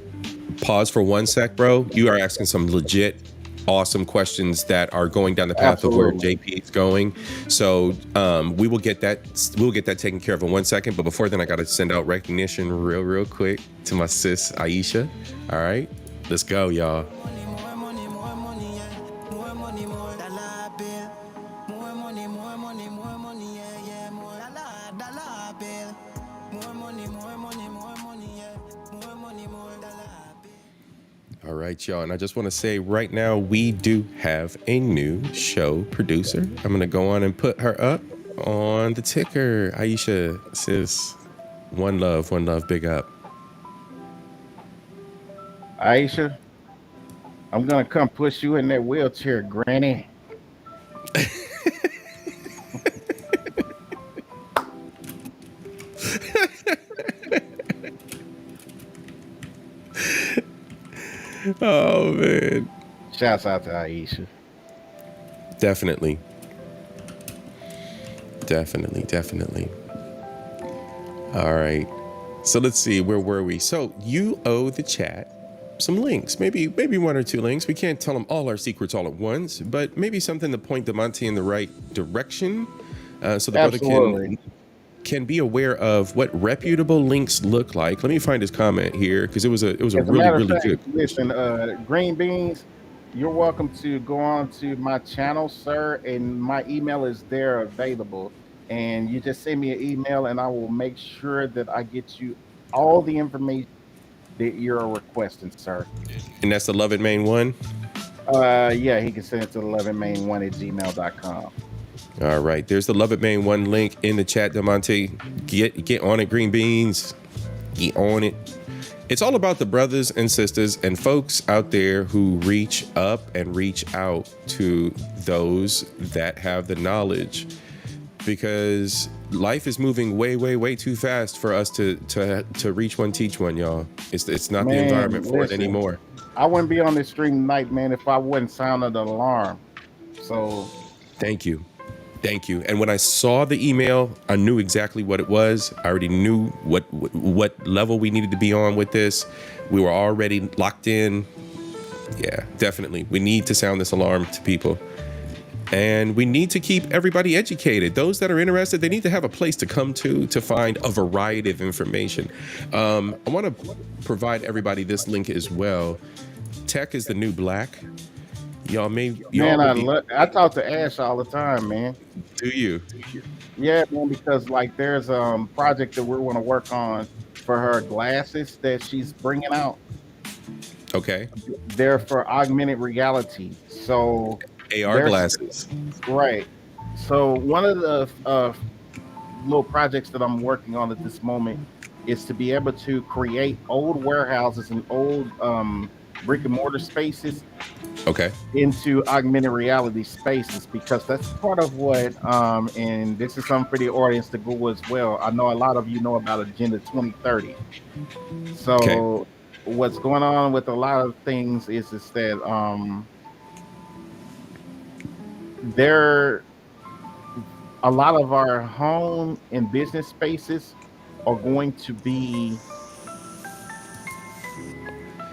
A: pause for 1 sec, bro. You are asking some legit awesome questions that are going down the path of where JP is going. So we'll get that taken care of in 1 second. But before then, I got to send out recognition real quick to my sis Aisha. All right, let's go, y'all. All right, y'all. And I just want to say right now, we do have a new show producer. I'm going to go on and put her up on the ticker. Aisha, sis, one love, big up.
I: Aisha, I'm going to come push you in that wheelchair, Granny.
A: Oh, man.
I: Shouts out to Aisha.
A: Definitely. All right. So let's see, where were we? So you owe the chat some links, maybe one or two links. We can't tell them all our secrets all at once, but maybe something to point Demonte in the right direction, so the brother can be aware of what reputable links look like. Let me find his comment here, because it was a really good.
I: Listen, Green Beans, you're welcome to go on to my channel, sir, and my email is there available. And you just send me an email, and I will make sure that I get you all the information that you're requesting, sir.
A: And that's the Love It Main one?
I: Yeah, he can send it to 11main1@gmail.com.
A: All right, there's the Love It Main one link in the chat, Demonte. Get on it, Green Beans. Get on it. It's all about the brothers and sisters and folks out there who reach up and reach out to those that have the knowledge, because life is moving way too fast for us to reach one, teach one, y'all. It's not the environment for it anymore.
I: I wouldn't be on this stream tonight, man, if I wouldn't sound the alarm. So
A: thank you. And when I saw the email, I knew exactly what it was. I already knew what level we needed to be on with this. We were already locked in. Yeah, definitely. We need to sound this alarm to people. And we need to keep everybody educated. Those that are interested, they need to have a place to come to find a variety of information. I want to provide everybody this link as well. Tech is the new black. Y'all
I: I talk to Ash all the time, man.
A: Do you?
I: Yeah, man, because like there's a project that we want to work on for her glasses that she's bringing out.
A: Okay.
I: They're for augmented reality. So
A: AR glasses.
I: Right. So one of the little projects that I'm working on at this moment is to be able to create old warehouses and old brick and mortar spaces into augmented reality spaces, because that's part of what and this is something for the audience to Google as well. I know a lot of you know about Agenda 2030. So what's going on with a lot of things is that a lot of our home and business spaces are going to be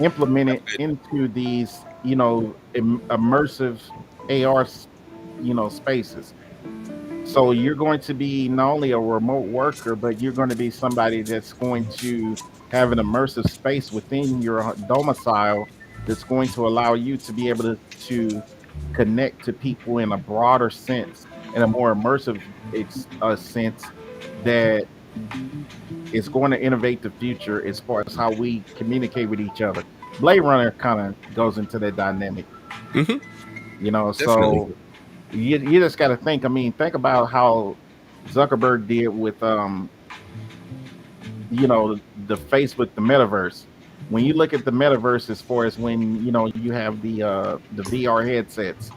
I: implemented into these, immersive AR, spaces. So you're going to be not only a remote worker, but you're going to be somebody that's going to have an immersive space within your domicile that's going to allow you to be able to connect to people in a broader sense, in a more immersive sense, that is going to innovate the future as far as how we communicate with each other. Blade Runner kind of goes into that dynamic.
A: Definitely.
I: So you just got to think. I mean, think about how Zuckerberg did with the face with the metaverse. When you look at the metaverse, as far as when you have the VR headsets,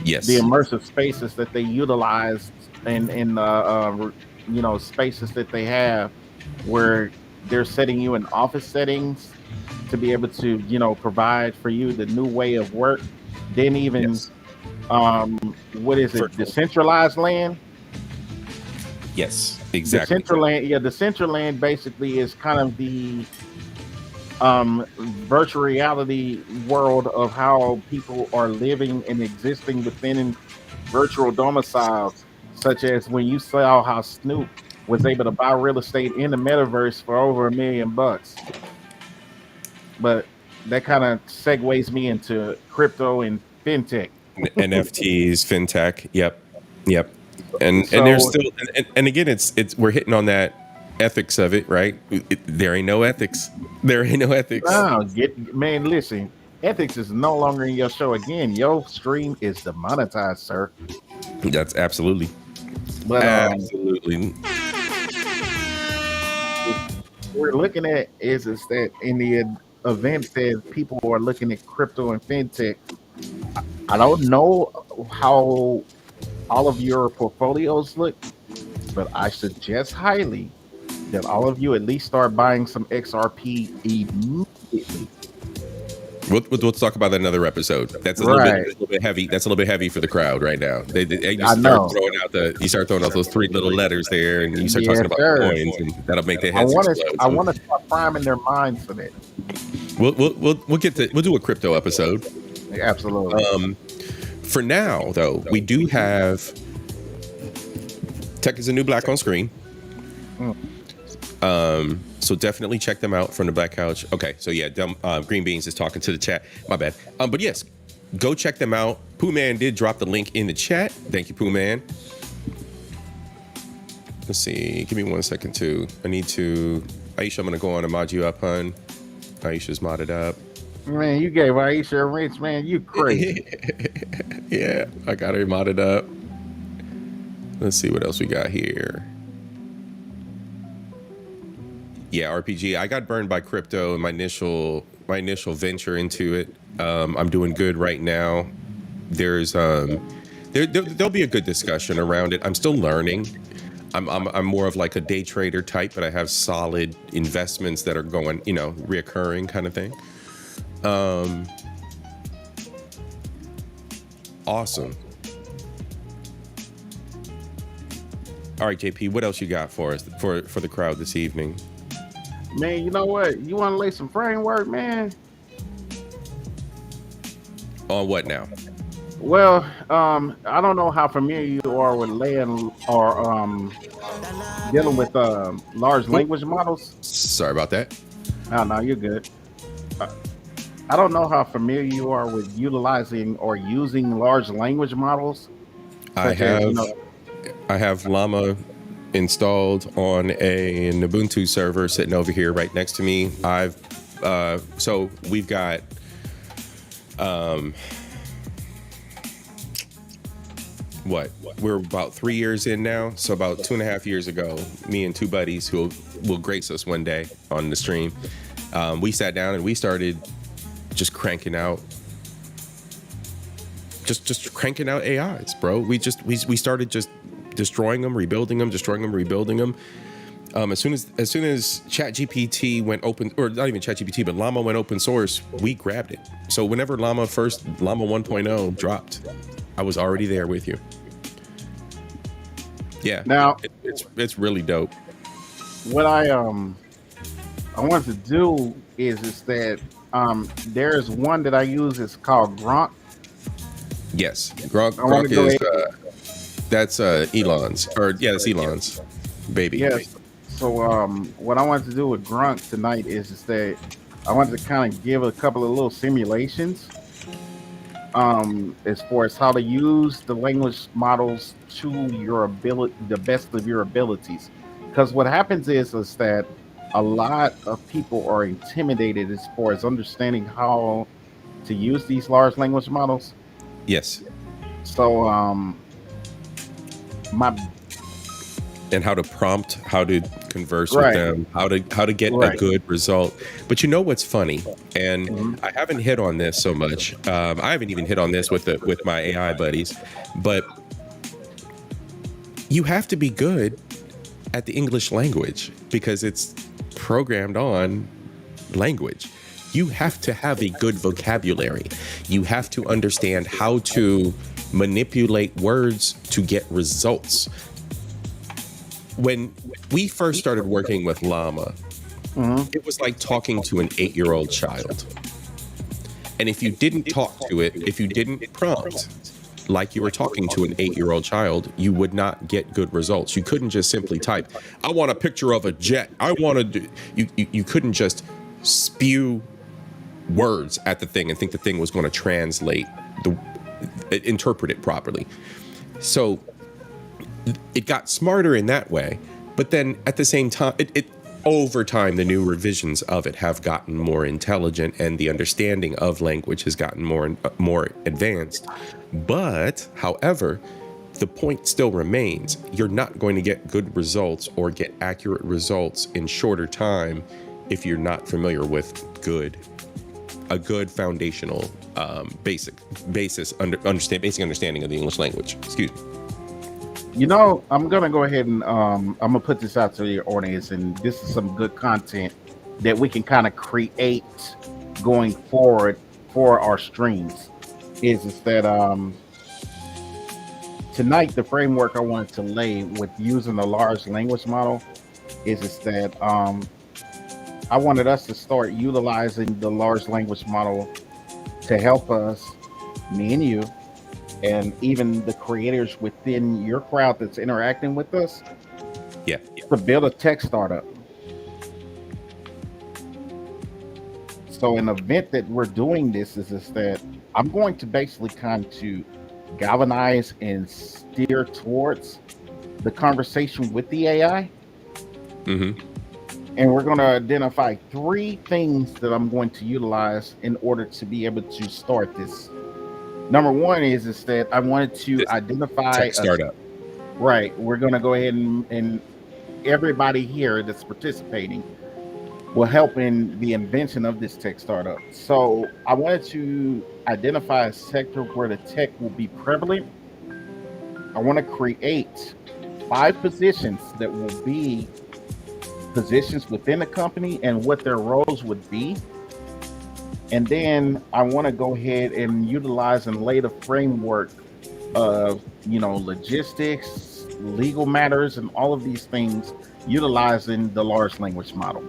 I: the immersive spaces that they utilize, and spaces that they have where they're setting you in office settings to be able to provide for you the new way of work. Then even what is it, decentralized land?
A: Yes, exactly.
I: The Decentraland basically is kind of the virtual reality world of how people are living and existing within virtual domiciles, such as when you saw how Snoop was able to buy real estate in the metaverse for over $1 million. But that kind of segues me into crypto and fintech.
A: NFTs, fintech. Yep. And there's still, and again, it's we're hitting on that ethics of it, right? There ain't no ethics.
I: No, man, listen. Ethics is no longer in your show again. Your stream is demonetized, sir.
A: That's absolutely.
I: But
A: absolutely.
I: We're looking at is that in the event that people are looking at crypto and fintech, I don't know how all of your portfolios look, but I suggest highly that all of you at least start buying some XRP immediately.
A: We'll talk about that in another episode. That's a little bit heavy. That's a little bit heavy for the crowd right now. You start throwing out those three little letters there, and you start talking about coins, and that'll make their heads explode.
I: I want to start priming their minds for that.
A: We'll do a crypto episode.
I: Absolutely.
A: For now, though, we do have Tech is a New Black on screen. So definitely check them out from the Black Couch. Okay, so yeah, Green Beans is talking to the chat. My bad. But yes, go check them out. Pooh Man did drop the link in the chat. Thank you, Pooh Man. Let's see. Give me 1 second too. I need to. Aisha, I'm gonna go on and mod you up, hun. Aisha's modded up.
I: Man, you gave Aisha a wrench, man. You crazy.
A: Yeah, I got her modded up. Let's see what else we got here. Yeah, RPG. I got burned by crypto in my initial venture into it. I'm doing good right now. There's there'll be a good discussion around it. I'm still learning. I'm more of like a day trader type, but I have solid investments that are going, reoccurring kind of thing. Awesome. All right, JP, what else you got for us for the crowd this evening?
I: Man, you know what? You want to lay some framework, man?
A: On what now?
I: Well, I don't know how familiar you are with laying or dealing with large language models.
A: Sorry about that.
I: No, you're good. I don't know how familiar you are with utilizing or using large language models.
A: I have Llama installed on an Ubuntu server sitting over here right next to me. So we've got we're about 3 years in now. So about 2.5 years ago, me and two buddies who will grace us one day on the stream, we sat down and we started just cranking out AIs, bro. We started just destroying them, rebuilding them, as soon as ChatGPT went open, or not even ChatGPT, but Llama went open source, we grabbed it. So whenever Llama 1.0 dropped, I was already there with you. Yeah.
I: Now
A: it's really dope.
I: What I want to do is that there's one that I use. It's called Grok.
A: Yes, Grok is that's Elon's, that's Elon's baby.
I: Yes. So what I wanted to do with Grok tonight is that I wanted to kind of give a couple of little simulations as far as how to use the language models to your ability, the best of your abilities. Because what happens is that a lot of people are intimidated as far as understanding how to use these large language models.
A: Yes.
I: So
A: and how to prompt, how to converse with them, how to get a good result. But you know what's funny, and I haven't hit on this so much. I haven't even hit on this with my AI buddies, but you have to be good at the English language because it's programmed on language. You have to have a good vocabulary. You have to understand how to manipulate words to get results. When we first started working with Llama, it was like talking to an 8-year-old child. And if you didn't talk to it, if you didn't prompt like you were talking to an 8-year-old child, you would not get good results. You couldn't just simply type, I want a picture of a jet. I want to do, you couldn't just spew words at the thing and think the thing was going to translate, interpret it properly. So it got smarter in that way, but then at the same time, over time, the new revisions of it have gotten more intelligent, and the understanding of language has gotten more advanced. But, however, the point still remains: you're not going to get good results or get accurate results in shorter time if you're not familiar with a good foundational basic understanding of the English language. Excuse me.
I: You know, I'm gonna go ahead and I'm gonna put this out to your audience, and this is some good content that we can kind of create going forward for our streams. Is that tonight the framework I wanted to lay with using the large language model is that I wanted us to start utilizing the large language model to help us, me and you, and even the creators within your crowd that's interacting with us, to build a tech startup. So in the event that we're doing this is that I'm going to basically kind of galvanize and steer towards the conversation with the AI. And we're going to identify 3 things that I'm going to utilize in order to be able to start this. Number one is that I wanted to identify
A: tech startup.
I: Right. We're going to go ahead and everybody here that's participating will help in the invention of this tech startup. So I wanted to identify a sector where the tech will be prevalent. I want to create 5 positions that will be positions within the company and what their roles would be. And then I want to go ahead and utilize and lay the framework of, logistics, legal matters, and all of these things utilizing the large language model.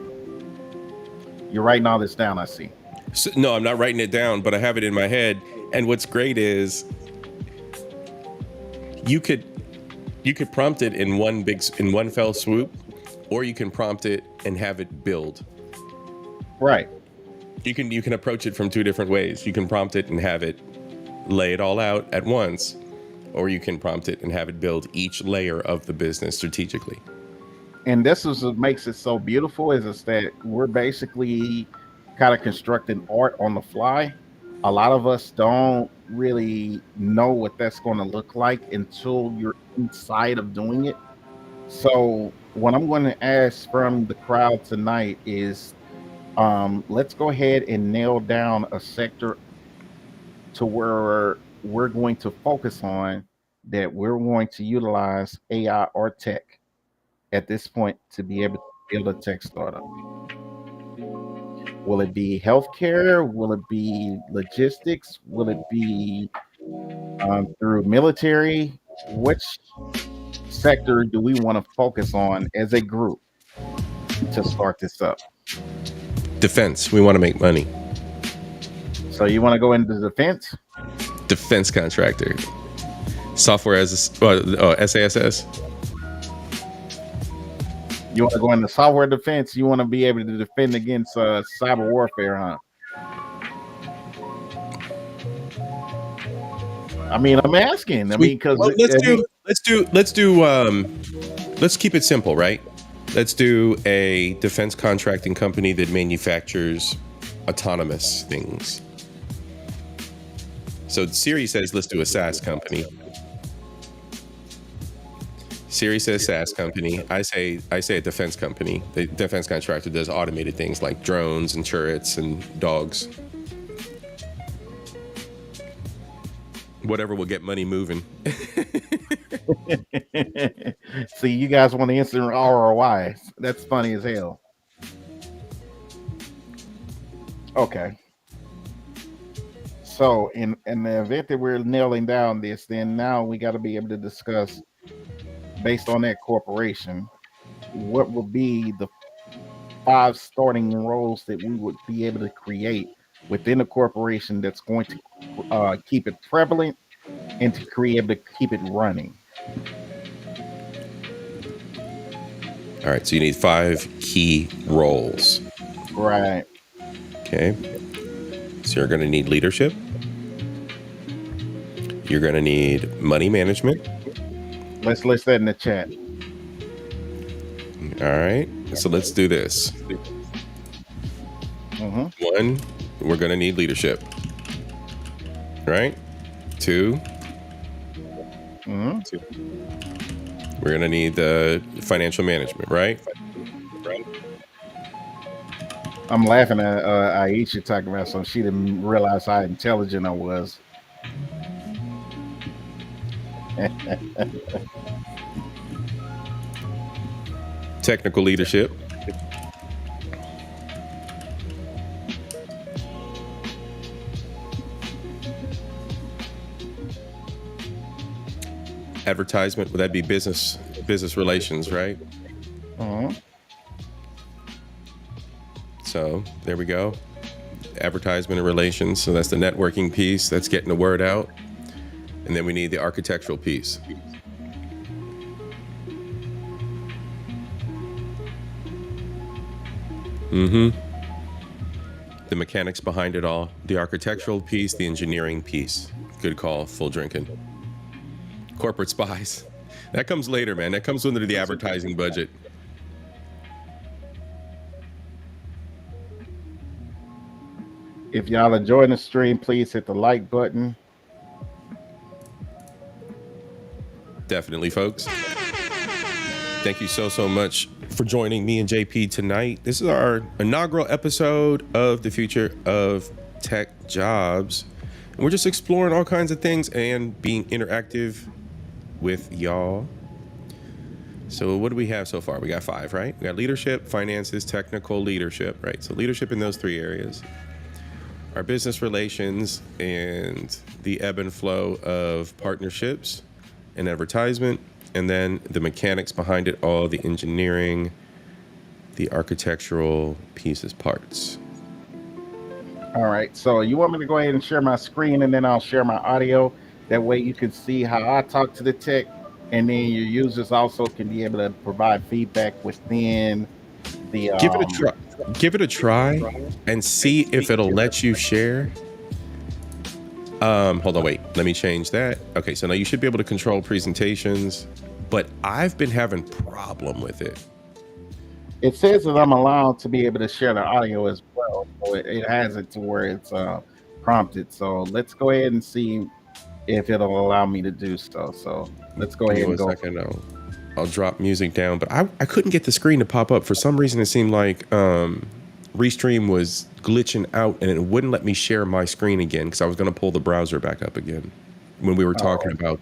I: You're writing all this down, I see.
A: So, no, I'm not writing it down, but I have it in my head. And what's great is you could prompt it in one fell swoop, or you can prompt it and have it build.
I: Right.
A: You can approach it from 2 different ways. You can prompt it and have it lay it all out at once, or you can prompt it and have it build each layer of the business strategically.
I: And this is what makes it so beautiful is that we're basically kind of constructing art on the fly. A lot of us don't really know what that's going to look like until you're inside of doing it. So what I'm going to ask from the crowd tonight is, let's go ahead and nail down a sector to where we're going to focus on that we're going to utilize AI or tech at this point to be able to build a tech startup. Will it be healthcare? Will it be logistics? Will it be through military? Which sector do we want to focus on as a group to start this up?
A: Defense. We want to make money.
I: So you want to go into defense?
A: Defense contractor. Software as SASS.
I: You want to go into software defense? You want to be able to defend against cyber warfare, huh? I mean, I'm asking. Because
A: let's keep it simple, right? Let's do a defense contracting company that manufactures autonomous things. So Siri says, let's do a SaaS company. Siri says SaaS company. I say a defense company. The defense contractor does automated things like drones and turrets and dogs. Whatever will get money moving.
I: See, you guys want to instant ROI. That's funny as hell. Okay. So in the event that we're nailing down this, then now we got to be able to discuss, based on that corporation, what will be the 5 starting roles that we would be able to create within a corporation that's going to keep it prevalent and to create to keep it running.
A: All right, so you need 5 key roles.
I: Right.
A: Okay. So you're going to need leadership. You're going to need money management.
I: Let's list that in the chat.
A: All right. So let's do this. 1, we're going to need leadership. Right? 2. We're going to need the financial management, right?
I: I'm laughing at Aisha talking about something. She didn't realize how intelligent I was.
A: Technical leadership. Advertisement, would that be business relations, right? So there we go. Advertisement and relations. So that's the networking piece. That's getting the word out. And then we need the architectural piece. The mechanics behind it all. The architectural piece, the engineering piece. Good call, full drinking. Corporate spies. That comes later, man. That comes under the advertising budget.
I: If y'all enjoying the stream, please hit the like button.
A: Definitely, folks. Thank you so much for joining me and JP tonight. This is our inaugural episode of the future of tech jobs. And we're just exploring all kinds of things and being interactive with y'all. So what do we have so far? We got 5, right? We got leadership, finances, technical leadership, right? So leadership in those 3 areas. Our business relations and the ebb and flow of partnerships and advertisement, and then the mechanics behind it all, the engineering, the architectural pieces, parts.
I: All right, so you want me to go ahead and share my screen, and then I'll share my audio. That way you can see how I talk to the tech, and then your users also can be able to provide feedback within the
A: Give it a try and see if it'll let you share. Hold on, wait, let me change that. Okay, so now you should be able to control presentations, but I've been having problem with it.
I: It says that I'm allowed to be able to share the audio as well, so it has it to where it's prompted. So let's go ahead and see if it'll allow me to do so. So let's go ahead and go.
A: I'll drop music down, but I couldn't get the screen to pop up. For some reason, it seemed like Restream was glitching out and it wouldn't let me share my screen again because I was going to pull the browser back up again when we were talking about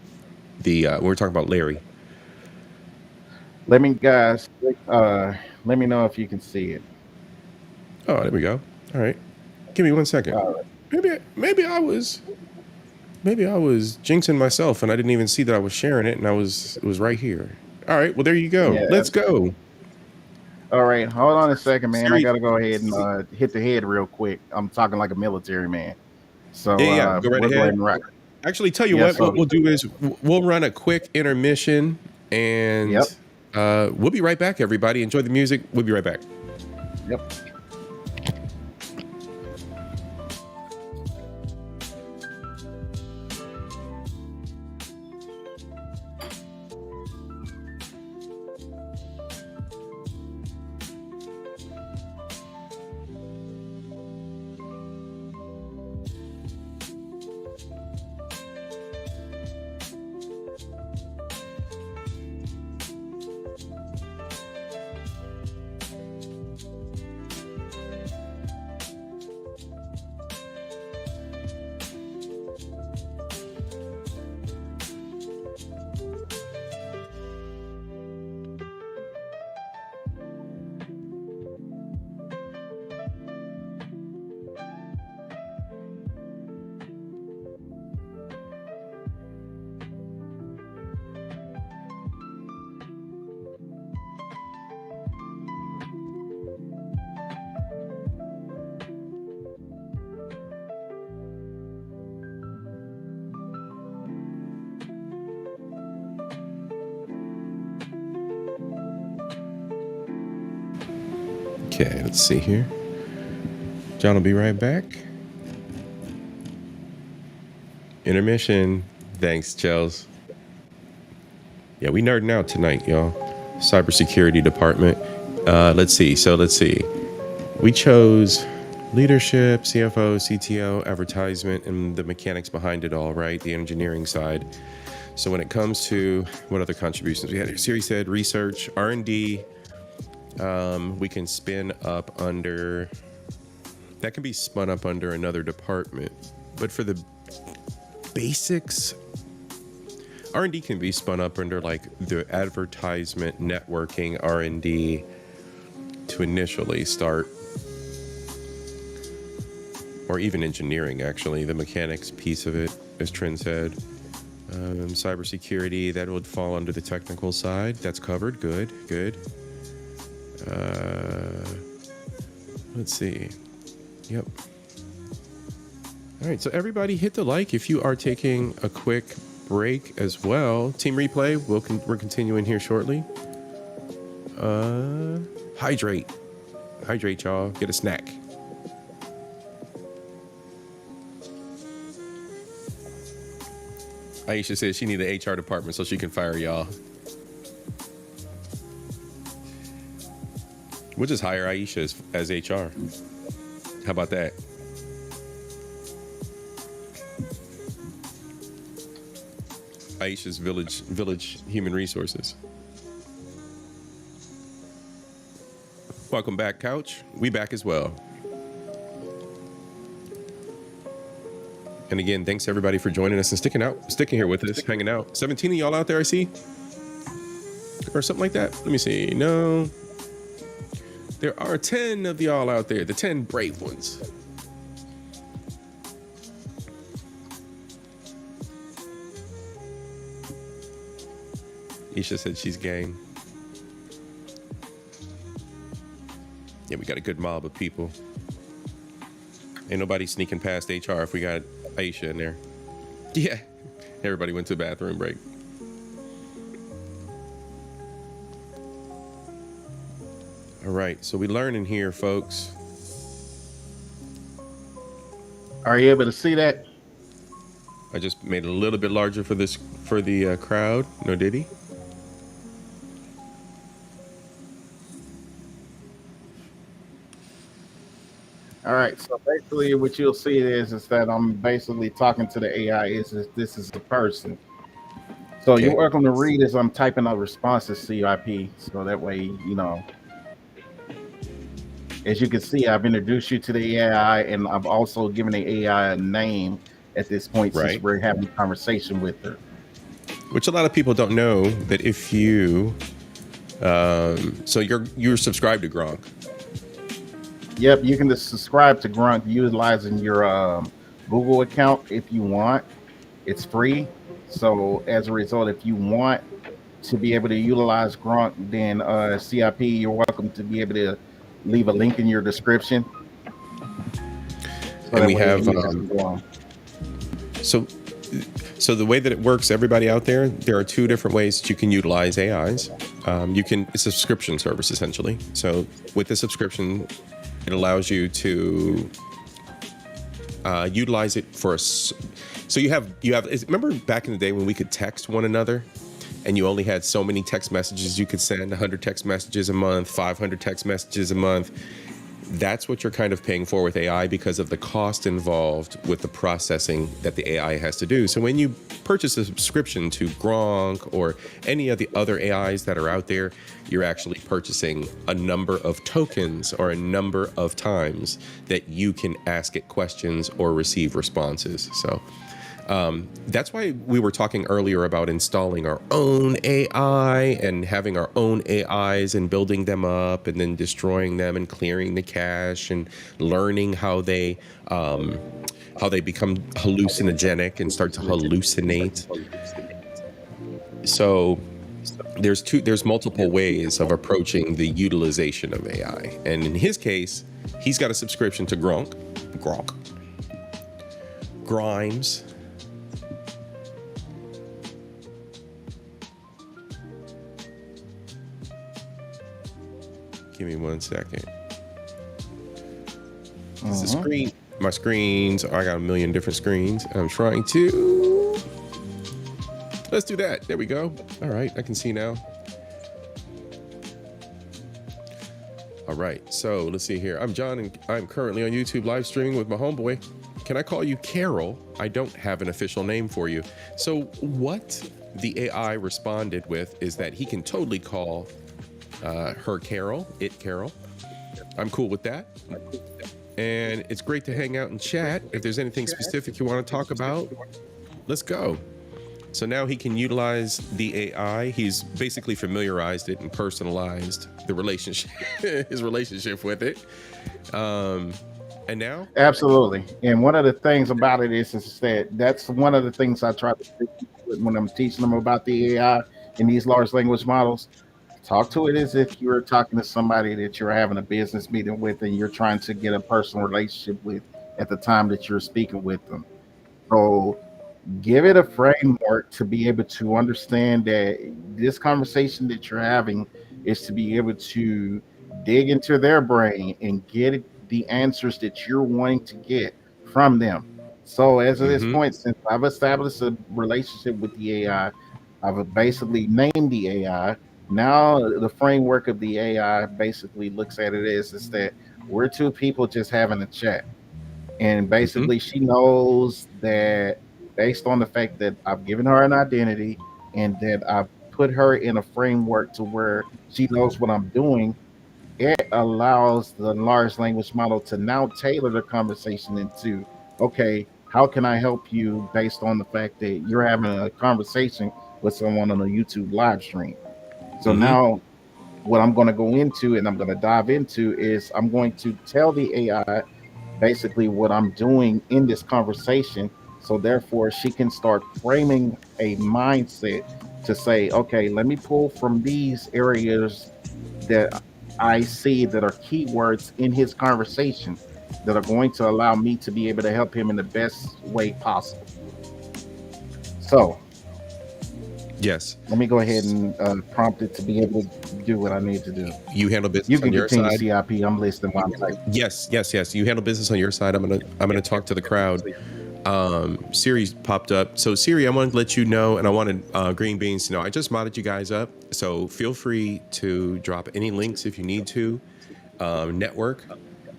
A: Larry.
I: Let me let me know if you can see it.
A: Oh, there we go. All right, give me 1 second. Maybe I was jinxing myself and I didn't even see that I was sharing it, and it was right here. All right, well there you go. Yeah. Let's go.
I: All right, hold on a second, man. I gotta go ahead and hit the head real quick. I'm talking like a military man. So
A: yeah, go right ahead. Actually, tell you what we'll do is we'll run a quick intermission, and we'll be right back. Everybody, enjoy the music. We'll be right back.
I: Yep.
A: Okay, let's see here. John will be right back. Intermission. Thanks, Chels. Yeah, we nerding out tonight, y'all. Cybersecurity department. Let's see. We chose leadership, CFO, CTO, advertisement, and the mechanics behind it all, right? The engineering side. So when it comes to what other contributions we had here, Siri said research, R&D. We can spin up under, that can be spun up under another department, but for the basics, R&D can be spun up under like the advertisement, networking, R&D to initially start, or even engineering, actually, the mechanics piece of it, as Trent said. Cybersecurity, that would fall under the technical side. That's covered. Good. Let's see. Yep. All right, so everybody hit the like if you are taking a quick break as well. Team replay, we're continuing here shortly. Hydrate, y'all. Get a snack. Aisha says she need an HR department so she can fire y'all. We'll just hire Aisha as HR. How about that? Aisha's village human resources. Welcome back, Couch. We back as well. And again, thanks everybody for joining us and sticking here with us, hanging out. 17 of y'all out there, I see, or something like that. Let me see. No, there are 10 of y'all out there. The 10 brave ones. Isha said she's gang. Yeah, we got a good mob of people. Ain't nobody sneaking past HR if we got Aisha in there. Yeah, everybody went to the bathroom break. All right, so we learning here, folks.
I: Are you able to see that?
A: I just made it a little bit larger for the crowd. No, did he?
I: All right, so basically what you'll see is that I'm basically talking to the AI. This is a person. So
A: Okay.
I: you're welcome to read as I'm typing out responses to CIP. So that way, you know, as you can see, I've introduced you to the AI, and I've also given the AI a name at this point,
A: Right.
I: since we're having a conversation with her.
A: Which a lot of people don't know that if you, so you're subscribed to Gronk.
I: Yep, you can just subscribe to Grunt utilizing your Google account if you want. It's free. So as a result, if you want to be able to utilize Grunt, then CIP, you're welcome to be able to leave a link in your description.
A: And we have so the way that it works, everybody out there are two different ways that you can utilize AIs. It's a subscription service essentially. So with the subscription, it allows you to utilize it for so you have remember back in the day when we could text one another and you only had so many text messages you could send, 100 text messages a month, 500 text messages a month. That's what you're kind of paying for with AI because of the cost involved with the processing that the AI has to do. So when you purchase a subscription to Gronk or any of the other AIs that are out there, you're actually purchasing a number of tokens or a number of times that you can ask it questions or receive responses. So that's why we were talking earlier about installing our own AI and having our own AIs and building them up and then destroying them and clearing the cache and learning how they become hallucinogenic and start to hallucinate. So there's multiple ways of approaching the utilization of AI. And in his case, he's got a subscription to Gronk, Grimes. Give me 1 second. It's the screen. My screens. I got a million different screens. I'm trying to. Let's do that. There we go. All right, I can see now. All right, so let's see here. I'm John, and I'm currently on YouTube live streaming with my homeboy. Can I call you Carol? I don't have an official name for you. So what the AI responded with is that he can totally call her Carol, Carol. I'm cool with that. And it's great to hang out and chat. If there's anything specific you want to talk about, let's go. So now he can utilize the AI. He's basically familiarized it and personalized the relationship, his relationship with it. And now?
I: Absolutely. And one of the things about it is that that's one of the things I try to do when I'm teaching them about the AI and these large language models. Talk to it as if you're talking to somebody that you're having a business meeting with and you're trying to get a personal relationship with at the time that you're speaking with them. So give it a framework to be able to understand that this conversation that you're having is to be able to dig into their brain and get the answers that you're wanting to get from them. So as of this point, since I've established a relationship with the AI, I've basically named the AI. Now the framework of the AI basically looks at it is that we're two people just having a chat. And basically she knows that based on the fact that I've given her an identity and that I've put her in a framework to where she knows what I'm doing, it allows the large language model to now tailor the conversation into, okay, how can I help you based on the fact that you're having a conversation with someone on a YouTube live stream. So now what I'm going to go into and I'm going to dive into is I'm going to tell the AI basically what I'm doing in this conversation. So therefore she can start framing a mindset to say, okay, let me pull from these areas that I see that are keywords in his conversation that are going to allow me to be able to help him in the best way possible. So
A: yes,
I: let me go ahead and prompt it to be able to do what I need to do.
A: You handle business
I: You can
A: on your
I: continue
A: side.
I: CIP. I'm listening while I'm typing.
A: Yes. You handle business on your side. I'm gonna talk to the crowd. Siri's popped up. So Siri, I want to let you know, and I wanted Green Beans to know, I just modded you guys up. So feel free to drop any links if you need to. Network.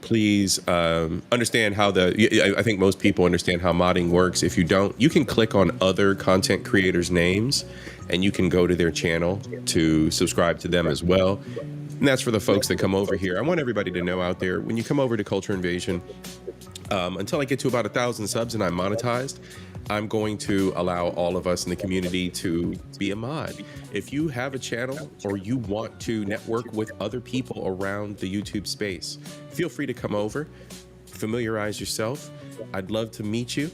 A: Please understand how I think most people understand how modding works. If you don't, you can click on other content creators' names and you can go to their channel to subscribe to them as well. And that's for the folks that come over here. I want everybody to know out there, when you come over to Culture Invasion, until I get to about 1,000 subs and I'm monetized, I'm going to allow all of us in the community to be a mod. If you have a channel or you want to network with other people around the YouTube space, feel free to come over, familiarize yourself. I'd love to meet you.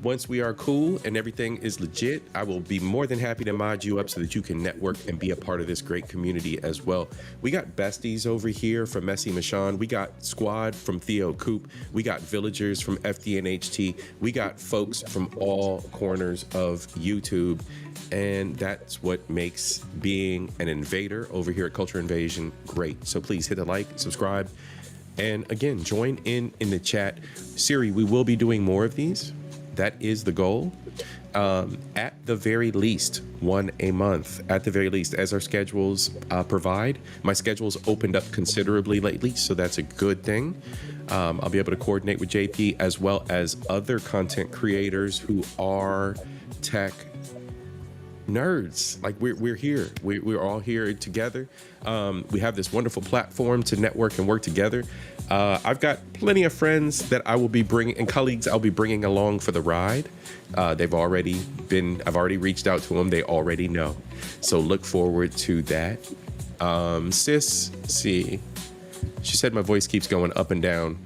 A: Once we are cool and everything is legit, I will be more than happy to mod you up so that you can network and be a part of this great community as well. We got besties over here from Messy Michon. We got Squad from Theo Coop. We got villagers from FDNHT. We got folks from all corners of YouTube. And that's what makes being an invader over here at Culture Invasion great. So please hit the like, subscribe, and again, join in the chat. Siri, we will be doing more of these. That is the goal. At the very least, one a month. At the very least, as our schedules provide. My schedule's opened up considerably lately, so that's a good thing. I'll be able to coordinate with JP as well as other content creators who are tech nerds. Like we're here. We're all here together. We have this wonderful platform to network and work together. I've got plenty of friends that I will be bringing and colleagues I'll be bringing along for the ride. I've already reached out to them. They already know. So look forward to that. Sis, see, she said my voice keeps going up and down.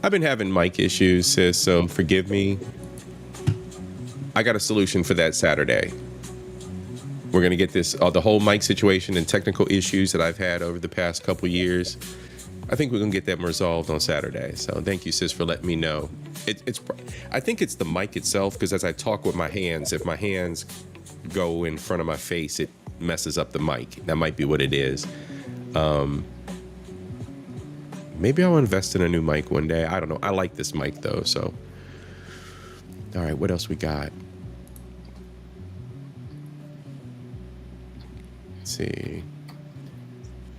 A: I've been having mic issues, sis, so forgive me. I got a solution for that Saturday. We're going to get this, the whole mic situation and technical issues that I've had over the past couple years. I think we're going to get them resolved on Saturday. So thank you, sis, for letting me know. I think it's the mic itself, because as I talk with my hands, if my hands go in front of my face, it messes up the mic. That might be what it is. Maybe I'll invest in a new mic one day. I don't know. I like this mic, though, so. All right, what else we got? Let's see.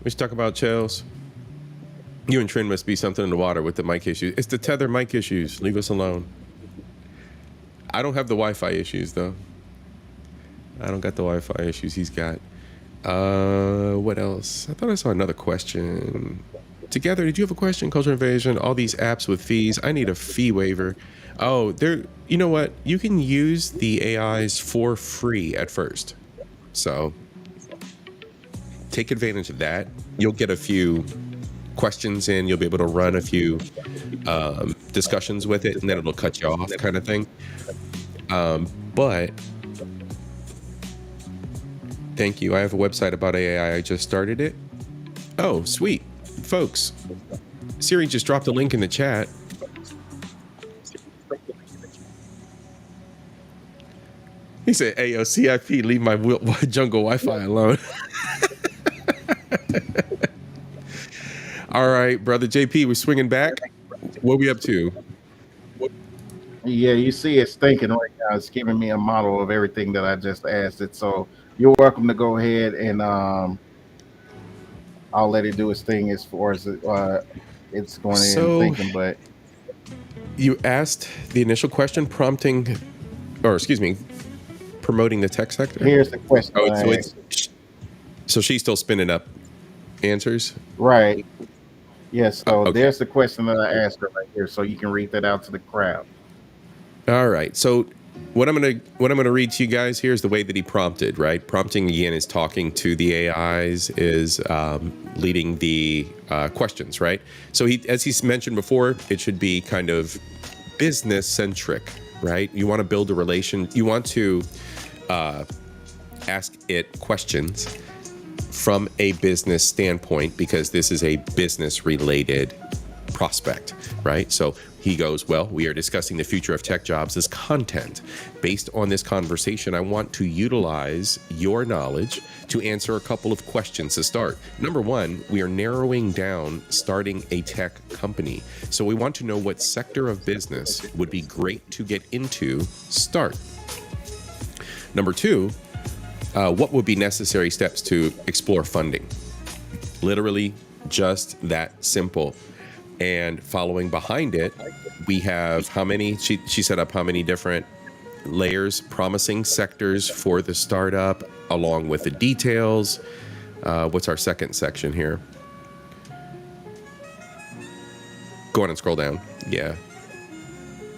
A: We should talk about Chels. You and Trent must be something in the water with the mic issues. It's the tether mic issues. Leave us alone. I don't have the Wi-Fi issues, though. I don't got the Wi-Fi issues he's got. What else? I thought I saw another question. Together, did you have a question? Culture Invasion, all these apps with fees. I need a fee waiver. Oh, you know what? You can use the AIs for free at first. So take advantage of that. You'll get a few questions in. You'll be able to run a few discussions with it, and then it'll cut you off kind of thing. But thank you. I have a website about AI. I just started it. Oh, sweet. Folks, Siri just dropped a link in the chat. He said, "Hey, yo, CIP, leave my jungle Wi-Fi alone." All right, brother JP, we're swinging back. What are we up to?
I: Yeah, you see it's thinking right now. It's giving me a model of everything that I just asked it. So you're welcome to go ahead and I'll let it do its thing as far as it's going in and thinking. But
A: You asked the initial question, promoting the tech sector.
I: Here's the question.
A: So she's still spinning up answers,
I: right? Yes. So
A: okay.
I: there's the question that I asked her right here, so you can read that out to the crowd.
A: All right. So what I'm gonna read to you guys here is the way that he prompted. Right, prompting again is talking to the AIs, is leading the questions. Right. So as he's mentioned before, it should be kind of business centric. Right. You want to build a relation. You want to ask it questions from a business standpoint, because this is a business related prospect, right? So he goes, well, we are discussing the future of tech jobs as content. Based on this conversation, I want to utilize your knowledge to answer a couple of questions to start. Number one, we are narrowing down starting a tech company. So we want to know what sector of business would be great to get into, start. Number two, what would be necessary steps to explore funding? Literally just that simple. And following behind it, we have how many, she set up how many different layers, promising sectors for the startup, along with the details. What's our second section here? Go on and scroll down. Yeah.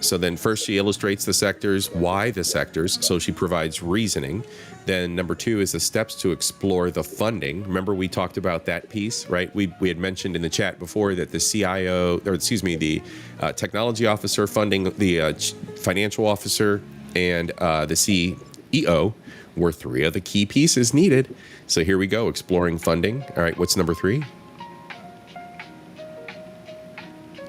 A: So then first she illustrates the sectors, why the sectors. So she provides reasoning. Then number two is the steps to explore the funding. Remember, we talked about that piece, right? We had mentioned in the chat before that the CIO, or excuse me, the technology officer funding, the financial officer, and the CEO were three of the key pieces needed. So here we go, exploring funding. All right, what's number three?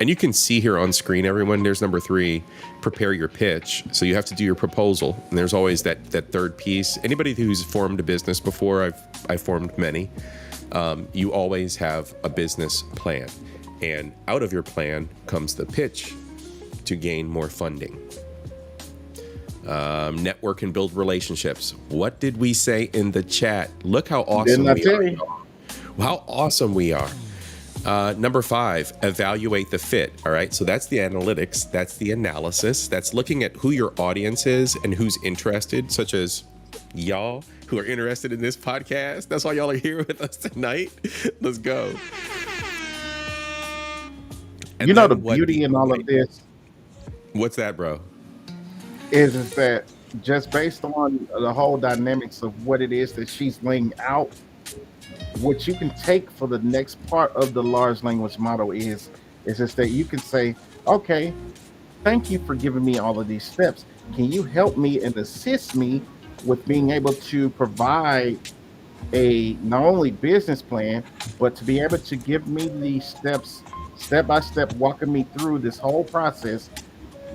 A: And you can see here on screen, everyone, there's number three, prepare your pitch. So you have to do your proposal. And there's always that third piece. Anybody who's formed a business before, I've formed many, you always have a business plan. And out of your plan comes the pitch to gain more funding. Network and build relationships. What did we say in the chat? Look how awesome we are. How awesome we are. Number five, evaluate the fit. All right. So that's the analytics. That's the analysis. That's looking at who your audience is and who's interested, such as y'all who are interested in this podcast. That's why y'all are here with us tonight. Let's go. And
I: you know, the beauty in all of this.
A: What's that, bro?
I: Is that just based on the whole dynamics of what it is that she's laying out, what you can take for the next part of the large language model is just that you can say, okay, thank you for giving me all of these steps. Can you help me and assist me with being able to provide a not only business plan, but to be able to give me these steps, step by step, walking me through this whole process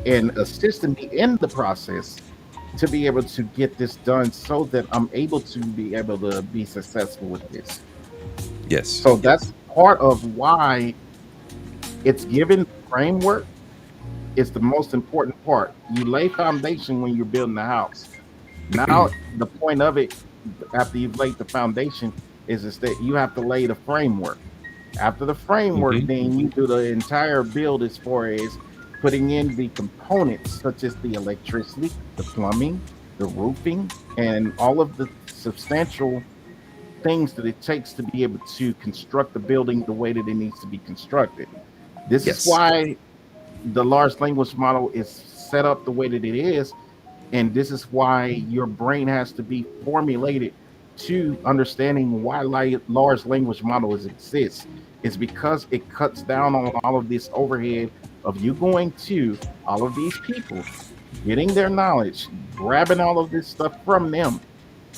I: and assisting me in the process to be able to get this done so that I'm able to be successful with this.
A: Yes.
I: So that's part of why it's given framework is the most important part. You lay foundation when you're building the house. Now, the point of it, after you've laid the foundation, is that you have to lay the framework. After the framework, then you do the entire build as far as putting in the components such as the electricity, the plumbing, the roofing, and all of the substantial things that it takes to be able to construct the building the way that it needs to be constructed. This is why the large language model is set up the way that it is, and this is why your brain has to be formulated to understanding why large language models exist. It's because it cuts down on all of this overhead of you going to all of these people, getting their knowledge, grabbing all of this stuff from them.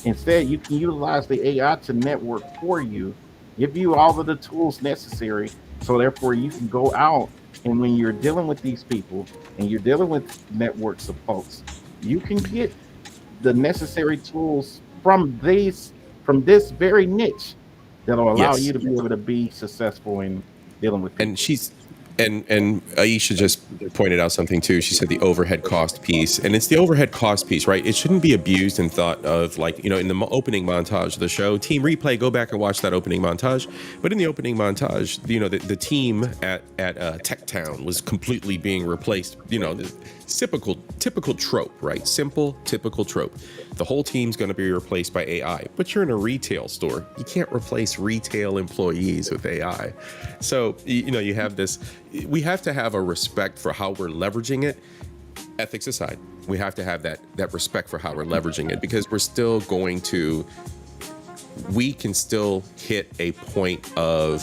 I: Instead, you can utilize the AI to network for you, give you all of the tools necessary, so therefore you can go out, and when you're dealing with these people and you're dealing with networks of folks, you can get the necessary tools from this very niche that'll allow you to be able to be successful in dealing with people.
A: And Aisha just pointed out something too. She said the overhead cost piece, and it's the overhead cost piece, right? It shouldn't be abused and thought of like, in the opening montage of the show, team replay, go back and watch that opening montage. But in the opening montage, the team at Tech Town was completely being replaced. The typical trope, right? Simple, typical trope. The whole team's going to be replaced by AI, but you're in a retail store. You can't replace retail employees with AI. So, you have this, we have to have a respect for how we're leveraging it. Ethics aside, we have to have that respect for how we're leveraging it, because we can still hit a point of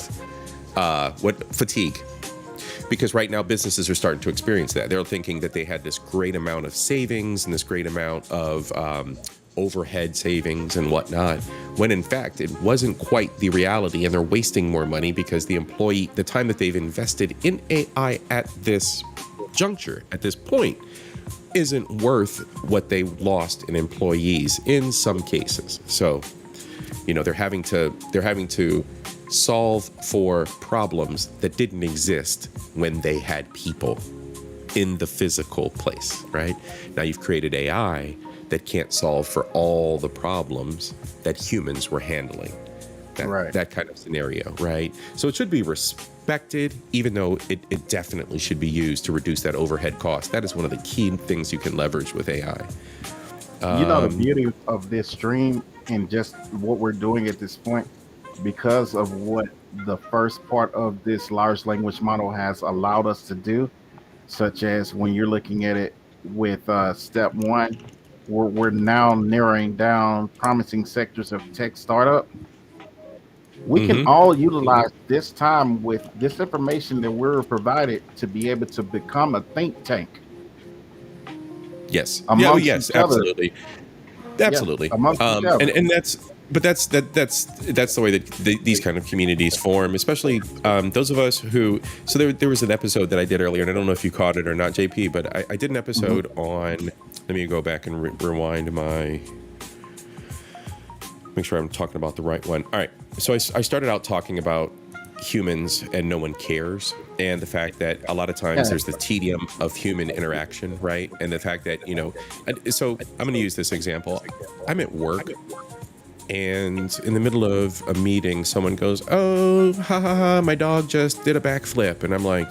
A: fatigue. Because right now businesses are starting to experience that. They're thinking that they had this great amount of savings and this great amount of overhead savings and whatnot, when in fact it wasn't quite the reality, and they're wasting more money because the time that they've invested in AI at this juncture, at this point, isn't worth what they lost in employees in some cases. So, they're having to solve for problems that didn't exist when they had people in the physical place, right? Now you've created AI that can't solve for all the problems that humans were handling. That kind of scenario, right? So it should be respected, even though it definitely should be used to reduce that overhead cost. That is one of the key things you can leverage with AI.
I: The beauty of this stream and just what we're doing at this point, because of what the first part of this large language model has allowed us to do, such as when you're looking at it with step one, we're now narrowing down promising sectors of tech startup. We can all utilize this time with this information that we're provided to be able to become a think tank.
A: Yes.
I: Amongst each other.
A: Absolutely. Absolutely.
I: Yeah, amongst each other.
A: And that's the way that these kind of communities form, especially those of us who. So there was an episode that I did earlier, and I don't know if you caught it or not, JP, but I did an episode on. Let me go back and rewind make sure I'm talking about the right one. All right. So I started out talking about humans and no one cares, and the fact that a lot of times there's the tedium of human interaction, right? And the fact that, so I'm going to use this example. I'm at work, and in the middle of a meeting, someone goes, "Oh, ha ha ha, my dog just did a backflip." And I'm like,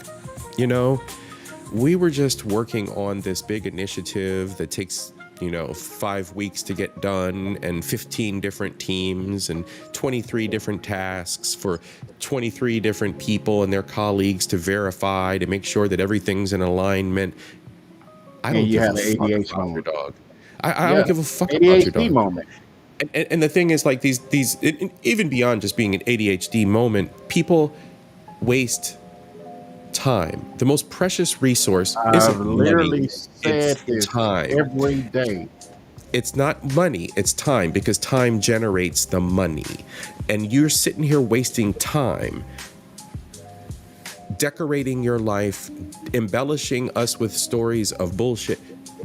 A: we were just working on this big initiative that takes 5 weeks to get done, and 15 different teams and 23 different tasks for 23 different people and their colleagues to verify, to make sure that everything's in alignment. I don't give a fuck about your dog. I don't give a fuck about your dog.
I: Moment.
A: And the thing is, like, these even beyond just being an ADHD moment, people waste time. The most precious resource isn't
I: literally
A: money,
I: said
A: it's time.
I: Every day.
A: It's not money, it's time, because time generates the money. And you're sitting here wasting time decorating your life, embellishing us with stories of bullshit.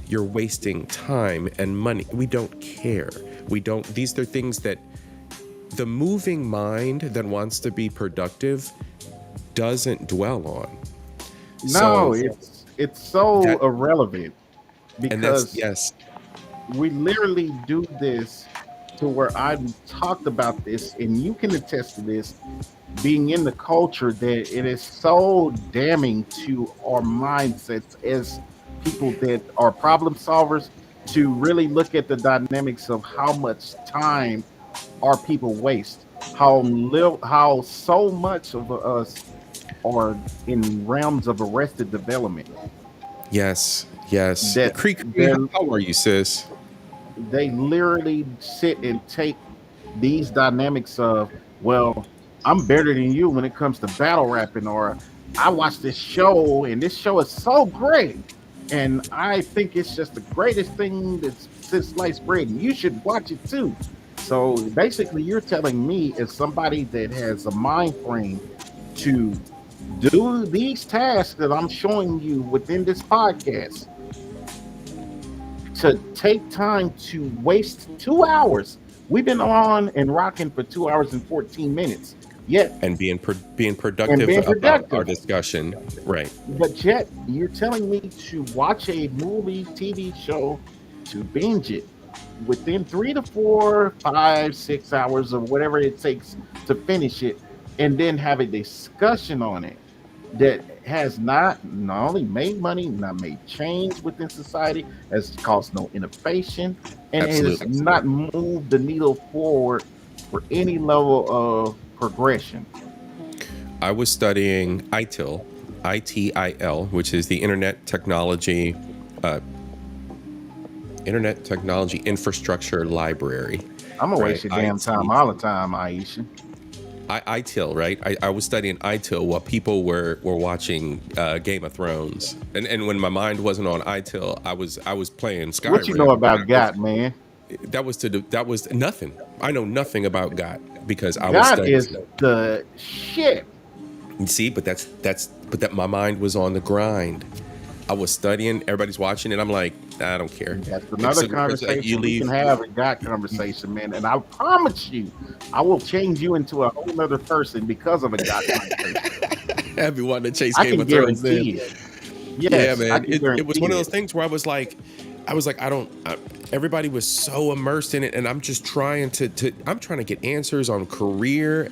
A: You're wasting time and money. We don't care. These are things that the moving mind that wants to be productive doesn't dwell on.
I: No, it's so irrelevant, because we literally do this to where I talked about this, and you can attest to this, being in the culture, that it is so damning to our mindsets as people that are problem solvers, to really look at the dynamics of how much time our people waste, how so much of us are in realms of arrested development.
A: Yes. Creek, how are you, sis?
I: They literally sit and take these dynamics of, well, I'm better than you when it comes to battle rapping, or I watched this show and this show is so great, and I think it's just the greatest thing that's since sliced bread, and you should watch it too. So basically, you're telling me, as somebody that has a mind frame to do these tasks that I'm showing you within this podcast, to take time to waste 2 hours. We've been on and rocking for 2 hours and 14 minutes. Yeah.
A: and being
I: And
A: productive
I: being
A: about
I: productive.
A: our discussion. Right.
I: But yet, you're telling me to watch a movie, TV show, to binge it within 3 to 4, 5, 6 hours, or whatever it takes to finish it, and then have a discussion on it that has not only made money, not made change within society, has caused no innovation, and has
A: Absolutely.
I: not moved the needle forward for any level of progression.
A: I was studying ITIL, ITIL, which is the Internet Technology Infrastructure Library.
I: I'm gonna
A: right?
I: waste your damn
A: IT.
I: time all the time, Aisha.
A: ITIL, right? I was studying ITIL while people were watching Game of Thrones, and when my mind wasn't on ITIL, I was playing Skyrim.
I: What you know about GOT, man?
A: That was nothing. I know nothing about GOT because I was
I: GOT
A: studying.
I: is the shit.
A: See, but that my mind was on the grind. I was studying. Everybody's watching, and I'm like, I don't care.
I: That's another
A: So,
I: conversation
A: you
I: we
A: leave.
I: can have. A GOT conversation, man. And I promise you, I will change you into a whole other person because of a GOT conversation.
A: I've wanting to chase
I: I
A: Game
I: can
A: of Thrones.
I: guarantee
A: Then.
I: it. Yes,
A: yeah, man. It was one of those
I: things.
A: things where I was like, everybody was so immersed in it, and I'm just trying to get answers on career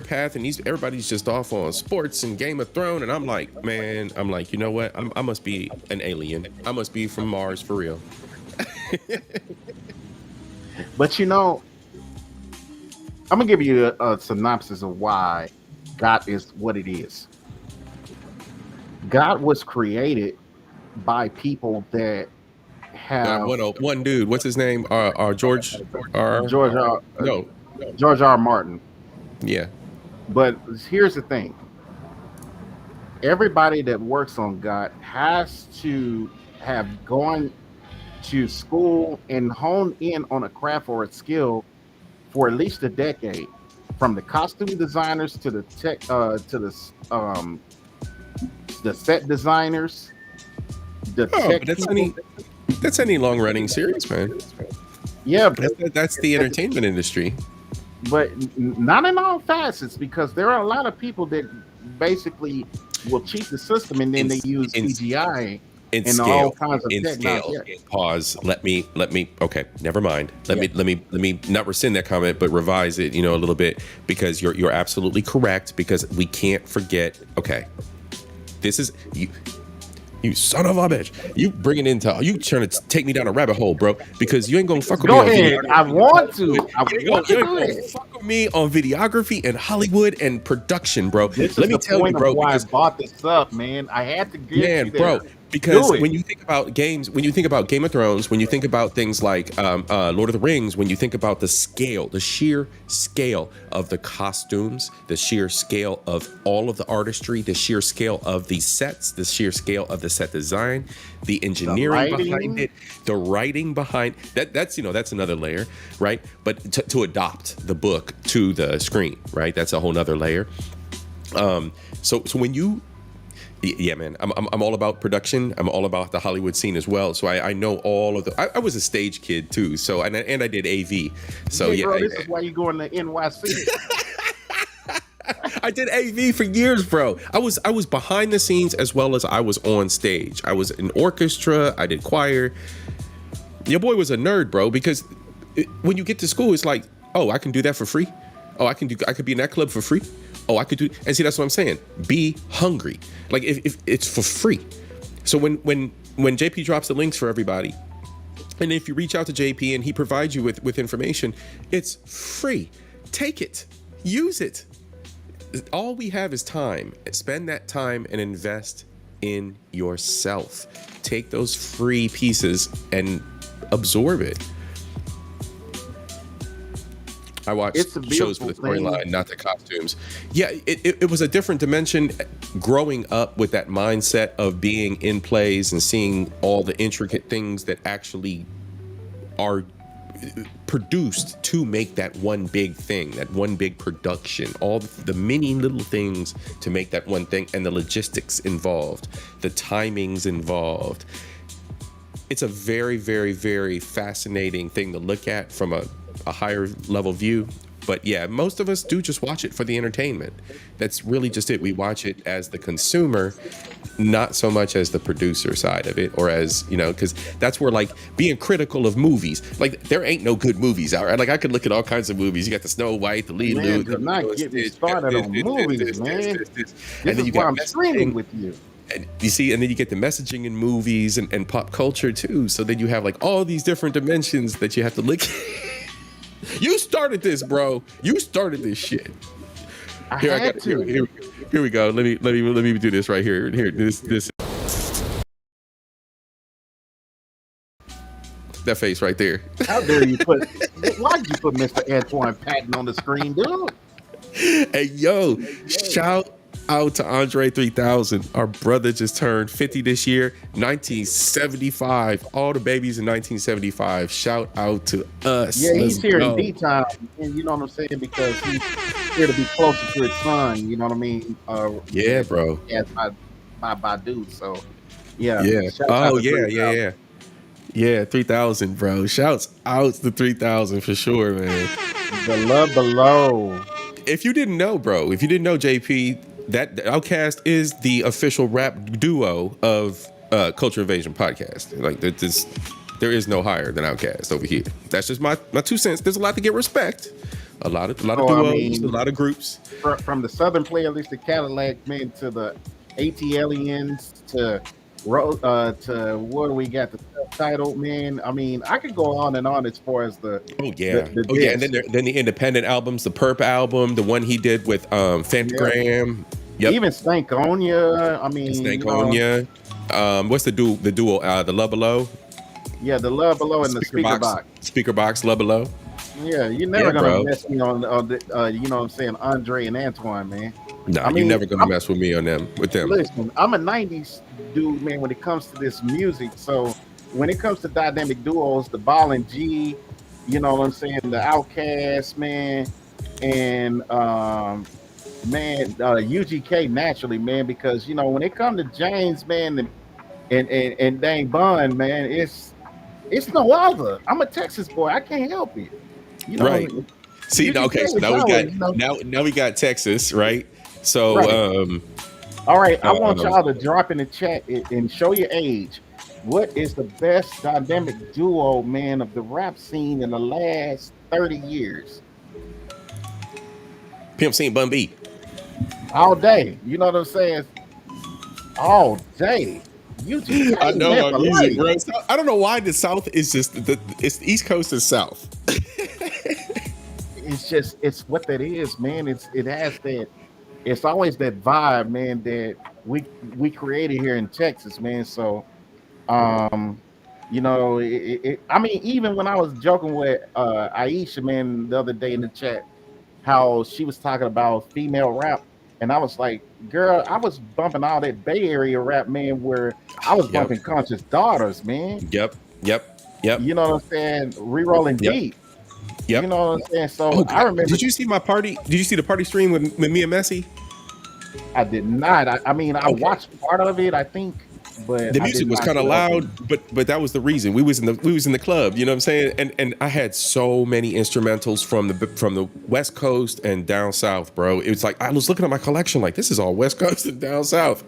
A: path, and everybody's just off on sports and Game of Thrones, and I'm like, you know what? I must be an alien. I must be from Mars for real.
I: But you know, I'm gonna give you a synopsis of why GOT is what it is. GOT was created by people that have
A: one dude. What's his name? George R.
I: George R. Martin.
A: Yeah.
I: But here's the thing. Everybody that works on GOT has to have gone to school and honed in on a craft or a skill for at least a decade. From the costume designers to the tech, to the set designers,
A: that's any long running series, man.
I: Yeah,
A: that's the entertainment industry.
I: But not in all facets, because there are a lot of people that basically will cheat the system and then they use CGI and all kinds of technology.
A: Yeah. Pause. Let me. Okay, never mind. Let me not rescind that comment, but revise it. A little bit, because you're absolutely correct. Because we can't forget. Okay, this is you. You son of a bitch! You trying to take me down a rabbit hole, bro? Because you ain't gonna fuck with me.
I: Go ahead. I want to.
A: You ain't gonna fuck with me on videography and Hollywood and production, bro.
I: Let me tell you, bro. Why I bought this up, man. I had to get you there.
A: Bro. Because when you think about games, when you think about Game of Thrones, when you think about things like Lord of the Rings, when you think about the sheer scale of the costumes, the sheer scale of all of the artistry, the sheer scale of the sets, the sheer scale of the set design, the engineering behind it, the writing behind that's another layer, right? But to adopt the book to the screen, right? That's a whole nother layer. So when you Yeah, man. I'm all about production. I'm all about the Hollywood scene as well. So I know all of the. I was a stage kid too. So and I did AV. So
I: bro, this is why you going to NYC.
A: I did AV for years, bro. I was behind the scenes as well as I was on stage. I was in orchestra. I did choir. Your boy was a nerd, bro. Because when you get to school, it's like, oh, I can do that for free. Oh, I could be in that club for free. Oh, I could do, and see, that's what I'm saying. Be hungry. Like if it's for free. So when JP drops the links for everybody, and if you reach out to JP and he provides you with information, it's free. Take it, use it. All we have is time. Spend that time and invest in yourself. Take those free pieces and absorb it. I watched shows for the storyline, not the costumes. Yeah, it was a different dimension growing up with that mindset of being in plays and seeing all the intricate things that actually are produced to make that one big thing, that one big production, all the many little things to make that one thing, and the logistics involved, the timings involved. It's a very, very, very fascinating thing to look at from a higher level view. But yeah, most of us do just watch it for the entertainment. That's really just it. We watch it as the consumer, not so much as the producer side of it, or as, you know, because that's where like being critical of movies, like there ain't no good movies out. Right? Like I could look at all kinds of movies. You got the Snow White, the Lilo,
I: Man, do not get me started on movies, man. This
A: and then
I: is
A: you
I: why
A: got
I: I'm streaming with you.
A: and you see, and then you get the messaging in movies and pop culture too. So then you have like all these different dimensions that you have to look. You started this, bro. You started this shit. Here we go. Let me do this right here. Here, this. That face right there.
I: How dare you put? Why'd you put Mr. Antoine Patton on the screen, dude?
A: Hey, yo, shout out to Andre 3000. Our brother just turned 50 this year, 1975. All the babies in 1975. Shout out to us.
I: Yeah, he's
A: Let's
I: here
A: go.
I: in D-Town, and you know what I'm saying, because he's here to be closer to his son. You know what I mean?
A: Yeah, bro.
I: Yeah, my Badu. So, yeah.
A: Yeah. Oh, yeah. Yeah, 3000, bro. Shouts out to 3000 for sure, man.
I: The love below.
A: If you didn't know, bro, JP, that Outkast is the official rap duo of Culture Invasion podcast. Like there is no higher than Outkast over here. That's just my 2 cents. There's a lot to get respect. A lot of duos, a lot of groups.
I: From the Southern Playlist, the Cadillac Men, to the ATLians, to what do we got, the self-titled, man. I mean, I could go on and on as far as the
A: and then the independent albums, the Perp album, the one he did with Fantagram. Yep.
I: Even Stankonia. I mean,
A: Stankonia. What's the duo? The Love Below.
I: Yeah, the Love Below and the Speaker Box.
A: Speaker Box, Love Below.
I: Yeah, you're never gonna mess me on the, you know what I'm saying, Andre and Antoine, man.
A: No, you're never gonna mess with me on them.
I: Listen, I'm a '90s dude, man. When it comes to this music, so when it comes to dynamic duos, the Ball and G, you know what I'm saying, the Outkast, man, and UGK naturally, man, because you know when it comes to James, man, and Dang Bun, man, it's no other. I'm a Texas boy. I can't help it. You know,
A: right. See, okay, so now we got Texas, right? So,
I: right. All right, I want y'all to drop in the chat and show your age. What is the best dynamic duo, man, of the rap scene in the last 30 years?
A: Pimp C and Bun B.
I: All day. You know what I'm saying? All day.
A: I know my music, bro. I don't know why the South is just it's the East Coast and South.
I: It's what that is, man. It has that. It's always that vibe, man, that we created here in Texas, man. So, you know, I mean, even when I was joking with Aisha, man, the other day in the chat, how she was talking about female rap, and I was like, girl, I was bumping all that Bay Area rap, man, where I was bumping Conscious Daughters, man.
A: Yep.
I: You know what I'm saying? Re-rolling deep.
A: Yep.
I: You know what I'm saying? So I remember.
A: Did you see my party? Did you see the party stream with me and Messi?
I: I did not. I mean, I watched part of it, I think, but
A: the music was kind of loud. But that was the reason we was in the club. You know what I'm saying? And I had so many instrumentals from the West Coast and down South, bro. It was like I was looking at my collection, like this is all West Coast and down South.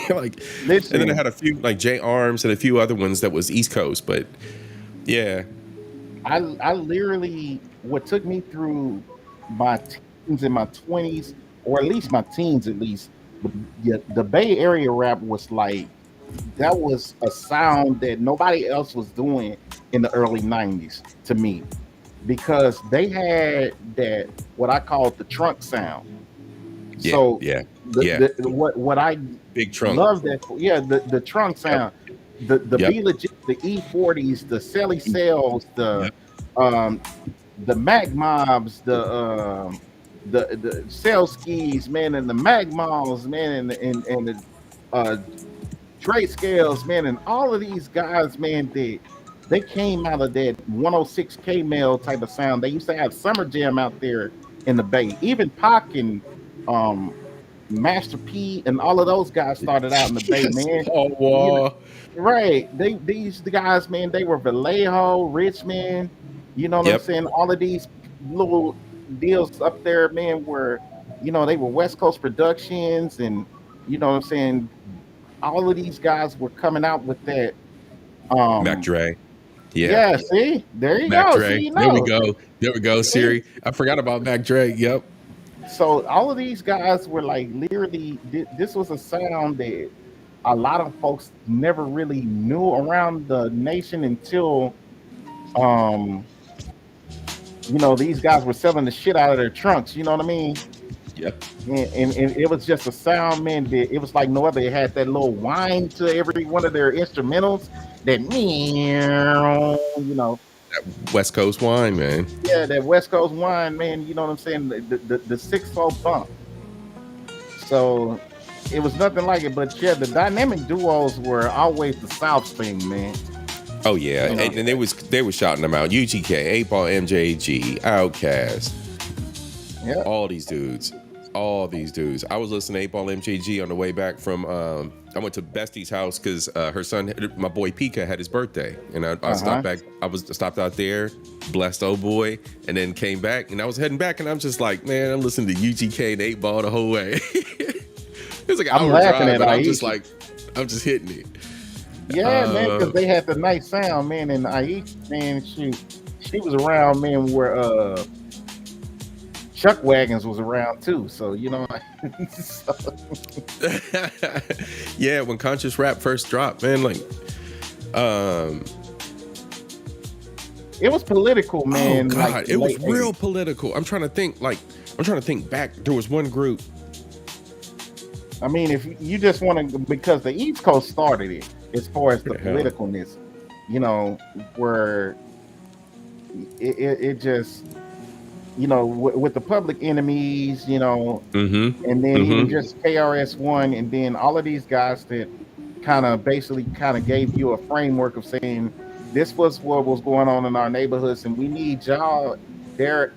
A: Like,
I: listen. And
A: then I had a few like J Arms and a few other ones that was East Coast, but yeah.
I: I literally, what took me through my teens and my 20s, or at least my teens, the Bay Area rap was like, that was a sound that nobody else was doing in the early 90s to me, because they had that, what I call the trunk sound. What I
A: big trunk
I: love that, the trunk sound. The Be Legit, the E40s, the Selly Cells, the Mag Mobs, the Cell Skis, man, and the Mag Malls, man, and the Trade Scales, man, and all of these guys, man, they came out of that 106K mail type of sound. They used to have Summer Jam out there in the Bay. Even Pac and Master P and all of those guys started out in the Bay, man. Right. These guys, man, they were Vallejo, Richmond, you know what I'm saying? All of these little deals up there, man, where they were West Coast Productions, and you know what I'm saying. All of these guys were coming out with that.
A: Mac Dre. Yeah.
I: Yeah. See, there you
A: Mac
I: go.
A: Dre.
I: See, you
A: There we
I: know.
A: go. There we go,
I: See?
A: Siri. I forgot about Mac Dre. Yep.
I: So all of these guys were like literally. This was a sound that a lot of folks never really knew around the nation until, these guys were selling the shit out of their trunks. You know what I mean?
A: Yep.
I: And it was just a sound, man. That it was like no other. It had that little whine to every one of their instrumentals. That meow,
A: That West Coast wine, man.
I: Yeah, that West Coast whine, man. You know what I'm saying? The 6/4 bump. So it was nothing like it. But yeah, the dynamic duos were always the South thing, man.
A: Oh yeah, and they were shouting them out. UGK, 8 Ball, MJG, Outkast.
I: Yeah,
A: all these dudes. I was listening to 8 Ball MJG on the way back from. I went to Bestie's house because her son, my boy Pika, had his birthday, and I stopped back. Stopped out there, blessed old boy, and then came back, and I was heading back, and I'm just like, man, I'm listening to UGK and 8 Ball the whole way. It's like an hour drive, but I'm just hitting it.
I: Yeah, man, because they had the nice sound, man, and Aisha, man, she was around, man, where Chuck Wagons was around too, so
A: Yeah, when conscious rap first dropped, man, like
I: it was political, man.
A: Oh God,
I: like,
A: it was real political. I'm trying to think back. There was one group.
I: I mean, if you just want to, because the East Coast started it as far as the politicalness, where it just, with the Public Enemies, and then even just KRS-One, and then all of these guys that basically gave you a framework of saying this was what was going on in our neighborhoods, and we need y'all there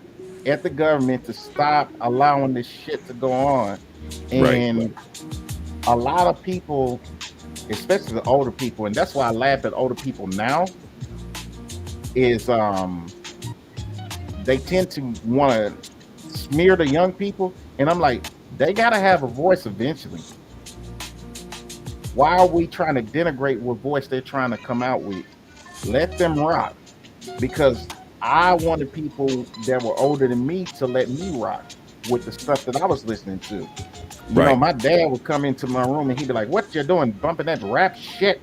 I: at the government to stop allowing this shit to go on. And a lot of people, especially the older people, and that's why I laugh at older people now, is they tend to want to smear the young people, and I'm like, they gotta have a voice eventually. Why are we trying to denigrate what voice they're trying to come out with? Let them rock, because I wanted people that were older than me to let me rock with the stuff that I was listening to. You know, my dad would come into my room and he'd be like, "What you doing, bumping that rap shit?"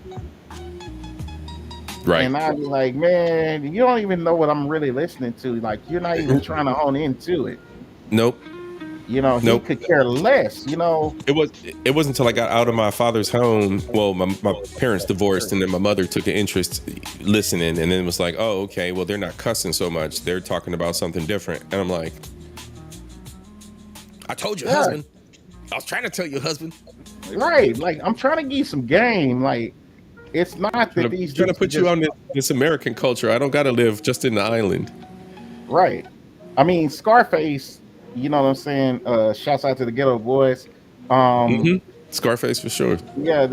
A: Right.
I: And I'd be like, "Man, you don't even know what I'm really listening to. Like, you're not even trying to hone into it."
A: Nope.
I: He could care less.
A: It wasn't until I got out of my father's home. Well, my parents divorced, and then my mother took an interest listening, and then it was like, oh, okay, well, they're not cussing so much. They're talking about something different. And I'm like, I told you, husband. I was trying to tell you, husband.
I: Right. Like, I'm trying to give you some game. Like, it's not that these
A: trying to put you on this American culture. I don't got to live just in the island.
I: Right. I mean, Scarface, you know what I'm saying? Shouts out to the Ghetto Boys.
A: Scarface for sure.
I: Yeah,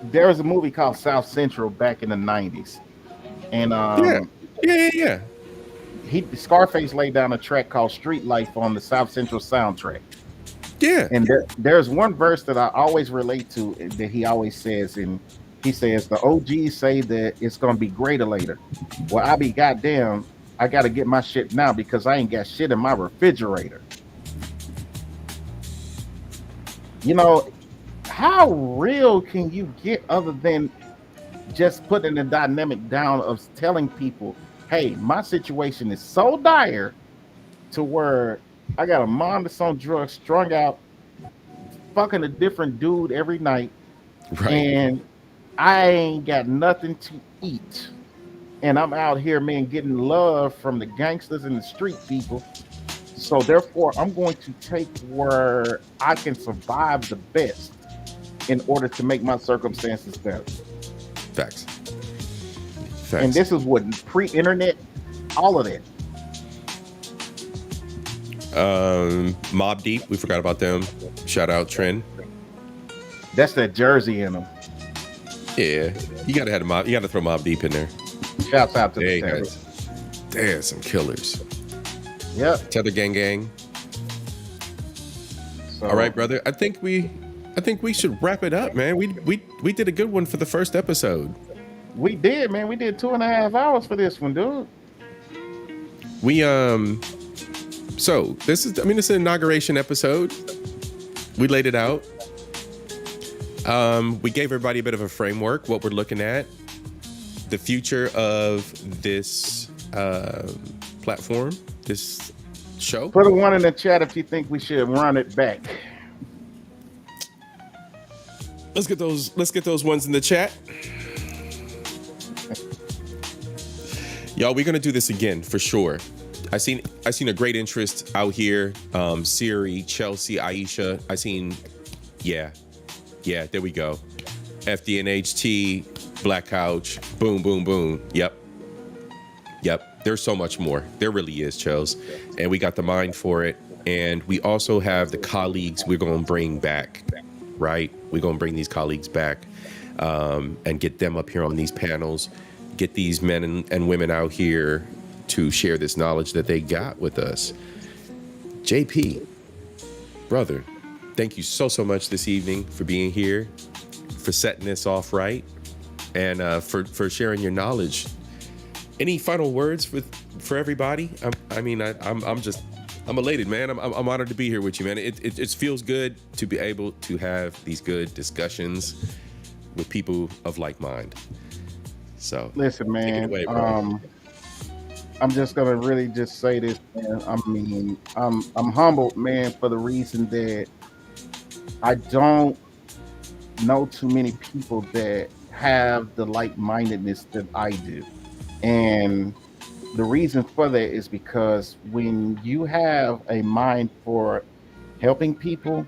I: there was a movie called South Central back in the 90s. And
A: yeah.
I: Scarface laid down a track called Street Life on the South Central soundtrack.
A: Yeah.
I: And there's one verse that I always relate to that he always says, and he says, the OGs say that it's going to be greater later. Well, I be goddamn, I got to get my shit now because I ain't got shit in my refrigerator. How real can you get other than just putting the dynamic down of telling people, hey, my situation is so dire to where I got a mom that's on drugs, strung out, fucking a different dude every night, and I ain't got nothing to eat. And I'm out here, man, getting love from the gangsters and the street people. So therefore, I'm going to take where I can survive the best in order to make my circumstances better.
A: Facts.
I: And this is what pre-internet, all of that.
A: Mobb Deep, we forgot about them. Shout out Trend.
I: That's that Jersey in them.
A: Yeah, you gotta throw Mobb Deep in there.
I: Shouts out to the
A: guys. There's some killers.
I: Yep.
A: Tether gang gang.
I: So,
A: All right, brother. I think we should wrap it up, man. We did a good one for the first episode.
I: We did, man. We did 2.5 hours for this one, dude.
A: We so this is an inauguration episode. We laid it out. We gave everybody a bit of a framework, what we're looking at, the future of this platform, this show.
I: Put a 1 in the chat if you think we should run it back.
A: Let's get those ones in the chat. Y'all, we're gonna do this again for sure. I seen a great interest out here. Siri, Chelsea, Aisha. There we go. FDNHT, Black Couch, boom, boom, boom. Yep. There's so much more. There really is, Chels. And we got the mind for it. And we also have the colleagues we're gonna bring back, right? We're gonna bring these colleagues back and get them up here on these panels. Get these men and women out here to share this knowledge that they got with us. JP, brother, thank you so much this evening for being here, for setting this off right, and for sharing your knowledge. Any final words for everybody? I'm elated, man. I'm honored to be here with you, man. It feels good to be able to have these good discussions with people of like mind. So
I: listen, man.
A: Take it away, bro.
I: I'm just gonna really just say this, man. I'm humbled, man, for the reason that I don't know too many people that have the like-mindedness that I do. And the reason for that is because when you have a mind for helping people,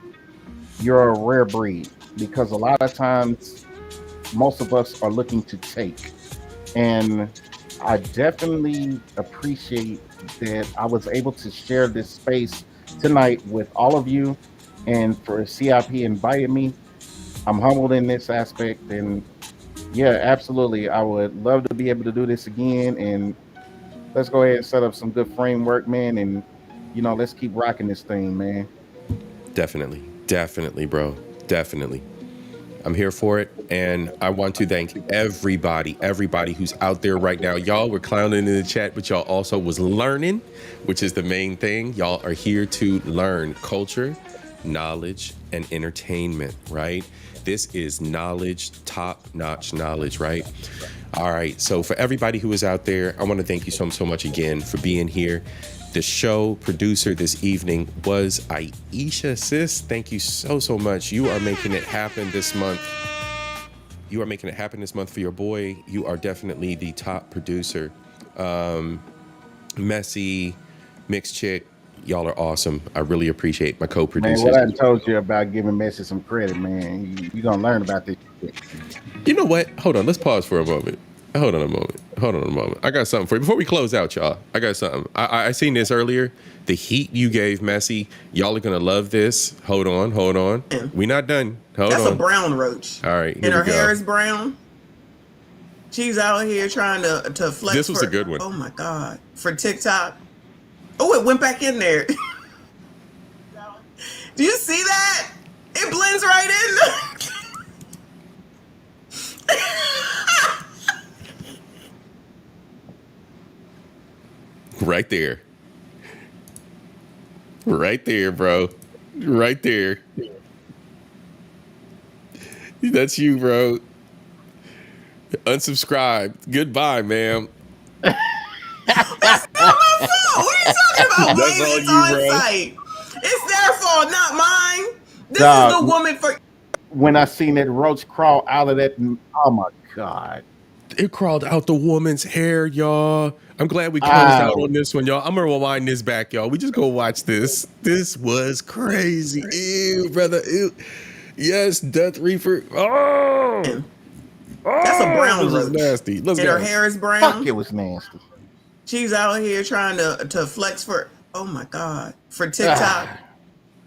I: you're a rare breed, because a lot of times most of us are looking to take. And I definitely appreciate that I was able to share this space tonight with all of you, and for CIP inviting me. I'm humbled in this aspect, and yeah, absolutely. I would love to be able to do this again, and let's go ahead and set up some good framework, man, and let's keep rocking this thing, man.
A: Definitely, bro. Definitely. I'm here for it, and I want to thank everybody who's out there right now. Y'all were clowning in the chat, but y'all also was learning, which is the main thing. Y'all are here to learn culture, knowledge, and entertainment, right? This is knowledge, top-notch knowledge, right? All right, so for everybody who is out there, I want to thank you so much again for being here. The show producer this evening was Aisha. Sis, thank you so much. You are making it happen this month. You are making it happen this month for your boy. You are definitely the top producer. Messy, Mixed Chick, y'all are awesome. I really appreciate my co-producers.
I: Man, what I told you about giving Messi some credit, man. You're going to learn about this shit.
A: You know what? Hold on. Let's pause for a moment. Hold on a moment. I got something for you. Before we close out, y'all, I got something. I seen this earlier. The heat you gave Messi. Y'all are going to love this. Hold on. We not done. Hold on.
N: That's a brown roach.
A: All right.
N: And her hair is brown. She's out here trying to flex.
A: This was a good one.
N: Oh, my God. For TikTok. Oh, it went back in there. Do you see that? It blends right in.
A: Right there, bro. Right there. That's you, bro. Unsubscribe. Goodbye, ma'am.
N: That's not my fault. What are you talking about?
A: That's all you, bro.
N: Site. It's their fault, not mine. This
I: Dog,
N: is the woman for.
I: When I seen that roach crawl out of that, oh my God.
A: It crawled out the woman's hair, y'all. I'm glad we closed out on this one, y'all. I'm gonna rewind this back, y'all. We just go watch this. This was crazy. Ew, brother. Ew. Yes, Death Reaper. Oh,
N: That's a brown
A: this is
N: roach.
A: nasty. Let's
N: And
A: go.
N: her hair is brown.
I: Fuck, it was nasty.
N: She's out here trying to flex for. Oh my God. For TikTok.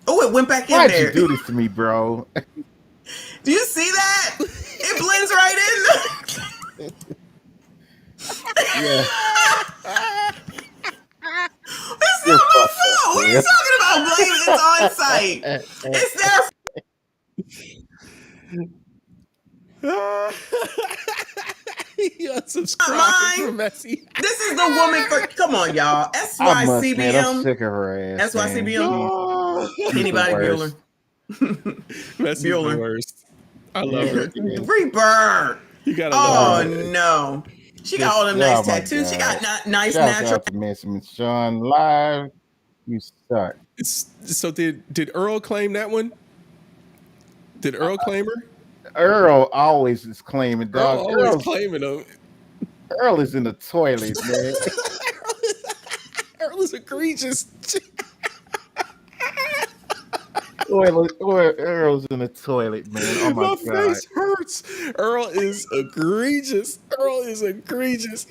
N: Oh, it went back in
I: Why'd
N: there.
I: you do this to me, bro?
N: Do you see that? It blends right in.
I: Yeah.
N: It's
I: You're
N: not my
I: fucked up,
N: fault. What are you
I: man.
N: talking about? Blame it's on site. It's their
A: You unsubscribed
N: mine.
A: from Messy.
N: This is the woman for. Come on, y'all.
I: I must, man. I'm
N: SYCBM.
I: sick of her ass, man.
N: SYCBM.
I: She's the
N: Anybody
I: worst.
N: Bueller?
A: Messy's the
N: Bueller.
A: worst. I love her.
N: Free bird.
A: You gotta
N: Oh
A: love her.
N: no. She got all them nice tattoos. She got nice
I: Shout
N: natural.
I: out to Miss Sean Live. You suck.
A: So did Earl claim that one? Did Earl claim her?
I: Earl always is claiming,
A: Earl
I: dog.
A: always claiming them.
I: Earl is in the toilet, man.
A: Earl is egregious.
I: Earl's in the toilet, man. Oh my God.
A: face hurts. Earl is egregious. Earl is egregious.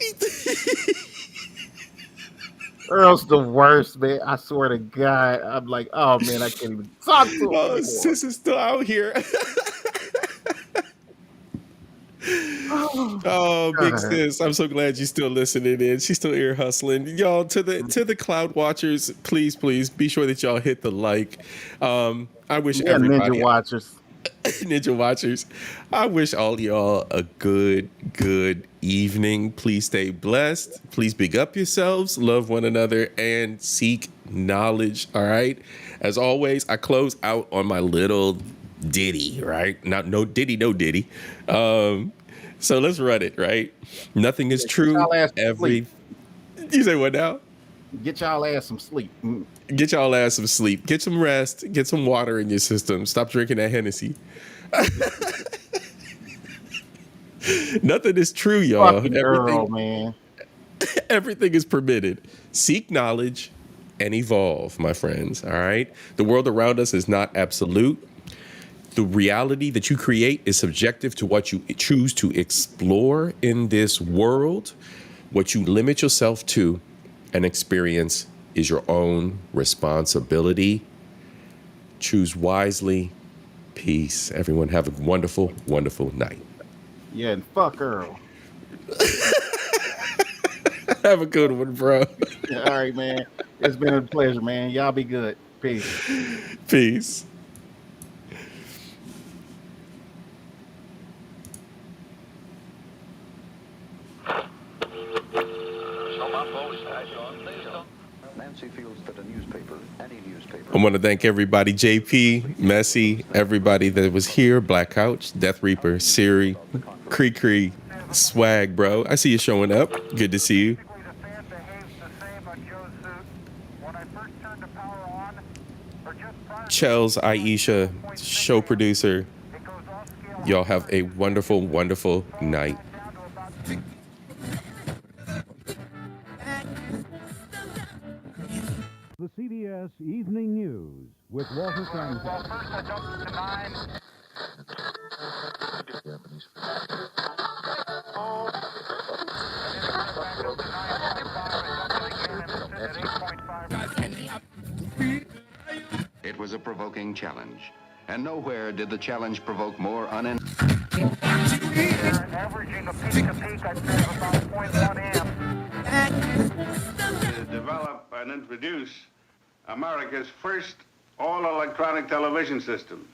I: Earl's the worst, man. I swear to God. I'm like, oh man, I can't even talk to him.
A: Oh, sis is still out here. Oh, big sis, I'm so glad you're still listening in. She's still ear hustling. Y'all, to the cloud watchers, please be sure that y'all hit the like. I wish everybody
I: Ninja watchers.
A: Ninja watchers. I wish all y'all a good evening. Please stay blessed. Please big up yourselves, love one another, and seek knowledge. All right. As always, I close out on my little ditty, right? No ditty. So let's run it, right? Nothing is true. You say what now?
I: Get y'all ass some sleep.
A: Get y'all ass some sleep. Get some rest. Get some water in your system. Stop drinking that Hennessy. Nothing is true, y'all.
I: Fucking Earl, man.
A: Everything is permitted. Seek knowledge and evolve, my friends. All right. The world around us is not absolute. The reality that you create is subjective to what you choose to explore in this world. What you limit yourself to and experience is your own responsibility. Choose wisely. Peace. Everyone have a wonderful, wonderful night.
I: Yeah, and fuck Earl.
A: Have a good one, bro.
I: All right, man. It's been a pleasure, man. Y'all be good. Peace.
A: Peace. I want to thank everybody, JP, Messy, everybody that was here, Black Couch, Death Reaper, Siri, Cree, Swag, bro. I see you showing up. Good to see you. Chels, Aisha, show producer. Y'all have a wonderful, wonderful night.
O: The CBS Evening News with Walter Cronkite.
P: It was a provoking challenge, and nowhere did the challenge provoke more
Q: averaging a peak, I'd say, of about 0.1 amp.
R: To develop and introduce America's first all-electronic television system.